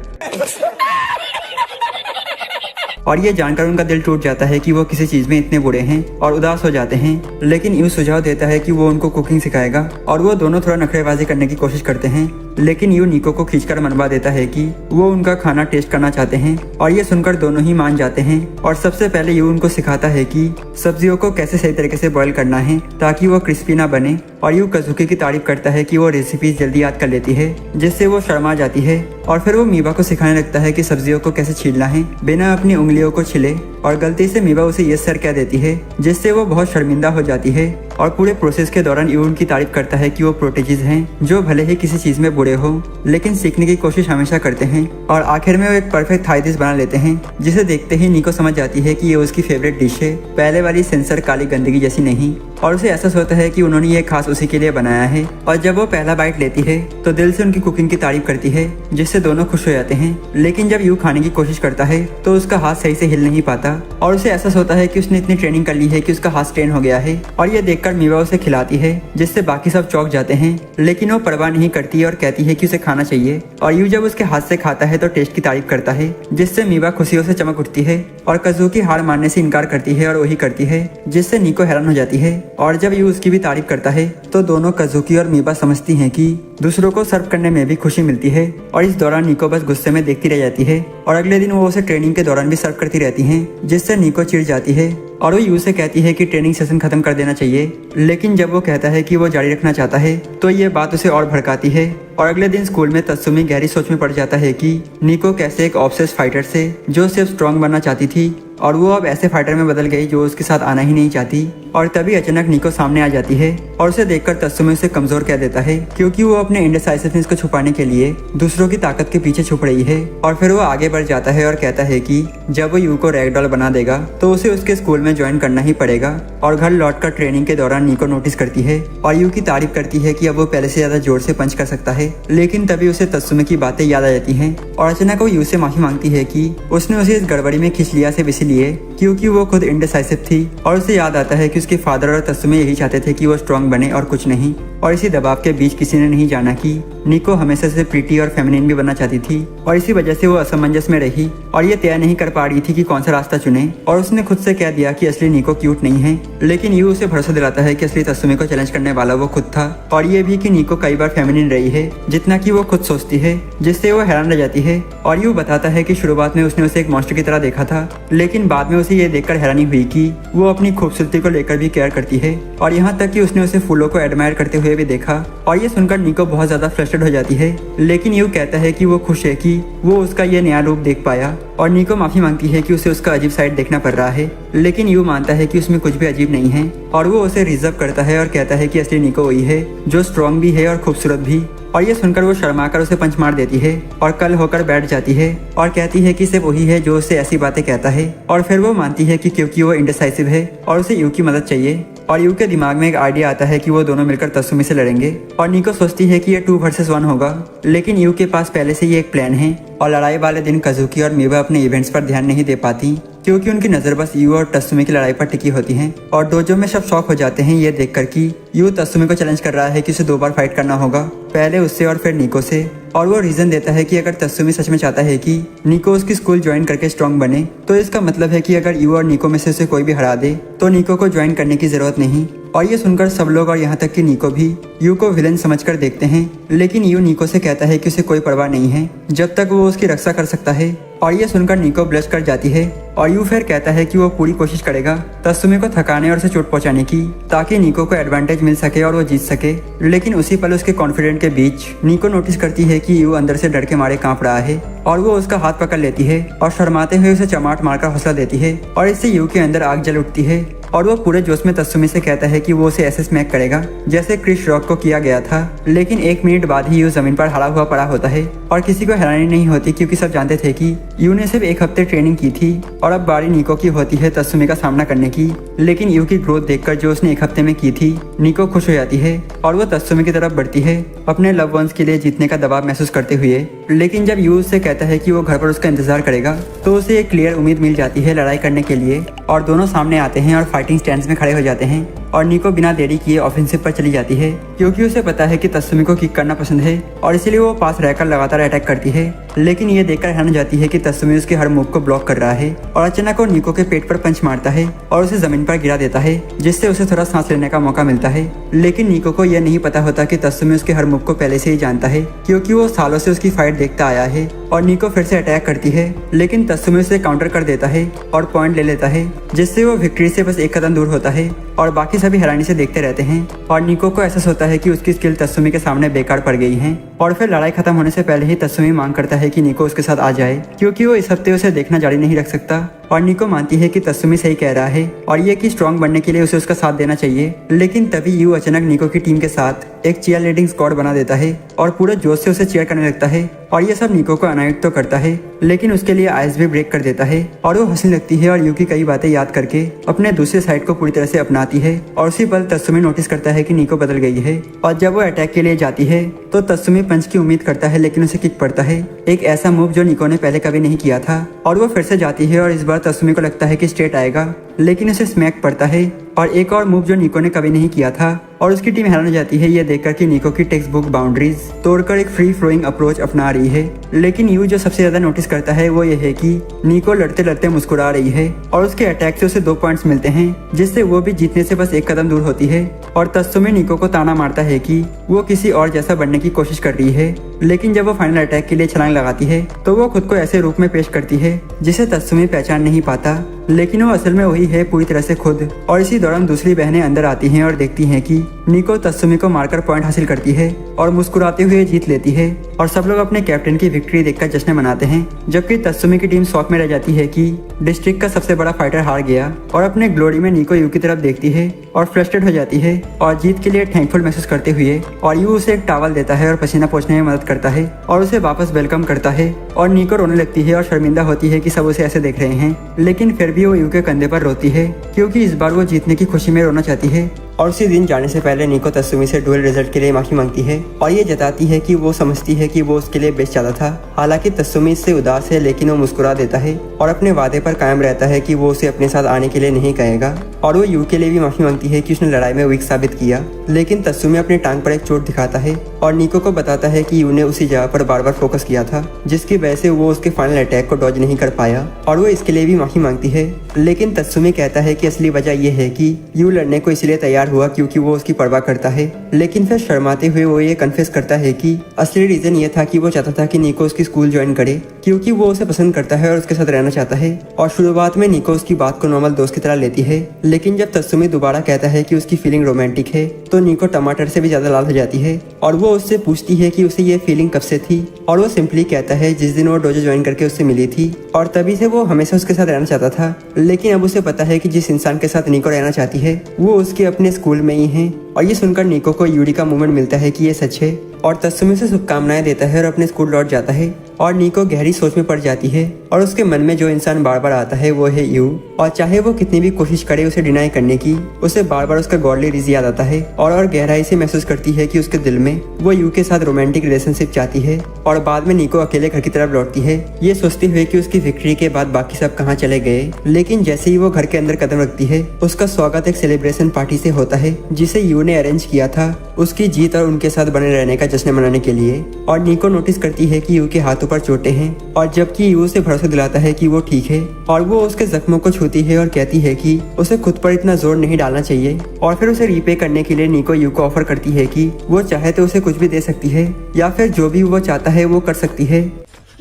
और ये जानकर उनका दिल टूट जाता है कि वो किसी चीज में इतने बुरे हैं और उदास हो जाते हैं। लेकिन यू सुझाव देता है कि वो उनको कुकिंग सिखाएगा और वो दोनों थोड़ा नखरेबाजी करने की कोशिश करते हैं, लेकिन यू निको को खींचकर मनवा देता है कि वो उनका खाना टेस्ट करना चाहते हैं। और ये सुनकर दोनों ही मान जाते हैं और सबसे पहले यू उनको सिखाता है कि सब्जियों को कैसे सही तरीके से बॉईल करना है ताकि वो क्रिस्पी ना बने। और यू कजुकी की तारीफ करता है कि वो रेसिपी जल्दी याद कर लेती है, जिससे वो शर्मा जाती है। और फिर वो मीवा को सिखाने लगता है कि सब्जियों को कैसे छीलना है बिना अपनी उंगलियों को छिले। और गलती से मीवा उसे यस सर कह देती है, जिससे वो बहुत शर्मिंदा हो जाती है। और पूरे प्रोसेस के दौरान यू उनकी तारीफ करता है कि वो प्रोटेजिज हैं जो भले ही किसी चीज में बुरे हो लेकिन सीखने की कोशिश हमेशा करते हैं। और आखिर में वो एक परफेक्ट थाई डिश बना लेते हैं, जिसे देखते ही निको समझ जाती है कि ये उसकी फेवरेट डिश है, पहले वाली सेंसर काली गंदगी जैसी नहीं। और उसे एहसास होता है कि उन्होंने ये खास उसी के लिए बनाया है। और जब वो पहला बाइट लेती है तो दिल से उनकी कुकिंग की तारीफ करती है, जिससे दोनों खुश हो जाते हैं। लेकिन जब यू खाने की कोशिश करता है तो उसका हाथ सही से हिल नहीं पाता और उसे एहसास होता है कि उसने इतनी ट्रेनिंग कर ली है कि उसका हाथ स्ट्रेन हो गया है। और ये देखकर मीवा उसे खिलाती है, जिससे बाकी सब चौंक जाते हैं, लेकिन वो परवाह नहीं करती और कहती है कि उसे खाना चाहिए। और यू जब उसके हाथ से खाता है तो टेस्ट की तारीफ करता है, जिससे मीवा खुशियों से चमक उठती है। और कजुकी हार मानने से इनकार करती है और वही करती है, जिससे निको हैरान हो जाती है। और जब यू उसकी भी तारीफ करता है तो दोनों कजुकी और मीवा समझती हैं कि दूसरों को सर्व करने में भी खुशी मिलती है। और इस दौरान निको बस गुस्से में देखती रह जाती है और अगले दिन वो उसे ट्रेनिंग के दौरान भी सर्व करती रहती हैं, जिससे निको चिढ़ जाती है और वो यू से कहती है कि ट्रेनिंग सेशन खत्म कर देना चाहिए। लेकिन जब वो कहता है कि वो जारी रखना चाहता है तो ये बात उसे और भड़काती है। और अगले दिन स्कूल में तत्सुमी गहरी सोच में पड़ जाता है कि निको कैसे एक ऑब्सेस्ड फाइटर से जो सिर्फ स्ट्रॉन्ग बनना चाहती थी और वो अब ऐसे फाइटर में बदल गई जो उसके साथ आना ही नहीं चाहती। और तभी अचानक निको सामने आ जाती है और उसे देखकर तत्सुमी उसे कमजोर कह देता है, क्योंकि वो अपने इंडिसाइसिवनेस को छुपाने के लिए दूसरों की ताकत के पीछे छुप रही है। और फिर वो आगे बढ़ जाता है और कहता है कि जब वो यू को रैगडॉल बना देगा तो उसे उसके स्कूल में ज्वाइन करना ही पड़ेगा। और घर लौटकर ट्रेनिंग के दौरान निको नोटिस करती है और यू की तारीफ करती है कि अब वो पहले से ज्यादा जोर से पंच कर सकता है। लेकिन तभी उसे तत्सुमी की बातें याद आ जाती हैं और अचानक वो यू से माफी मांगती है कि उसने उसे इस गड़बड़ी में खींच लिया सिर्फ इसीलिए क्योंकि वो खुद इंडिसाइसिव थी। और उसे याद आता है कि उसके फादर और तत्सुमी यही चाहते थे कि वो स्ट्रांग बने और कुछ नहीं। और इसी दबाव के बीच किसी ने नहीं जाना कि निको हमेशा से प्रीटी और फेमिनिन भी बनना चाहती थी और इसी वजह से वो असमंजस में रही और ये तय नहीं कर पा रही थी कि कौन सा रास्ता चुने। और उसने खुद से कह दिया कि असली निको क्यूट नहीं है, लेकिन यू उसे भरोसा दिलाता है कि असली तत्सुमी को चैलेंज करने वाला वो खुद था। और ये भी कि निको कई बार फेमिनिन रही है जितना कि वो खुद सोचती है, जिससे वो हैरान रह जाती है। और यू बताता है कि शुरुआत में उसने उसे एक मॉन्स्टर की तरह देखा था, लेकिन बाद में उसे ये देखकर हैरानी हुई कि वो अपनी खूबसूरती को लेकर भी केयर करती है। और यहाँ तक कि उसने उसे फूलों को एडमायर करते हुए भी देखा। और ये सुनकर निको बहुत ज्यादा फ्रस्ट्रेट हो जाती है, लेकिन यू कहता है कि वो खुश है कि वो उसका ये नया रूप देख पाया। और निको माफी मांगती है कि उसे उसका अजीब साइड देखना पड़ रहा है, लेकिन यू मानता है कि उसमें कुछ भी अजीब नहीं है। और वो उसे रिजर्व करता है और कहता है कि असली निको वही है जो स्ट्रॉन्ग भी है और खूबसूरत भी। और ये सुनकर वो शर्माकर उसे पंच मार देती है और कल होकर बैठ जाती है और कहती है कि सिर्फ वही है जो उसे ऐसी बातें कहता है। और फिर वो मानती है कि क्योंकि वो इंडिसाइसिव है और उसे यू की मदद चाहिए। और यू के दिमाग में एक आइडिया आता है कि वो दोनों मिलकर तत्सुमी से लड़ेंगे। और निको सोचती है कि ये 2 वर्सेस 1 होगा, लेकिन यू के पास पहले से ये एक प्लान है। और लड़ाई वाले दिन काजुकी और मीवा अपने इवेंट्स पर ध्यान नहीं दे पाती क्योंकि उनकी नजर बस यू और तत्सुमी की लड़ाई पर टिकी होती है। और डोजो में सब शॉक हो जाते हैं ये देखकर कि यू तत्सुमी को चैलेंज कर रहा है कि उसे 2 बार फाइट करना होगा, पहले उससे और फिर निको से। और वो रीजन देता है कि अगर तत्सुमी सच में चाहता है कि निको उसकी स्कूल ज्वाइन करके स्ट्रांग बने, तो इसका मतलब है कि अगर यू और निको में से उसे कोई भी हरा दे तो निको को ज्वाइन करने की जरूरत नहीं। और ये सुनकर सब लोग और यहाँ तक कि निको भी यू को विलेन समझकर देखते हैं, लेकिन यू निको से कहता है कि उसे कोई परवाह नहीं है जब तक वो उसकी रक्षा कर सकता है। और ये सुनकर निको ब्लश कर जाती है और यू फिर कहता है कि वो पूरी कोशिश करेगा तत्सुमी को थकाने और उसे चोट पहुंचाने की, ताकि निको को एडवांटेज मिल सके और वो जीत सके। लेकिन उसी पल उसके कॉन्फिडेंट के बीच निको नोटिस करती है कि यू अंदर से डर के मारे कांप रहा है और वो उसका हाथ पकड़ लेती है और शर्माते हुए उसे चमाट मारकर हौसला देती है। और इससे यू के अंदर आग जल उठती है और वो पूरे जोश में तत्सुमी से कहता है कि वो उसे ऐसे स्मैक करेगा जैसे क्रिस रॉक को किया गया था। लेकिन 1 मिनट बाद ही यू जमीन पर हड़ा हुआ पड़ा होता है और किसी को हैरानी नहीं होती क्योंकि सब जानते थे कि यू ने सिर्फ 1 हफ्ते ट्रेनिंग की थी और अब बारी निको की होती है तत्सुमी का सामना करने की। लेकिन यू की ग्रोथ देखकर जो उसने 1 हफ्ते में की थी, निको खुश हो जाती है और वो तत्सुमी की तरफ बढ़ती है अपने लव वंस के लिए जीतने का दबाव महसूस करते हुए। लेकिन जब यू उससे कहता है कि वो घर पर उसका इंतजार करेगा तो उसे एक क्लियर उम्मीद मिल जाती है लड़ाई करने के लिए। और दोनों सामने आते हैं और फाइटिंग स्टैंड्स में खड़े हो जाते हैं। और निको बिना देरी किए ऑफेंसिव पर चली जाती है क्योंकि उसे पता है कि तत्सुमी को किक करना पसंद है और इसीलिए वो पास रहकर लगातार अटैक करती है। लेकिन ये देखकर हैरान जाती है कि तत्सुमी उसके हर मूव को ब्लॉक कर रहा है और अचानक वो निको के पेट पर पंच मारता है और उसे जमीन पर गिरा देता है, जिससे उसे थोड़ा सांस लेने का मौका मिलता है। लेकिन निको को यह नहीं पता होता कि तत्सुमी उसके हर मूव को पहले से ही जानता है क्योंकि वो सालों से उसकी फाइट देखता आया है। और निको फिर से अटैक करती है, लेकिन तत्सुमी उसे काउंटर कर देता है और पॉइंट ले लेता है, जिससे वो विक्ट्री से बस 1 कदम दूर होता है। और बाकी सभी हैरानी से देखते रहते हैं और निको को एहसास होता है कि उसकी स्किल तत्सुमी के सामने बेकार पड़ गई है। और फिर लड़ाई खत्म होने से पहले ही तत्सुमी मांग करता है कि निको उसके साथ आ जाए क्योंकि वो इस हफ्ते उसे देखना जारी नहीं रख सकता। और निको मानती है कि तत्सुमी सही कह रहा है और ये कि स्ट्रांग बनने के लिए उसे उसका साथ देना चाहिए। लेकिन तभी यू अचानक निको की टीम के साथ एक चीयर लीडिंग स्क्वाड बना देता है और पूरे जोश से उसे चीयर करने लगता है। और ये सब निको को अनाइट तो करता है, लेकिन उसके लिए आइस भी ब्रेक कर देता है और वो हंसने लगती है और यू की कई बातें याद करके अपने दूसरे साइड को पूरी तरह से अपनाती है। और उसी पल तत्सुमी नोटिस करता है कि निको बदल गई है और जब वो अटैक के लिए जाती है तो तत्सुमी पंच की उम्मीद करता है, लेकिन उसे किक पड़ता है, एक ऐसा मूव जो निको ने पहले कभी नहीं किया था। और वो फिर से जाती है और इस बार तत्सुमी को लगता है कि स्ट्रेट आएगा, लेकिन उसे स्मैक पड़ता है और एक और मूव जो निको ने कभी नहीं किया था। और उसकी टीम हैरान हो जाती है ये देखकर कि निको की टेक्स्ट बुक बाउंड्रीज तोड़कर एक फ्री फ्लोइंग अप्रोच अपना रही है। लेकिन यू जो सबसे ज्यादा नोटिस करता है वो ये है कि निको लड़ते लड़ते मुस्कुरा रही है और उसके अटैक से उसे 2 पॉइंट्स मिलते हैं, जिससे वो भी जीतने से बस 1 कदम दूर होती है। और तत्सुमी निको को ताना मारता है कि वो किसी और जैसा बनने की कोशिश कर रही है, लेकिन जब वो फाइनल अटैक के लिए छलांग लगाती है तो वो खुद को ऐसे रूप में पेश करती है जिसे तत्सुमी पहचान नहीं पाता, लेकिन वो असल में वही है पूरी तरह से खुद। और इसी दौरान दूसरी बहनें अंदर आती हैं और देखती हैं कि निको तत्सुमी को मारकर पॉइंट हासिल करती है और मुस्कुराते हुए जीत लेती है और सब लोग अपने कैप्टन की विक्ट्री देखकर जश्न मनाते हैं, जबकि तत्सुमी की टीम शॉक में रह जाती है कि डिस्ट्रिक्ट का सबसे बड़ा फाइटर हार गया और अपने ग्लोरी में निको यू की तरफ देखती है और फ्रस्ट्रेट हो जाती है और जीत के लिए थैंकफुल महसूस करते हुए और यू उसे एक टॉवल देता है और पसीना पोंछने में मदद करता है और उसे वापस वेलकम करता है और निको रोने लगती है और शर्मिंदा होती है कि सब उसे ऐसे देख रहे हैं, लेकिन फिर भी वो यू के कंधे पर रोती है क्योंकि इस बार वो जीतने की खुशी में रोना चाहती है। और उसी दिन जाने से पहले निको तत्सुमी से डुअल रिजल्ट के लिए माफी मांगती है और ये जताती है कि वो समझती है कि वो उसके लिए बेस्ट चाहता था। हालांकि तत्सुमी इससे उदास है, लेकिन वो मुस्कुरा देता है और अपने वादे पर कायम रहता है कि वो उसे अपने साथ आने के लिए नहीं कहेगा। और वो यू के लिए भी माफी मांगती है कि उसने लड़ाई में वीक साबित किया, लेकिन तत्सुमी अपने टांग पर एक चोट दिखाता है और निको को बताता है कि यू ने उसी जगह पर बार बार फोकस किया था, जिसकी वजह से वो उसके फाइनल अटैक को डॉज नहीं कर पाया और वो इसके लिए भी माफी मांगती है। लेकिन तत्सुमी कहता है कि असली वजह यह है कि यू लड़ने को इसलिए तैयार हुआ क्योंकि वो उसकी परवाह करता है, लेकिन फिर शर्माते हुए वो ये कन्फेस करता है कि असली रीजन ये था कि वो चाहता था कि निको उसकी स्कूल ज्वाइन करे क्योंकि वो उसे पसंद करता है और उसके साथ रहना चाहता है। और शुरुआत में निको उसकी बात को नॉर्मल दोस्त की तरह लेती है, लेकिन जब तत्सुमी दोबारा कहता है कि उसकी फीलिंग रोमांटिक है तो निको टमाटर से भी ज्यादा लाल हो जाती है और वो उससे पूछती है कि उसे ये फीलिंग कब से थी और वो सिंपली कहता है जिस दिन वो डोजो ज्वाइन करके उससे मिली थी और तभी से वो हमेशा उसके साथ रहना चाहता था। लेकिन अब उसे पता है कि जिस इंसान के साथ निको रहना चाहती है वो उसके अपने स्कूल में ही है और ये सुनकर निको को यूरी का मोमेंट मिलता है कि ये सच है और तत्सुमी से शुभकामनाएं देता है और अपने स्कूल लौट जाता है। और निको गहरी सोच में पड़ जाती है और उसके मन में जो इंसान बार बार आता है वो है यू, और चाहे वो कितनी भी कोशिश करे उसे डिनाई करने की, उसे बार बार उसका गॉडली रीज याद आता है और गहराई से महसूस करती है कि उसके दिल में वो यू के साथ रोमांटिक रिलेशनशिप चाहती है। और बाद में निको अकेले घर की तरफ लौटती है, ये सोचते हुए कि उसकी विक्ट्री के बाद बाकी सब कहाँ चले गए। लेकिन जैसे ही वो घर के अंदर कदम रखती है उसका स्वागत एक सेलिब्रेशन पार्टी से होता है जिसे यू ने अरेंज किया था उसकी जीत और उनके साथ बने रहने का जश्न मनाने के लिए। और निको नोटिस करती है कि यू के हाथों पर चोटें हैं और जबकि यू उसे भरोसा दिलाता है कि वो ठीक है और वो उसके जख्मों को छूती है और कहती है कि उसे खुद पर इतना जोर नहीं डालना चाहिए। और फिर उसे रीपे करने के लिए निको यू को ऑफर करती है कि वो चाहे तो उसे कुछ भी दे सकती है या फिर जो भी वो चाहता है वो कर सकती है।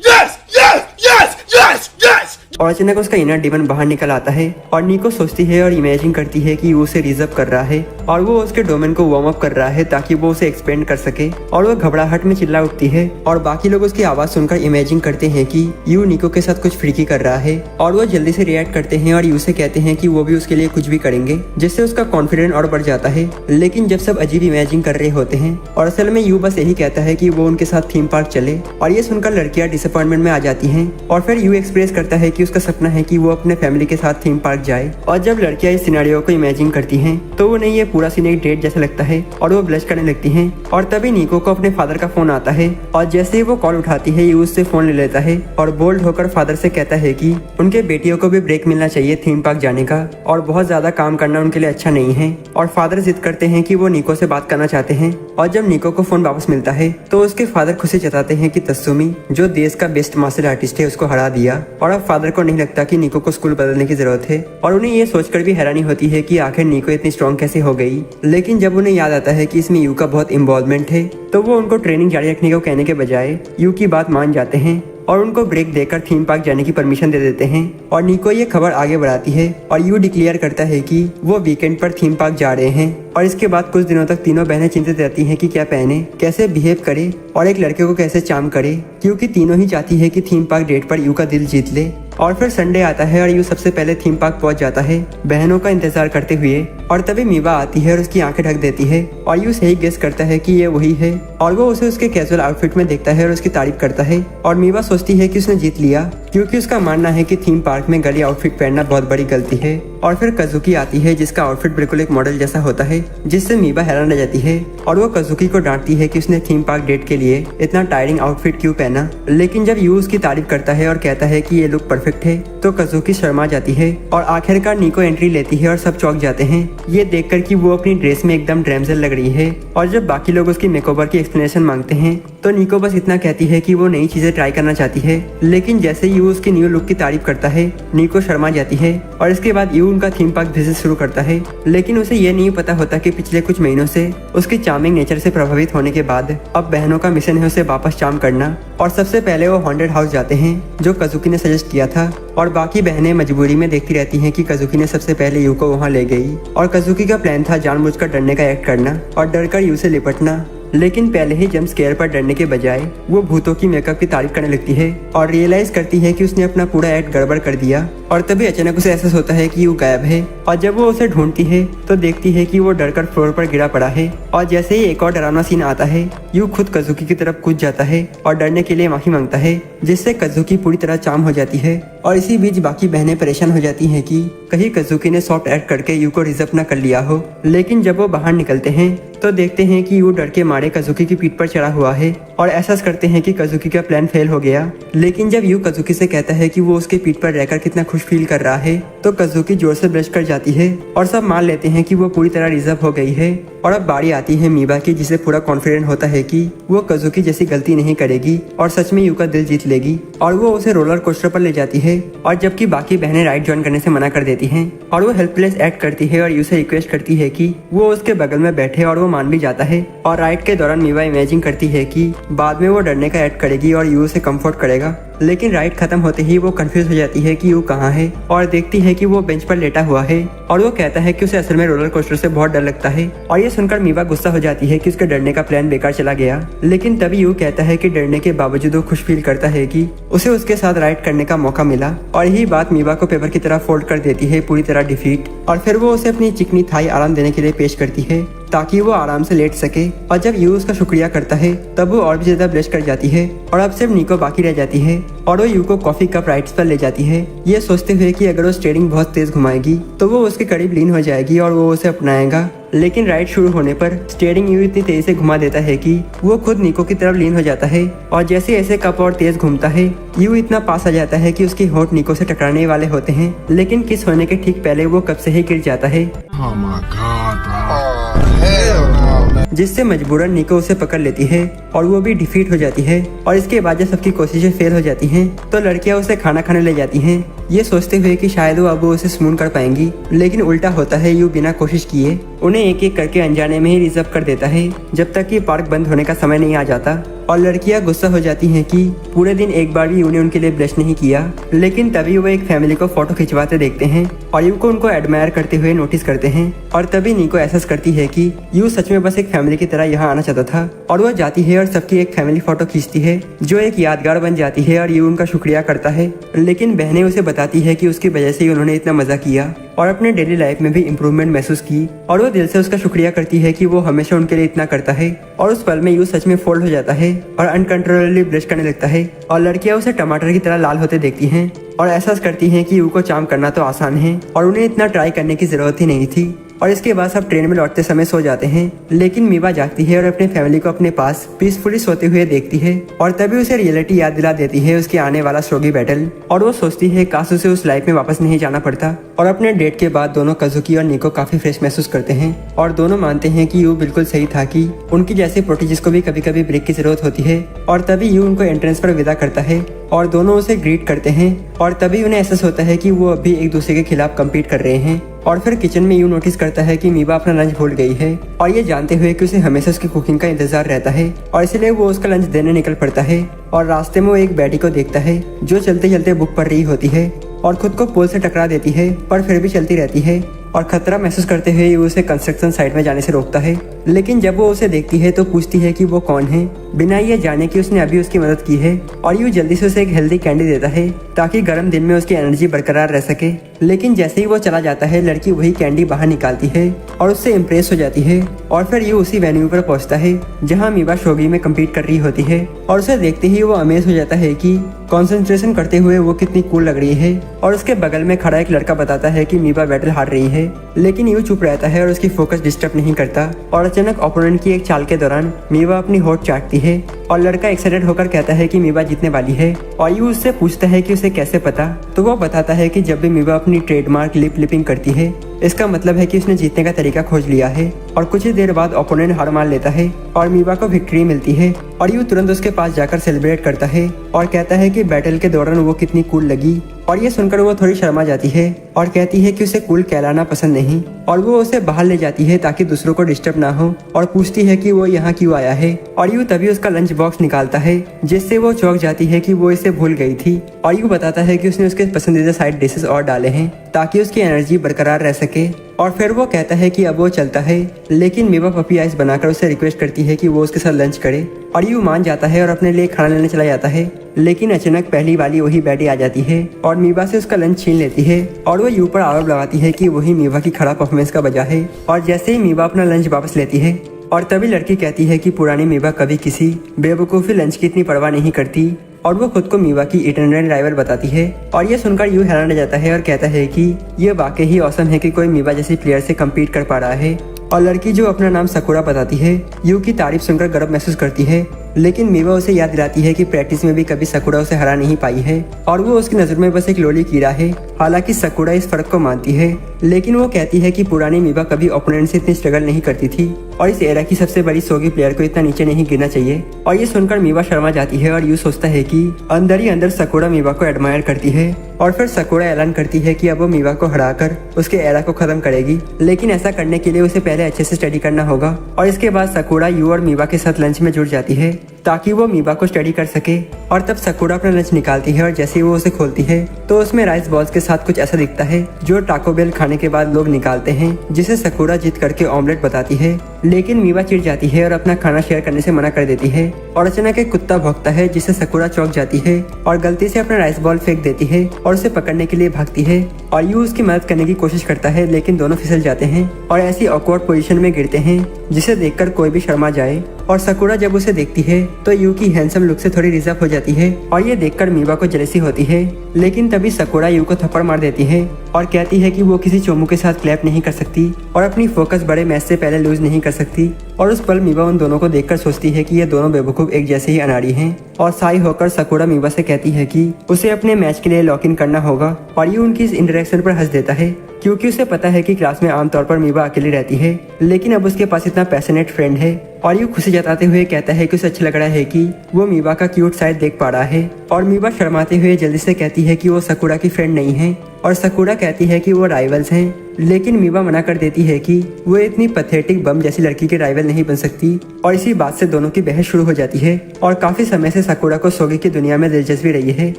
Yes! Yes! Yes! Yes! Yes! और अचानक उसका इनर डिमन बाहर निकल आता है और निको सोचती है और इमेजिन करती है कि वो उसे रिजर्व कर रहा है और वो उसके डोमेन को वार्म अप कर रहा है ताकि वो उसे एक्सपेंड कर सके। और वो घबराहट में चिल्ला उठती है और बाकी लोग उसकी आवाज सुनकर इमेजिन करते हैं कि यू निको के साथ कुछ फ्रीकी कर रहा है और वो जल्दी से रिएक्ट करते हैं और यू से कहते हैं कि वो भी उसके लिए कुछ भी करेंगे, जिससे उसका कॉन्फिडेंस और बढ़ जाता है। लेकिन जब सब अजीब इमेजिन कर रहे होते हैं और असल में यू बस यही कहता है कि वो उनके साथ थीम पार्क चले और ये सुनकर लड़कियां डिसअपॉइंटमेंट में आ जाती हैं। और फिर यू एक्सप्रेस करता है कि उसका सपना है कि वो अपने फैमिली के साथ थीम पार्क जाए। और जब लड़कियां इस सिनेरियो को इमेजिन करती हैं तो उन्हें ये पूरा सीन एक डेट जैसा लगता है और वो ब्लश करने लगती हैं। और तभी निको को अपने फादर का फोन आता है और जैसे ही वो कॉल उठाती है यू उससे फोन ले लेता है और बोल्ड होकर फादर से कहता है कि उनके बेटियों को भी ब्रेक मिलना चाहिए थीम पार्क जाने का और बहुत ज्यादा काम करना उनके लिए अच्छा नहीं है। और फादर जिद करते हैं कि वो निको से बात करना चाहते हैं। और जब निको को फोन वापस मिलता है तो उसके फादर खुशी जताते हैं कि तत्सुमी जो देश का बेस्ट मार्शल आर्टिस्ट है उसको हरा दिया। और अब फादर को नहीं लगता कि निको को स्कूल बदलने की जरूरत है और उन्हें ये सोचकर भी हैरानी होती है कि आखिर निको इतनी स्ट्रॉन्ग कैसे हो गई। लेकिन जब उन्हें याद आता है कि इसमें यू का बहुत इन्वॉल्वमेंट है तो वो उनको ट्रेनिंग जारी रखने को कहने के बजाय यू की बात मान जाते हैं और उनको ब्रेक देकर थीम पार्क जाने की परमिशन दे देते हैं। और निको ये खबर आगे बढ़ाती है और यू डिक्लेयर करता है कि वो वीकेंड पर थीम पार्क जा रहे हैं। और इसके बाद कुछ दिनों तक तीनों बहनें चिंतित रहती हैं कि क्या पहने, कैसे बिहेव करे और एक लड़के को कैसे चार्म करे, क्योंकि तीनों ही चाहती है कि थीम पार्क डेट पर यू का दिल जीत ले। और फिर संडे आता है और यू सबसे पहले थीम पार्क पहुंच जाता है बहनों का इंतजार करते हुए। और तभी मीवा आती है और उसकी आंखें ढक देती है और यू सही गेस करता है कि ये वही है और वो उसे उसके कैजुअल आउटफिट में देखता है और उसकी तारीफ करता है। और मीवा सोचती है कि उसने जीत लिया क्योंकि उसका मानना है कि थीम पार्क में गली आउटफिट पहनना बहुत बड़ी गलती है। और फिर कजुकी आती है जिसका आउटफिट बिल्कुल एक मॉडल जैसा होता है, जिससे मीवा हैरान रह जाती है और वो कजुकी को डांटती है कि उसने थीम पार्क डेट के लिए इतना टायरिंग आउटफिट क्यों पहना। लेकिन जब यू उसकी तारीफ करता है और कहता है कि ये लुक परफेक्ट है तो कजुकी शर्मा जाती है और आखिरकार निको एंट्री लेती है और सब चौंक जाते हैं ये देखकर कि वो अपनी ड्रेस में एकदम ड्रेमजेल लग रही है। और जब बाकी लोग उसकी मेकओवर की एक्सप्लेनेशन मांगते हैं तो निको बस इतना कहती है कि वो नई चीजें ट्राई करना चाहती है। लेकिन जैसे यू उसकी न्यू लुक की तारीफ करता है निको शर्मा जाती है और इसके बाद यू यू उनका थीम पार्क विजिट शुरू करता है, लेकिन उसे ये नहीं पता होता कि पिछले कुछ महीनों से उसकी चार्मिंग नेचर से प्रभावित होने के बाद अब बहनों का मिशन है उसे वापस चार्म करना। और सबसे पहले वो हॉन्टेड हाउस जाते हैं जो कजुकी ने सजेस्ट किया था, और बाकी बहनें मजबूरी में देखती रहती हैं कि कजुकी ने सबसे पहले यू को वहाँ ले गई। और कजुकी का प्लान था जानबूझकर डरने का एक्ट करना और डरकर यू से लिपटना, लेकिन पहले ही जंप स्केयर पर डरने के बजाय वो भूतों की मेकअप की तारीफ करने लगती है और रियलाइज करती है कि उसने अपना पूरा एक्ट गड़बड़ कर दिया। और तभी अचानक उसे एहसास होता है कि यू गायब है, और जब वो उसे ढूंढती है तो देखती है कि वो डरकर फ्लोर पर गिरा पड़ा है। और जैसे ही एक और डरावना सीन आता है, यू खुद कजुकी की तरफ कूद जाता है और डरने के लिए माफी मांगता है, जिससे कजुकी पूरी तरह चार्म हो जाती है। और इसी बीच बाकी बहनें परेशान हो जाती हैं कि कहीं कजुकी ने सॉफ्ट एक्ट करके यू को रिजर्व न कर लिया हो। लेकिन जब वो बाहर निकलते हैं तो देखते हैं कि यू डर के मारे कजुकी की पीठ पर चढ़ा हुआ है और एहसास करते हैं कि कजुकी का प्लान फेल हो गया। लेकिन जब यू कजुकी से कहता है कि वो उसके पीठ पर रहकर कितना खुश फील कर रहा है, तो कजुकी जोर से ब्रश कर जाती है और सब मान लेते हैं कि वो पूरी तरह रिजर्व हो गई है। और अब बारी आती है मीबा की, जिसे पूरा कॉन्फिडेंट होता है कि वो कजुकी जैसी गलती नहीं करेगी और सच में यू का दिल जीत लेगी। और वो उसे रोलर कोस्टर पर ले जाती है, और जबकि बाकी बहनें राइड ज्वाइन करने से मना कर देती हैं और वो हेल्पलेस एक्ट करती है और यू से रिक्वेस्ट करती है कि वो उसके बगल में बैठे, और वो मान भी जाता है। और राइड के दौरान मीबा इमेजिन करती है कि बाद में वो डरने का एक्ट करेगी और यू से कंफर्ट करेगा। लेकिन राइड खत्म होते ही वो कंफ्यूज हो जाती है कि यू कहाँ है, और देखती है कि वो बेंच पर लेटा हुआ है। और वो कहता है कि उसे असल में रोलर कोस्टर से बहुत डर लगता है। और ये सुनकर मीबा गुस्सा हो जाती है कि उसके डरने का प्लान बेकार चला गया। लेकिन तभी यू कहता है कि डरने के बावजूद वो खुश फील करता है कि उसे उसके साथ राइड करने का मौका मिला। और यही बात मीबा को पेपर की तरह फोल्ड कर देती है, पूरी तरह डिफीट। और फिर वो उसे अपनी चिकनी थाई आराम देने के लिए पेश करती है ताकि वो आराम से लेट सके। और जब यू उसका शुक्रिया करता है तब वो और भी ज्यादा ब्लश कर जाती है, और अब सिर्फ निको बाकी रह जाती है। और वो यू को कॉफी कप राइड्स पर ले जाती है, ये सोचते हुए कि अगर वो स्टीयरिंग बहुत तेज घुमाएगी तो वो उसके करीब लीन हो जाएगी और वो उसे अपनाएगा। लेकिन राइड शुरू होने पर स्टीयरिंग यू इतनी तेजी से घुमा देता है कि वो खुद निको की तरफ लीन हो जाता है। और जैसे ऐसे कप और तेज घूमता है, यू इतना पास आ जाता है कि उसकी होंठ निको से टकराने वाले होते हैं, लेकिन किस होने के ठीक पहले वो कप से ही गिर जाता है। Oh my God, bro. Oh, hell no. जिससे मजबूरन निको उसे पकड़ लेती है और वो भी डिफीट हो जाती है। और इसके बाद जब सबकी कोशिशें फेल हो जाती हैं तो लड़कियां उसे खाना खाने ले जाती हैं, ये सोचते हुए कि शायद वो अब उसे स्मून कर पाएंगी। लेकिन उल्टा होता है, यू बिना कोशिश किए उन्हें एक एक करके अनजाने में ही रिजर्व कर देता है जब तक कि पार्क बंद होने का समय नहीं आ जाता। और लड़कियां गुस्सा हो जाती हैं कि पूरे दिन एक बार भी उन्हें उनके लिए ब्लश नहीं किया। लेकिन तभी वो एक फैमिली को फोटो खिंचवाते देखते हैं और यू को उनको एडमायर करते हुए नोटिस करते हैं। और तभी निको एहसास करती है कि यू सच में बस एक फैमिली की तरह यहाँ आना चाहता था। और वो जाती है और सबकी एक फैमिली फोटो खींचती है जो एक यादगार बन जाती है, और यू उनका शुक्रिया करता है। लेकिन बहनें उसे बताती है कि उसकी वजह से ही उन्होंने इतना मजा किया और अपने डेली लाइफ में भी इम्प्रूवमेंट महसूस की। और वो दिल से उसका शुक्रिया करती है कि वो हमेशा उनके लिए इतना करता है। और उस पल में यू सच में फोल्ड हो जाता है और अनकंट्रोलेबली ब्लश करने लगता है। और लड़कियां उसे टमाटर की तरह लाल होते देखती हैं और एहसास करती हैं कि यू को चार्म करना तो आसान है और उन्हें इतना ट्राई करने की जरूरत ही नहीं थी। और इसके बाद सब ट्रेन में लौटते समय सो जाते हैं। लेकिन मीबा जागती है और अपने फैमिली को अपने पास पीसफुली सोते हुए देखती है। और तभी उसे रियलिटी याद दिला देती है उसके आने वाला शोगी बैटल। और वो सोचती है काश उसे उस लाइफ में वापस नहीं जाना पड़ता। और अपने डेट के बाद दोनों कजुकी और निको काफी फ्रेश महसूस करते हैं और दोनों मानते हैं कि यू बिल्कुल सही था कि उनकी जैसे प्रोटीजेस को भी कभी कभी ब्रेक की जरूरत होती है। और तभी यू उनको एंट्रेंस पर विदा करता है और दोनों उसे ग्रीट करते हैं। और तभी उन्हें एहसास होता है कि वो अभी एक दूसरे के खिलाफ कम्पीट कर रहे हैं। और फिर किचन में यू नोटिस करता है कि मीबा अपना लंच भूल गई है, और ये जानते हुए कि उसे हमेशा उसकी कुकिंग का इंतजार रहता है और इसलिए वो उसका लंच देने निकल पड़ता है। और रास्ते में वो एक बैडी को देखता है जो चलते चलते बुक पढ़ रही होती है और खुद को पोल से टकरा देती है, पर फिर भी चलती रहती है। और खतरा महसूस करते हुए वो उसे कंस्ट्रक्शन साइट में जाने से रोकता है। लेकिन जब वो उसे देखती है तो पूछती है कि वो कौन है, बिना ये जाने कि उसने अभी उसकी मदद की है। और यू जल्दी से उसे एक हेल्दी कैंडी देता है ताकि गर्म दिन में उसकी एनर्जी बरकरार रह सके। लेकिन जैसे ही वो चला जाता है, लड़की वही कैंडी बाहर निकालती है और उससे इम्प्रेस हो जाती है। और फिर यू उसी वेन्यू पर पहुंचता है जहां मीबा शोगी में कम्पीट कर रही होती है। और उसे देखते ही वो अमेज हो जाता है कि कंसंट्रेशन करते हुए वो कितनी कूल लग रही है। और उसके बगल में खड़ा एक लड़का बताता है कि मीबा बैटल हार रही है, लेकिन यू चुप रहता है और उसकी फोकस डिस्टर्ब नहीं करता। और अचानक ओपोनेंट की एक चाल के दौरान मीबा अपनी होठ चाटती है और लड़का एक्साइटेड होकर कहता है कि मीवा जीतने वाली है और यू उससे पूछता है कि उसे कैसे पता। तो वो बताता है कि जब भी मीवा अपनी ट्रेडमार्क लिप लिपिंग करती है इसका मतलब है कि उसने जीतने का तरीका खोज लिया है। और कुछ ही देर बाद ओपोनेंट हार मान लेता है और मीवा को विक्ट्री मिलती है और यू तुरंत उसके पास जाकर सेलिब्रेट करता है और कहता है कि बैटल के दौरान वो कितनी कूल लगी। और ये सुनकर वो थोड़ी शर्मा जाती है और कहती है कि उसे कूल कहलाना पसंद नहीं और वो उसे बाहर ले जाती है ताकि दूसरों को डिस्टर्ब ना हो और पूछती है कि वो यहाँ क्यों आया है। और यू तभी उसका लंच बॉक्स निकालता है जिससे वो चौंक जाती है कि वो इसे भूल गई थी। और यू बताता है कि उसने उसके पसंदीदा साइड डिशेस और डाले हैं ताकि उसकी एनर्जी बरकरार रह सके। और फिर वो कहता है कि अब वो चलता है, लेकिन मीवा पपी आइस बनाकर उसे रिक्वेस्ट करती है कि वो उसके साथ लंच करे और यू मान जाता है और अपने लिए खाना लेने चला जाता है। लेकिन अचानक पहली वाली वही बैडी आ जाती है और मीवा से उसका लंच छीन लेती है और वो यू पर आरोप लगाती है कि वही मीवा की खराब परफॉर्मेंस का वजह है। और जैसे ही मीवा अपना लंच वापस लेती है और तभी लड़की कहती है कि पुरानी मीवा कभी किसी बेवकूफ़ी लंच की इतनी परवाह नहीं करती और वो खुद को मीवा की इटर्नल राइवल बताती है। और ये सुनकर यू हैरान रह जाता है और कहता है कि ये वाकई ही औसम है कि कोई मीवा जैसी प्लेयर से कम्पीट कर पा रहा है। और लड़की जो अपना नाम सकुरा बताती है यू की तारीफ सुनकर गर्व महसूस करती है, लेकिन मीवा उसे याद दिलाती है कि प्रैक्टिस में भी कभी सकुरा उसे हरा नहीं पाई है और वो उसकी नज़र में बस एक लोली कीड़ा है। हालांकि सकुरा इस फर्क को मानती है, लेकिन वो कहती है कि पुरानी मीवा कभी ओपोनेंट से इतनी स्ट्रगल नहीं करती थी और इस एरा की सबसे बड़ी सोगी प्लेयर को इतना नीचे नहीं गिरना चाहिए। और ये सुनकर मीवा शर्मा जाती है और यू सोचता है कि अंदर ही अंदर सकुरा मीवा को एडमायर करती है। और फिर सकुरा ऐलान करती है कि अब वो मीवा को हराकर उसके एरा को खत्म करेगी, लेकिन ऐसा करने के लिए उसे पहले अच्छे से स्टडी करना होगा। और इसके बाद सकुरा यू और मीवा के साथ लंच में जुड़ जाती है ताकि वो मीवा को स्टडी कर सके। और तब सकुरा अपना लंच निकालती है और जैसे ही वो उसे खोलती है तो उसमें राइस बॉल्स के साथ कुछ ऐसा दिखता है जो टाको बेल खाने के बाद लोग निकालते हैं, जिसे सकुरा जीत करके ऑमलेट बताती है। लेकिन मीवा चिढ़ जाती है और अपना खाना शेयर करने से मना कर देती है और अचानक एक कुत्ता भौंकता है जिससे सकुरा चौंक जाती है और गलती से अपना राइस बॉल फेंक देती है और उसे पकड़ने के लिए भागती है। और यू उसकी मदद करने की कोशिश करता है, लेकिन दोनों फिसल जाते हैं और ऐसी ऑकवर्ड पोजीशन में गिरते हैं जिसे देखकर कोई भी शर्मा जाए। और सकुरा जब उसे देखती है तो यू की हैंडसम लुक से थोड़ी रिजर्व हो जाती है और ये देखकर मीवा को जेलसी होती है। लेकिन तभी सकुरा यू को थप्पड़ मार देती है और कहती है कि वो किसी चोमू के साथ क्लैप नहीं कर सकती और अपनी फोकस बड़े मैच से पहले लूज नहीं कर सकती। और उस पल मीवा उन दोनों को देखकर सोचती है कि ये दोनों बेवकूफ एक जैसे ही अनाड़ी हैं। और साई होकर सकुरा मीवा से कहती है कि उसे अपने मैच के लिए लॉक इन करना होगा और ये उनकी इस इंटरेक्शन पर हंस देता है, क्योंकि उसे पता है कि क्लास में आमतौर पर मीवा अकेली रहती है, लेकिन अब उसके पास इतना पैशनेट फ्रेंड है। और यू खुशी जताते हुए कहता है कि उसे अच्छा लग रहा है कि वो मीवा का क्यूट साइड देख पा रहा है। और मीवा शर्माते हुए जल्दी से कहती है कि वो सकुरा की फ्रेंड नहीं है और सकुरा कहती है कि वो राइवल्स हैं, लेकिन मीवा मना कर देती है कि वो इतनी पैथेटिक बम जैसी लड़की के राइवल नहीं बन सकती। और इसी बात से दोनों की बहस शुरू हो जाती है और काफी समय से सकुरा को सोगी की दुनिया में दिलचस्पी रही है,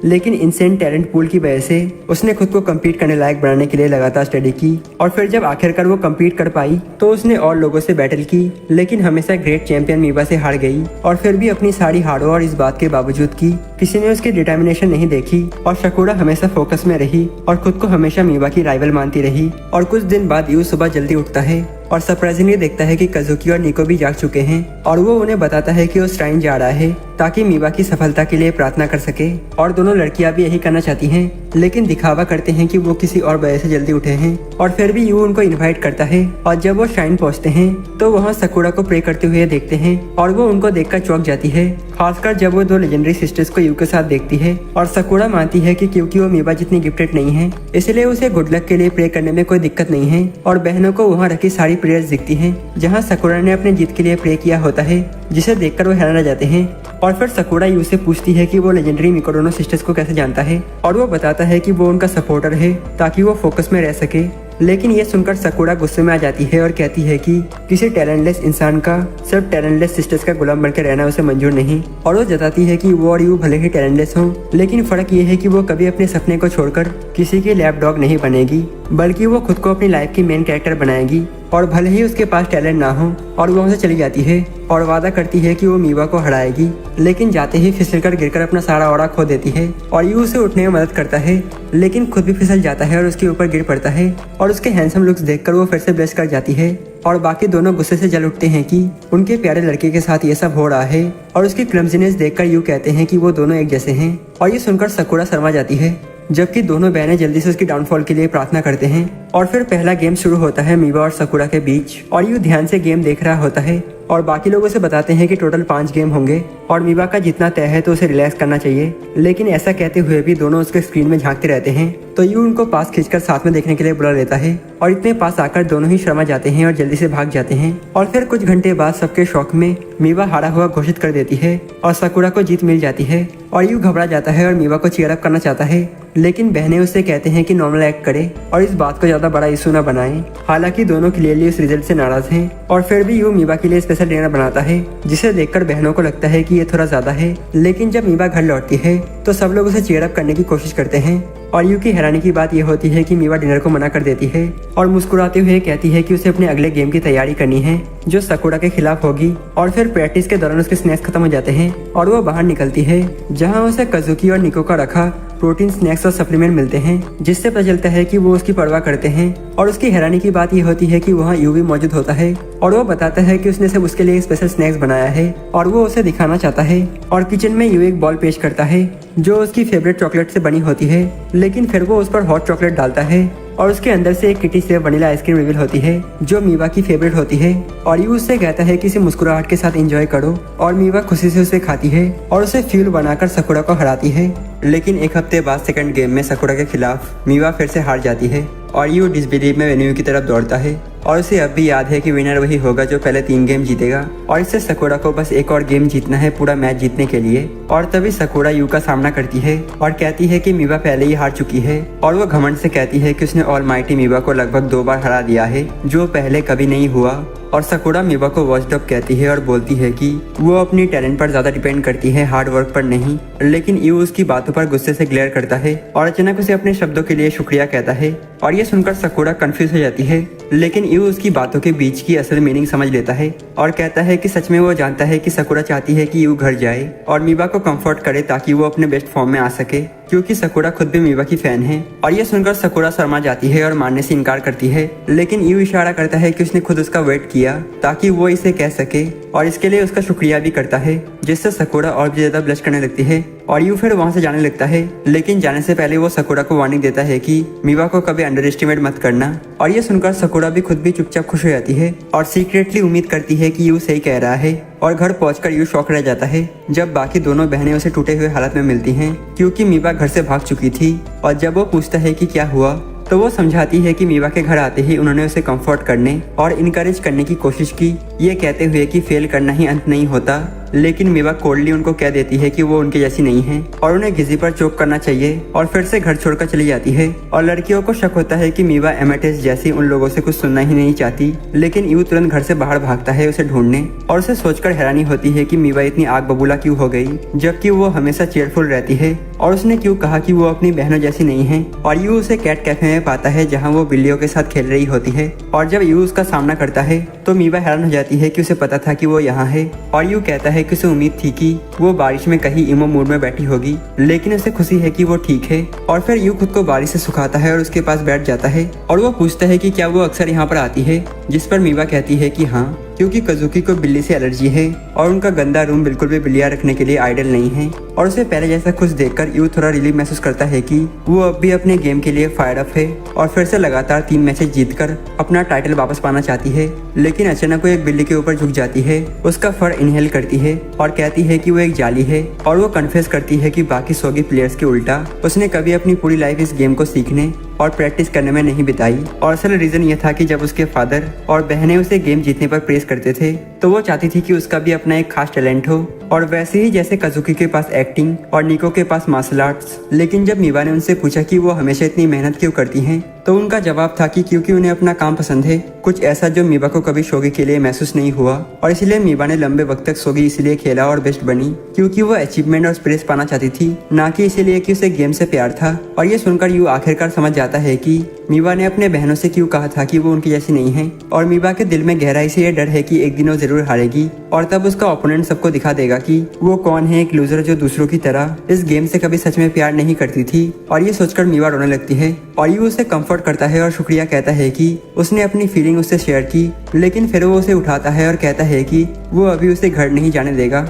लेकिन इनसेन टैलेंट पूल की वजह से उसने खुद को कम्पीट करने लायक बनाने के लिए लगातार स्टडी की। और फिर जब आखिरकार वो कम्पीट कर पाई तो उसने और लोगों से बैटल की, लेकिन हमेशा ग्रेट चैंपियन मीवा से हार गई। और फिर भी अपनी सारी हारों और इस बात के बावजूद की किसी ने उसकी डिटर्मिनेशन नहीं देखी और सकुरा हमेशा फोकस में रही और खुद को हमेशा मीवा की राइवल मानती रही। और कुछ दिन बाद यू सुबह जल्दी उठता है और सरप्राइजिंगली देखता है कि कजुकी और निको भी जाग चुके हैं और वो उन्हें बताता है कि वो श्राइन जा रहा है ताकि मीवा की सफलता के लिए प्रार्थना कर सके। और दोनों लड़कियां भी यही करना चाहती हैं, लेकिन दिखावा करते हैं कि वो किसी और वजह से जल्दी उठे हैं। और फिर भी यू उनको इनवाइट करता है और जब वो श्राइन पहुंचते हैं तो वहाँ सकुरा को प्रे करते हुए देखते हैं और वो उनको देखकर चौंक जाती है, खासकर जब वो दो लेजेंडरी सिस्टर्स को यू के साथ देखती है। और सकुरा मानती है कि क्योंकि वो मीवा जितनी गिफ्टेड नहीं है इसलिए उसे गुड लक के लिए प्रे करने में कोई दिक्कत नहीं है। और बहनों को वहाँ रखी सारी प्रेयर्स दिखती हैं जहाँ सकुरा ने अपने जीत के लिए प्रे किया होता है, जिसे देखकर वो हैरान रह जाते हैं। और फिर सकुरा यू से पूछती है कि वो लेजेंडरी मिकोडोनो सिस्टर्स को कैसे जानता है और वो बताता है कि वो उनका सपोर्टर है ताकि वो फोकस में रह सके। लेकिन ये सुनकर सकुरा गुस्से में आ जाती है और कहती है कि किसी टैलेंटलेस इंसान का सिर्फ टैलेंटलेस सिस्टर्स का गुलाम बनकर रहना उसे मंजूर नहीं। और वो जताती है कि वो और यू भले ही टैलेंटलेस हों, लेकिन फर्क ये है कि वो कभी अपने सपने को छोड़कर किसी की लैप डॉग नहीं बनेगी, बल्कि वो खुद को अपनी लाइफ की मेन कैरेक्टर बनाएगी। और भले ही उसके पास टैलेंट ना हो। और वो वहाँ से चली जाती है और वादा करती है कि वो मीवा को हराएगी, लेकिन जाते ही फिसलकर गिरकर अपना सारा ऑरा खो देती है। और यू उसे उठने में मदद करता है, लेकिन खुद भी फिसल जाता है और उसके ऊपर गिर पड़ता है। और उसके हैंडसम लुक्स देखकर वो फिर से ब्लश कर जाती है और बाकी दोनों गुस्से से जल उठते हैं कि उनके प्यारे लड़के के साथ ये सब हो रहा है। और उसकी क्लमजीनेस देखकर यू कहते हैं कि वो दोनों एक जैसे हैं। और ये सुनकर सकुरा शर्मा जाती है, जबकि दोनों बहनें जल्दी से उसकी डाउनफॉल के लिए प्रार्थना करते हैं। और फिर पहला गेम शुरू होता है मीवा और सकुरा के बीच। और यू ध्यान से गेम देख रहा होता है, और बाकी लोग उसे बताते हैं कि टोटल 5 गेम होंगे और मीवा का जितना तय है तो उसे रिलैक्स करना चाहिए। लेकिन ऐसा कहते हुए भी दोनों उसके स्क्रीन में झांकते रहते हैं, तो यू उनको पास खींचकर साथ में देखने के लिए बुला लेता है और इतने पास आकर दोनों ही शर्मा जाते हैं और जल्दी से भाग जाते हैं। और फिर कुछ घंटे बाद सबके शौक में मीवा हारा हुआ घोषित कर देती है और सकुरा को जीत मिल जाती है और यू घबरा जाता है और मीवा को चीयर अप करना चाहता है, लेकिन बहनें उससे कहते हैं कि नॉर्मल एक्ट करे और इस बात को ज्यादा बड़ा इशू न बनाएं। हालांकि दोनों क्लियरली उस रिजल्ट से नाराज हैं और फिर भी यू मीवा के लिए स्पेशल डिनर बनाता है, जिसे देखकर बहनों को लगता है कि ये थोड़ा ज्यादा है। लेकिन जब मीवा घर लौटती है तो सब लोग उसे चीयर अप करने की कोशिश करते हैं और यू की हैरानी की बात यह होती है कि मीवा डिनर को मना कर देती है और मुस्कुराते हुए कहती है कि उसे अपने अगले गेम की तैयारी करनी है जो सकुरा के खिलाफ होगी। और फिर प्रैक्टिस के दौरान उसके स्नैक्स खत्म हो जाते हैं और वो बाहर निकलती है, जहाँ उसे कजुकी और निको का रखा प्रोटीन स्नैक्स और सप्लीमेंट मिलते हैं, जिससे पता चलता है कि वो उसकी परवाह करते हैं। और उसकी हैरानी की बात यह होती है कि वहाँ यू भी मौजूद होता है और वो बताता है कि उसने सिर्फ उसके लिए स्पेशल स्नैक्स बनाया है और वो उसे दिखाना चाहता है। और किचन में यू एक बॉल पेश करता है जो उसकी फेवरेट चॉकलेट से बनी होती है, लेकिन फिर वो उस पर हॉट चॉकलेट डालता है और उसके अंदर से एक किटी से वनीला आइसक्रीम रिवील होती है जो मीवा की फेवरेट होती है। और यू उससे कहता है कि इसे मुस्कुराहट के साथ एंजॉय करो और मीवा खुशी से उसे खाती है और उसे फ्यूल बनाकर सकुरा को हराती है। लेकिन एक हफ्ते बाद सेकंड गेम में सकुरा के खिलाफ मीवा फिर से हार जाती है और यू डिसबिलीव में वेन्यू की तरफ दौड़ता है और उसे अब भी याद है कि विनर वही होगा जो पहले 3 गेम जीतेगा और इससे सकुरा को बस एक और गेम जीतना है पूरा मैच जीतने के लिए। और तभी सकुरा यू का सामना करती है और कहती है कि मीवा पहले ही हार चुकी है और वो घमंड से कहती है कि उसने ऑलमाइटी मीवा को लगभग 2 बार हरा दिया है जो पहले कभी नहीं हुआ। और सकुरा मीवा को वॉच्ड अप कहती है और बोलती है कि वो अपनी टैलेंट पर ज्यादा डिपेंड करती है, हार्ड वर्क पर नहीं। लेकिन यू उसकी बातों पर गुस्से से ग्लेयर करता है और अचानक उसे अपने शब्दों के लिए शुक्रिया कहता है और ये सुनकर सकुरा कंफ्यूज हो जाती है। लेकिन यू उसकी बातों के बीच की असल मीनिंग समझ लेता है और कहता है कि सच में वो जानता है कि सकुरा चाहती है कि यू घर जाए और मीवा को कंफर्ट करे ताकि वो अपने बेस्ट फॉर्म में आ सके, क्योंकि सकुरा खुद भी मीवा की फैन है। और ये सुनकर सकुरा शर्मा जाती है और मानने से इनकार करती है, लेकिन यू इशारा करता है कि उसने खुद उसका वेट किया ताकि वो इसे कह सके और इसके लिए उसका शुक्रिया भी करता है, जिससे सकुरा और भी ज्यादा ब्लश करने लगती है और यू फिर वहाँ से जाने लगता है। लेकिन जाने से पहले वो सकुरा को वार्निंग देता है कि मीवा को कभी अंडर एस्टिमेट मत करना। और ये सुनकर सकुरा भी खुद भी चुपचाप खुश हो जाती है और सीक्रेटली उम्मीद करती है कि यू सही कह रहा है। और घर पहुंचकर यू शॉक रह जाता है जब बाकी दोनों बहनें उसे टूटे हुए हालत में मिलती हैं, क्योंकि मीवा घर से भाग चुकी थी। और जब वो पूछता है कि क्या हुआ तो वो समझाती है कि मीवा के घर आते ही उन्होंने उसे कंफर्ट करने और इनकरेज करने की कोशिश की, ये कहते हुए कि फेल करना ही अंत नहीं होता। लेकिन मीवा कोल्डली उनको कह देती है कि वो उनके जैसी नहीं है और उन्हें घिसी पर चोक करना चाहिए और फिर से घर छोड़कर चली जाती है। और लड़कियों को शक होता है कि मीवा एमेटेस जैसी उन लोगों से कुछ सुनना ही नहीं चाहती। लेकिन यू तुरंत घर से बाहर भागता है उसे ढूंढने और उसे सोचकर हैरानी होती है कि मीवा इतनी आग बबूला क्यों हो गई, जबकि वो हमेशा चेयरफुल रहती है। और उसने क्यों कहा कि वो अपनी बहनों जैसी नहीं है। और यू उसे कैट कैफे में पाता है जहाँ वो बिल्लियों के साथ खेल रही होती है। और जब यू उसका सामना करता है तो मीवा हैरान हो जाती है कि उसे पता था कि वो यहाँ है। और यू कहता है कि उसे उम्मीद थी कि वो बारिश में कहीं इमो मूड में बैठी होगी, लेकिन उसे खुशी है कि वो ठीक है। और फिर यू खुद को बारिश से सुखाता है और उसके पास बैठ जाता है और वो पूछता है कि क्या वो अक्सर यहाँ पर आती है, जिस पर मीवा कहती है कि हाँ, क्योंकि कजुकी को बिल्ली से एलर्जी है और उनका गंदा रूम बिल्कुल भी बिल्लियां रखने के लिए आइडल नहीं है। और उसे पहले जैसा खुश देखकर यू थोड़ा रिलीफ महसूस करता है कि वो अब भी अपने गेम के लिए फायर अप है और फिर से लगातार 3 मैचेस जीतकर अपना टाइटल वापस पाना चाहती है। लेकिन अचानक वो एक बिल्ली के ऊपर झुक जाती है, उसका फर इनहेल करती है और कहती है कि वो एक जाली है। और वो कन्फेस करती है कि बाकी सोगी प्लेयर्स के उल्टा उसने कभी अपनी पूरी लाइफ इस गेम को सीखने और प्रैक्टिस करने में नहीं बिताई। और असल रीजन ये था कि जब उसके फादर और बहनें उसे गेम जीतने पर प्रेस करते थे तो वो चाहती थी कि उसका भी अपना एक खास टैलेंट हो, और वैसे ही जैसे कजुकी के पास एक्टिंग और निको के पास मार्शल आर्ट्स। लेकिन जब मीवा ने उनसे पूछा कि वो हमेशा इतनी मेहनत क्यों करती हैं, तो उनका जवाब था कि क्योंकि उन्हें अपना काम पसंद है, कुछ ऐसा जो मीवा को कभी शोगी के लिए महसूस नहीं हुआ। और इसलिए मीवा ने लंबे वक्त तक शोगी इसलिए खेला और बेस्ट बनी क्योंकि वो अचीवमेंट और प्रेस पाना चाहती थी, ना कि इसीलिए कि उसे गेम से प्यार था। और ये सुनकर यू आखिरकार समझ जाता है कि मीवा ने अपने बहनों से क्यों कहा था कि वो उनकी जैसी नहीं है। और मीवा के दिल में गहराई से ये डर है कि एक दिन वो जरूर हारेगी और तब उसका ओपोनेंट सबको दिखा देगा कि वो कौन है, एक लूजर जो दूसरों की तरह इस गेम से कभी सच में प्यार नहीं करती थी। और ये सोचकर मीवा रोने लगती है और यू उसे कंफर्ट करता है और शुक्रिया कहता है कि उसने अपनी फीलिंग उससे शेयर की। लेकिन फिर वो उसे उठाता है और कहता है कि वो अभी उसे घर नहीं जाने देगा।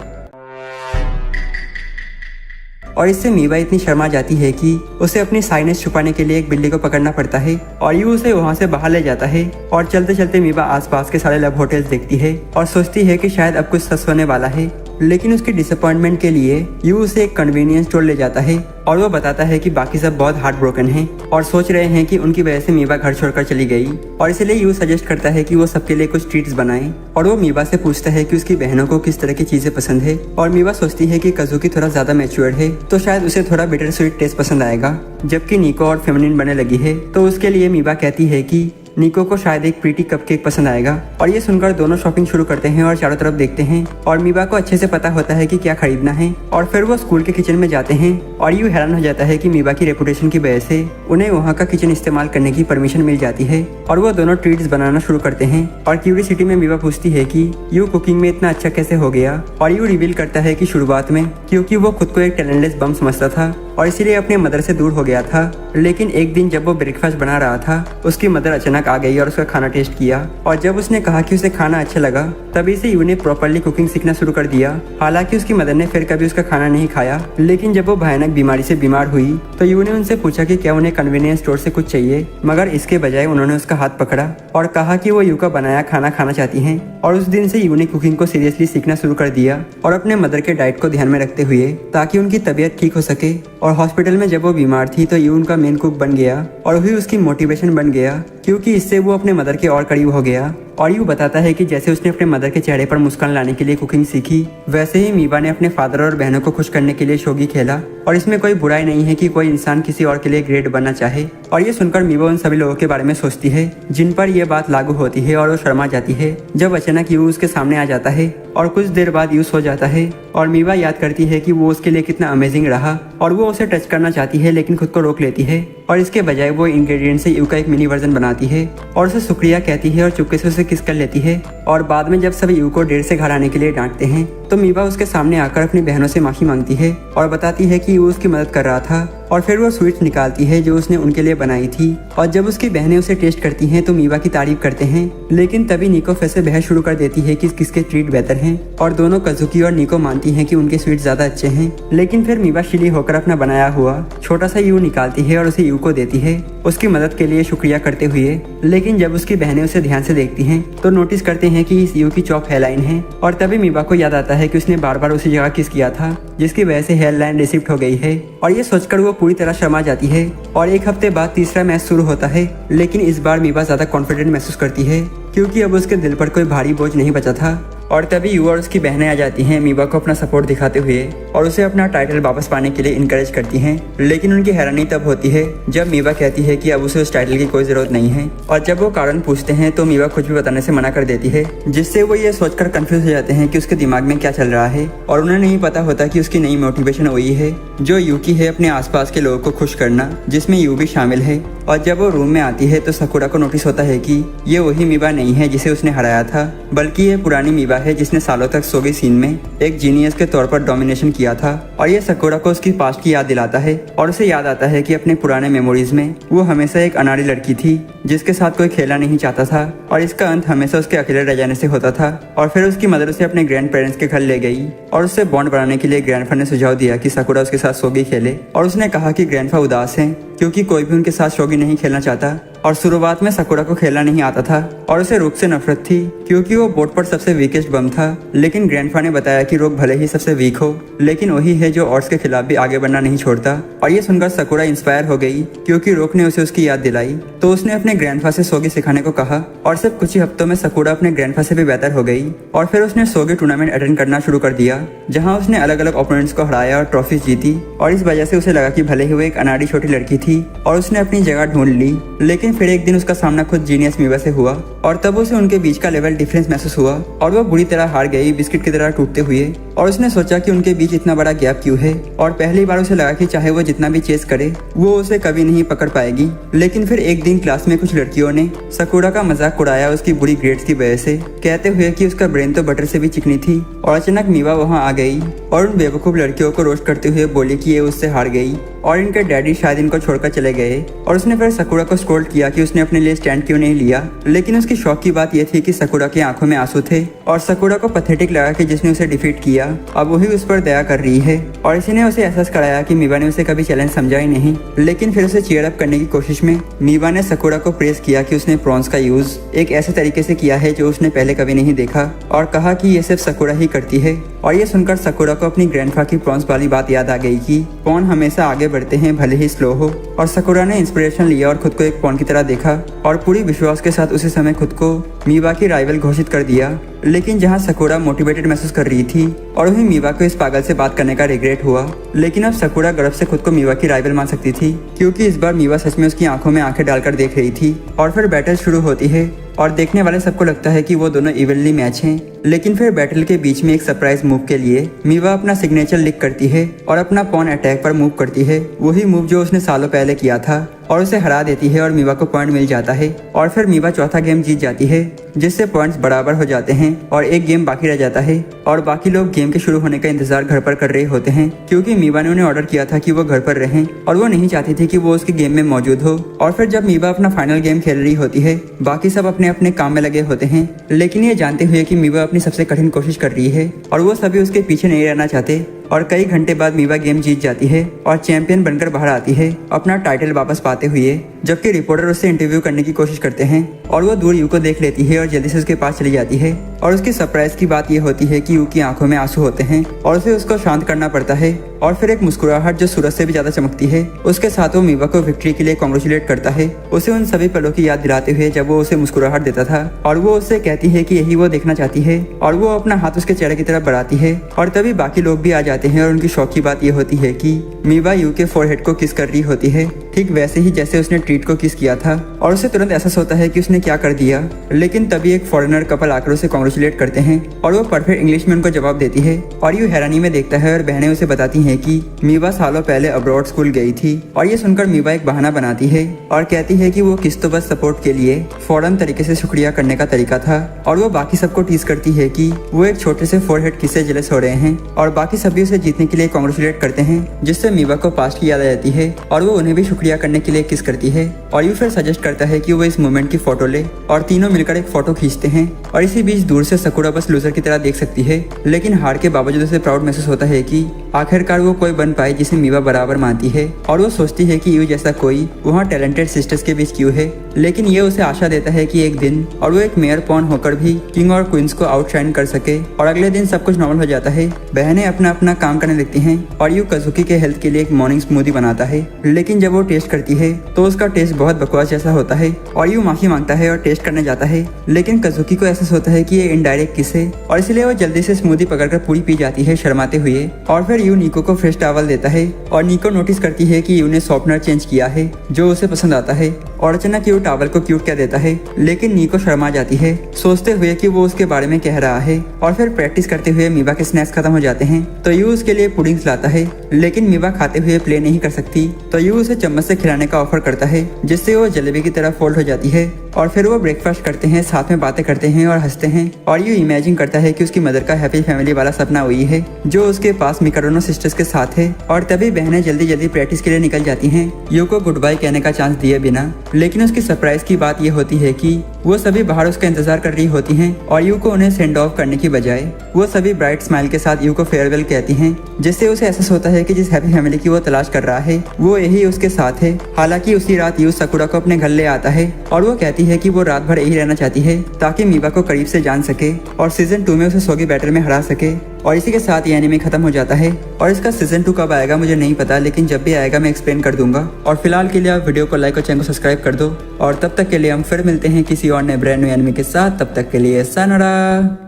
और इससे मीबा इतनी शर्मा जाती है कि उसे अपनी साइनेस छुपाने के लिए एक बिल्ली को पकड़ना पड़ता है और यू उसे वहाँ से बाहर ले जाता है। और चलते चलते मीबा आसपास के सारे लव होटल्स देखती है और सोचती है कि शायद अब कुछ सच होने वाला है, लेकिन उसकी डिसअपॉइंटमेंट के लिए यू उसे एक कन्वीनियंस स्टोर ले जाता है और वो बताता है कि बाकी सब बहुत हार्ट ब्रोकन हैं और सोच रहे हैं कि उनकी वजह से मीबा घर छोड़कर चली गई, और इसलिए यू सजेस्ट करता है कि वो सबके लिए कुछ ट्रीट्स बनाए। और वो मीबा से पूछता है कि उसकी बहनों को किस तरह की चीजें पसंद है, और मीबा सोचती है कि कज़ुकी थोड़ा ज्यादा मैच्योर्ड है तो शायद उसे थोड़ा बिटर स्वीट टेस्ट पसंद आएगा, जबकि निको और फेमिनिन बनने लगी है तो उसके लिए मीबा कहती है कि निको को शायद एक प्रीटी कपकेक पसंद आएगा। और ये सुनकर दोनों शॉपिंग शुरू करते हैं और चारों तरफ देखते हैं और मीबा को अच्छे से पता होता है कि क्या खरीदना है। और फिर वो स्कूल के किचन में जाते हैं और यू हैरान हो जाता है कि मीबा की रेपुटेशन की वजह से उन्हें वहाँ का किचन इस्तेमाल करने की परमिशन मिल जाती है और वो दोनों ट्रीट्स बनाना शुरू करते हैं। और क्यूरियोसिटी में मीबा पूछती है कि यू कुकिंग में इतना अच्छा कैसे हो गया, और यू रिवील करता है कि शुरुआत में क्योंकि वो खुद को एक टैलेंटलेस बम समझता था और इसीलिए अपने मदर से दूर हो गया था, लेकिन एक दिन जब वो ब्रेकफास्ट बना रहा था उसकी मदर अचानक आ गई और उसका खाना टेस्ट किया, और जब उसने कहा कि उसे खाना अच्छा लगा तभी से यू ने प्रॉपर्ली कुकिंग सीखना शुरू कर दिया। हालांकि उसकी मदर ने फिर कभी उसका खाना नहीं खाया, लेकिन जब वो भयानक बीमारी से बीमार हुई तो यू ने उनसे पूछा कि क्या उन्हें कन्वीनियंस स्टोर से कुछ चाहिए, मगर इसके बजाय उन्होंने उसका हाथ पकड़ा और कहा कि वो यू का बनाया खाना खाना चाहती हैं। और उस दिन से यू ने कुकिंग को सीरियसली सीखना शुरू कर दिया और अपने मदर के डाइट को ध्यान में रखते हुए ताकि उनकी तबीयत ठीक हो सके। और हॉस्पिटल में जब वो बीमार थी तो यू उनका मेन कुक बन गया और वही उसकी मोटिवेशन बन गया, क्योंकि इससे वो अपने मदर के और करीब हो गया। और यू बताता है कि जैसे उसने अपने मदर के चेहरे पर मुस्कान लाने के लिए कुकिंग सीखी, वैसे ही मीबा ने अपने फादर और बहनों को खुश करने के लिए शोगी खेला। और इसमें कोई बुराई नहीं है कि कोई इंसान किसी और के लिए ग्रेट बनना चाहे। और ये सुनकर मीबा उन सभी लोगों के बारे में सोचती है जिन पर यह बात लागू होती है और वो शर्मा जाती है जब अचानक यू उसके सामने आ जाता है और कुछ देर बाद यू सो जाता है। और मीबा याद करती है कि वो उसके लिए कितना अमेजिंग रहा और वो उसे टच करना चाहती है लेकिन खुद को रोक लेती है और इसके बजाय वो इंग्रेडिएंट से यू का एक मिनी वर्जन बनाती है और उसे शुक्रिया कहती है और चुपके से उसे किस कर लेती है। और बाद में जब सब यू को देर से घर आने के लिए डांटते हैं तो मीबा उसके सामने आकर अपनी बहनों से माफी मांगती है और बताती है कि यू उसकी मदद कर रहा था। और फिर वो स्वीट्स निकालती है जो उसने उनके लिए बनाई थी और जब उसकी बहनें उसे टेस्ट करती हैं तो मीबा की तारीफ करते हैं, लेकिन तभी निको फिर से बहस शुरू कर देती है कि किसके ट्रीट बेहतर हैं और दोनों कज़ुकी और निको मानती हैं कि उनके स्वीट ज्यादा अच्छे हैं। लेकिन फिर मीबा शिली होकर अपना बनाया हुआ छोटा सा यू निकालती है और उसे यू को देती है उसकी मदद के लिए शुक्रिया करते हुए। लेकिन जब उसकी बहनें उसे ध्यान से देखती हैं तो नोटिस करते हैं कि इस यू की चॉप हेयरलाइन है और तभी मीबा को याद आता है कि उसने बार बार उसी जगह किस किया था जिसकी वजह से हेयरलाइन रिसिप्ट हो गई है। और ये सोचकर वो पूरी तरह शर्मा जाती है। और एक हफ्ते बाद तीसरा मैच शुरू होता है, लेकिन इस बार मीबा ज्यादा कॉन्फिडेंट महसूस करती है क्योंकि अब उसके दिल पर कोई भारी बोझ नहीं बचा था। और तभी यू और उसकी बहनें आ जाती हैं मीबा को अपना सपोर्ट दिखाते हुए और उसे अपना टाइटल वापस पाने के लिए इनकरेज करती हैं। लेकिन उनकी हैरानी तब होती है जब मीबा कहती है कि अब उसे उस टाइटल की कोई जरूरत नहीं है। और जब वो कारण पूछते हैं तो मीबा कुछ भी बताने से मना कर देती है, जिससे वो ये सोचकर कंफ्यूज हो जाते हैं कि उसके दिमाग में क्या चल रहा है। और उन्हें नहीं पता होता कि उसकी नई मोटिवेशन वही है जो यू की है, अपने आसपास के लोगों को खुश करना, जिसमें यू भी शामिल है। और जब वो रूम में आती है तो सकुरा को नोटिस होता है कि ये वही मीबा नहीं है जिसे उसने हराया था, बल्कि ये पुरानी मीबा है जिसने सालों तक सोगी सीन में एक जीनियस के तौर पर डोमिनेशन किया था। और ये सकुरा को उसकी पास्ट की याद दिलाता है और उसे याद आता है कि अपने पुराने मेमोरीज में वो हमेशा एक अनाड़ी लड़की थी जिसके साथ कोई खेलना नहीं चाहता था और इसका अंत हमेशा उसके अकेले रह जाने से होता था। और फिर उसकी मदर उसे अपने ग्रैंड पेरेंट्स के घर ले गई और उससे बॉन्ड बनाने के लिए ग्रैंडफा ने सुझाव दिया कि सकुरा उसके साथ सोगी खेले। और उसने कहा कि ग्रैंडफा उदास हैं क्योंकि कोई भी उनके साथ शोगी नहीं खेलना चाहता। और शुरुआत में सकुरा को खेलना नहीं आता था और उसे रोक से नफरत थी क्योंकि वो बोट पर सबसे वीकेस्ट बम था। लेकिन ग्रैंडफा ने बताया कि रोक भले ही सबसे वीक हो, लेकिन वही है जो ऑड्स के खिलाफ भी आगे बढ़ना नहीं छोड़ता। और ये सुनकर सकुरा इंस्पायर हो गई क्योंकि रोक ने उसे उसकी याद दिलाई, तो उसने अपने ग्रैंडफा से सोगी सिखाने को कहा। और सिर्फ कुछ ही हफ्तों में सकुरा अपने ग्रैंडफा से भी बेहतर हो गई और फिर उसने सोगी टूर्नामेंट अटेंड करना शुरू कर दिया, जहाँ उसने अलग अलग ओपोनेंट्स को हराया और ट्रॉफीज जीती। और इस वजह से उसे लगा कि भले ही वो एक अनाड़ी छोटी लड़की थी और उसने अपनी जगह ढूंढ ली। लेकिन फिर एक दिन उसका सामना खुद जीनियस मीबा से हुआ और तब उसे उनके बीच का लेवल डिफरेंस महसूस हुआ और वो बुरी तरह हार गई, बिस्किट की तरह टूटते हुए। और उसने सोचा कि उनके बीच इतना बड़ा गैप क्यों है और पहली बार उसे लगा कि चाहे वो जितना भी चेस करे वो उसे कभी नहीं पकड़ पाएगी। लेकिन फिर एक दिन क्लास में कुछ लड़कियों ने सकुरा का मजाक उड़ाया उसकी बुरी ग्रेड्स की वजह से, कहते हुए कि उसका ब्रेन तो बटर से भी चिकनी थी। और अचानक मीबा वहाँ आ गई और उन बेवकूफ लड़कियों को रोस्ट करते हुए बोली कि ये उससे हार गई और इनके डैडी शायद इनको छोड़कर चले गए। और उसने फिर सकुरा को स्कोल्ड किया कि उसने अपने लिए स्टैंड क्यों नहीं लिया। लेकिन उसकी शौक की बात यह थी कि सकुरा की आंखों में आंसू थे और सकुरा को पैथेटिक लगा कि जिसने उसे डिफीट किया अब वही उस पर दया कर रही है और इसी ने उसे एहसास कराया कि मीबा ने उसे कभी चैलेंज समझा ही नहीं। लेकिन फिर उसे चीयर अप करने की कोशिश में मीबा ने सकुरा को प्रेस किया कि उसने प्रॉन्स का यूज एक ऐसे तरीके से किया है जो उसने पहले कभी नहीं देखा और कहा कि ये सिर्फ सकुरा ही करती है। और ये सुनकर सकुरा को अपनी ग्रैंडफा की प्रॉन्स वाली बात याद आ गई कि पॉन हमेशा आगे बढ़ते हैं भले ही स्लो हो। और सकुरा ने इंस्पिरेशन लिया और खुद को एक पॉन की तरह देखा और पूरी विश्वास के साथ उसी समय खुद को मीबा की राइवल घोषित कर दिया। लेकिन जहां सकुरा मोटिवेटेड महसूस कर रही थी और वही मीबा को इस पागल से बात करने का रिग्रेट हुआ, लेकिन अब सकुरा गर्व से खुद को मीबा की राइवल मान सकती थी क्योंकि इस बार मीबा सच में उसकी आंखों में आंखें डालकर देख रही थी। और फिर बैटल शुरू होती है और देखने वाले सबको लगता है कि वो दोनों इवनली मैच हैं। लेकिन फिर बैटल के बीच में एक सरप्राइज मूव के लिए मीबा अपना सिग्नेचर लिक करती है और अपना पॉन अटैक पर मूव करती है, वही मूव जो उसने सालों पहले किया था, और उसे हरा देती है और मीबा को पॉइंट मिल जाता है। और फिर मीबा चौथा गेम जीत जाती है जिससे पॉइंट्स बराबर हो जाते हैं और एक गेम बाकी रह जाता है। और बाकी लोग गेम के शुरू होने का इंतजार घर पर कर रहे होते हैं क्योंकि मीबा ने उन्हें ऑर्डर किया था कि वो घर पर रहें और वो नहीं चाहती थी कि वो उसके गेम में मौजूद हो। और फिर जब मीबा अपना फाइनल गेम खेल रही होती है, बाकी सब अपने अपने काम में लगे होते हैं, लेकिन ये जानते हुए कि मीबा अपनी सबसे कठिन कोशिश कर रही है और वो सभी उसके पीछे नहीं रहना चाहते। और कई घंटे बाद मीबा गेम जीत जाती है और चैंपियन बनकर बाहर आती है अपना टाइटल वापस पाते हुए, जबकि रिपोर्टर उससे इंटरव्यू करने की कोशिश करते हैं और वो दूर यू को देख लेती है और जल्दी से उसके पास चली जाती है। और उसकी सरप्राइज की बात ये होती है कि यू की आंखों में आंसू होते हैं और उसे उसको शांत करना पड़ता है। और फिर एक मुस्कुराहट जो सूरज से भी ज्यादा चमकती है उसके साथ वो मीबा को विक्ट्री के लिए कांग्रेचुलेट करता है, उसे उन सभी पलों की याद दिलाते हुए जब वो उसे मुस्कुराहट देता था। और वो उससे कहती है कि यही वो देखना चाहती है और वो अपना हाथ उसके चेहरे की तरफ बढ़ाती है। और तभी बाकी लोग भी आ जाते हैं और उनकी शौक की बात ये होती है कि मीबा यू के फोरहेड को किस कर रही होती है, ठीक वैसे ही जैसे उसने ट्रीट को किस किया था। और उसे तुरंत एहसास होता है कि उसने क्या कर दिया। लेकिन तभी एक फॉरेनर कपल आकर उसे कांग्रेचुलेट करते हैं और वो परफेक्ट इंग्लिश में उनको जवाब देती है। और यू हैरानी में देखता है और बहनें उसे बताती हैं कि मीबा सालों पहले अब्रॉड स्कूल गई थी। और ये सुनकर मीबा एक बहाना बनाती है और कहती है कि वो किस तो बस सपोर्ट के लिए फौरन तरीके से शुक्रिया करने का तरीका था। और वो बाकी सबको टीज करती है कि वो एक छोटे से फोरहेड किस से जेलस हो रहे हैं और बाकी सभी उसे जीतने के लिए कांग्रेचुलेट करते हैं, जिससे मीबा को पास्ट की याद आ जाती है और वो उन्हें भी शुक्रिया करने के लिए किस करती है। और यू फिर सजेस्ट करता है कि वो इस मोमेंट की फोटो ले और तीनों मिलकर एक फोटो खींचते हैं। और इसी बीच दूर से सकुरा बस लूजर की तरह देख सकती है, लेकिन हार के बावजूद उसे प्राउड महसूस होता है कि आखिरकार वो कोई बन पाई जिसे मीबा बराबर मानती है। और वो सोचती है कि यू जैसा कोई वहाँ टैलेंटेड सिस्टर्स के बीच क्यों है, लेकिन ये उसे आशा देता है कि एक दिन और वो एक मेयर पॉन होकर भी किंग और क्वींस को आउटशाइन कर सके। और अगले दिन सब कुछ नॉर्मल हो जाता है, बहनें अपना अपना काम करने लगती हैं और यू कजुकी के हेल्थ के लिए एक मॉर्निंग स्मूदी बनाता है। लेकिन जब वो टेस्ट करती है तो उसका टेस्ट बहुत बकवास जैसा होता है और यू माफी मांगता है और टेस्ट करने जाता है, लेकिन कजुकी को एहसास होता है कि ये इनडायरेक्ट किस है और इसलिए वो जल्दी से स्मूदी पकड़कर पूरी पी जाती है शर्माते हुए। और फिर यू निको को फ्रेश टॉवल देता है और निको नोटिस करती है कि यू ने सॉफ्टनर चेंज किया है जो उसे पसंद आता है और अचानक यू टॉवल को क्यूट कह देता है, लेकिन निको शर्मा जाती है सोचते हुए कि वो उसके बारे में कह रहा है। और फिर प्रैक्टिस करते हुए मीबा के स्नैक्स खत्म हो जाते हैं तो यू उसके लिए पुडिंग्स लाता है, लेकिन मीबा खाते हुए प्ले नहीं कर सकती तो यू उसे चम्मच से खिलाने का ऑफर करता है, जिससे वो जलेबी की तरह फोल्ड हो जाती है। और फिर वो ब्रेकफास्ट करते हैं, साथ में बातें करते हैं और हंसते हैं। और यू इमेजिन करता है कि उसकी मदर का हैप्पी फैमिली वाला सपना वही है जो उसके पास मिकाडोनो सिस्टर्स के साथ है। और तभी बहनें जल्दी जल्दी प्रैक्टिस के लिए निकल जाती हैं यू को गुड बाय कहने का चांस दिए बिना। लेकिन उसकी सरप्राइज की बात यह होती है कि वो सभी बाहर उसका इंतजार कर रही होती हैं और यू को उन्हें सेंड ऑफ करने की बजाय वो सभी ब्राइट स्माइल के साथ यू को फेयरवेल कहती हैं, जिससे उसे एहसास होता है कि जिस हैप्पी फैमिली की वो तलाश कर रहा है वो यही उसके साथ है। हालांकि उसी रात यू सकुरा को अपने घर ले आता है और वो कहती है कि वो रात भर यही रहना चाहती है ताकि मीबा को करीब से जान सके और सीजन 2 में उसे सोगी बैटल में हरा सके। और इसी के साथ ये एनीमे खत्म हो जाता है। और इसका सीजन 2 कब आएगा मुझे नहीं पता, लेकिन जब भी आएगा मैं एक्सप्लेन कर दूंगा। और फिलहाल के लिए आप वीडियो को लाइक और चैनल को सब्सक्राइब कर दो और तब तक के लिए हम फिर मिलते हैं किसी और नए ब्रांड न्यू एनीमे के साथ। तब तक के लिए सायोनारा।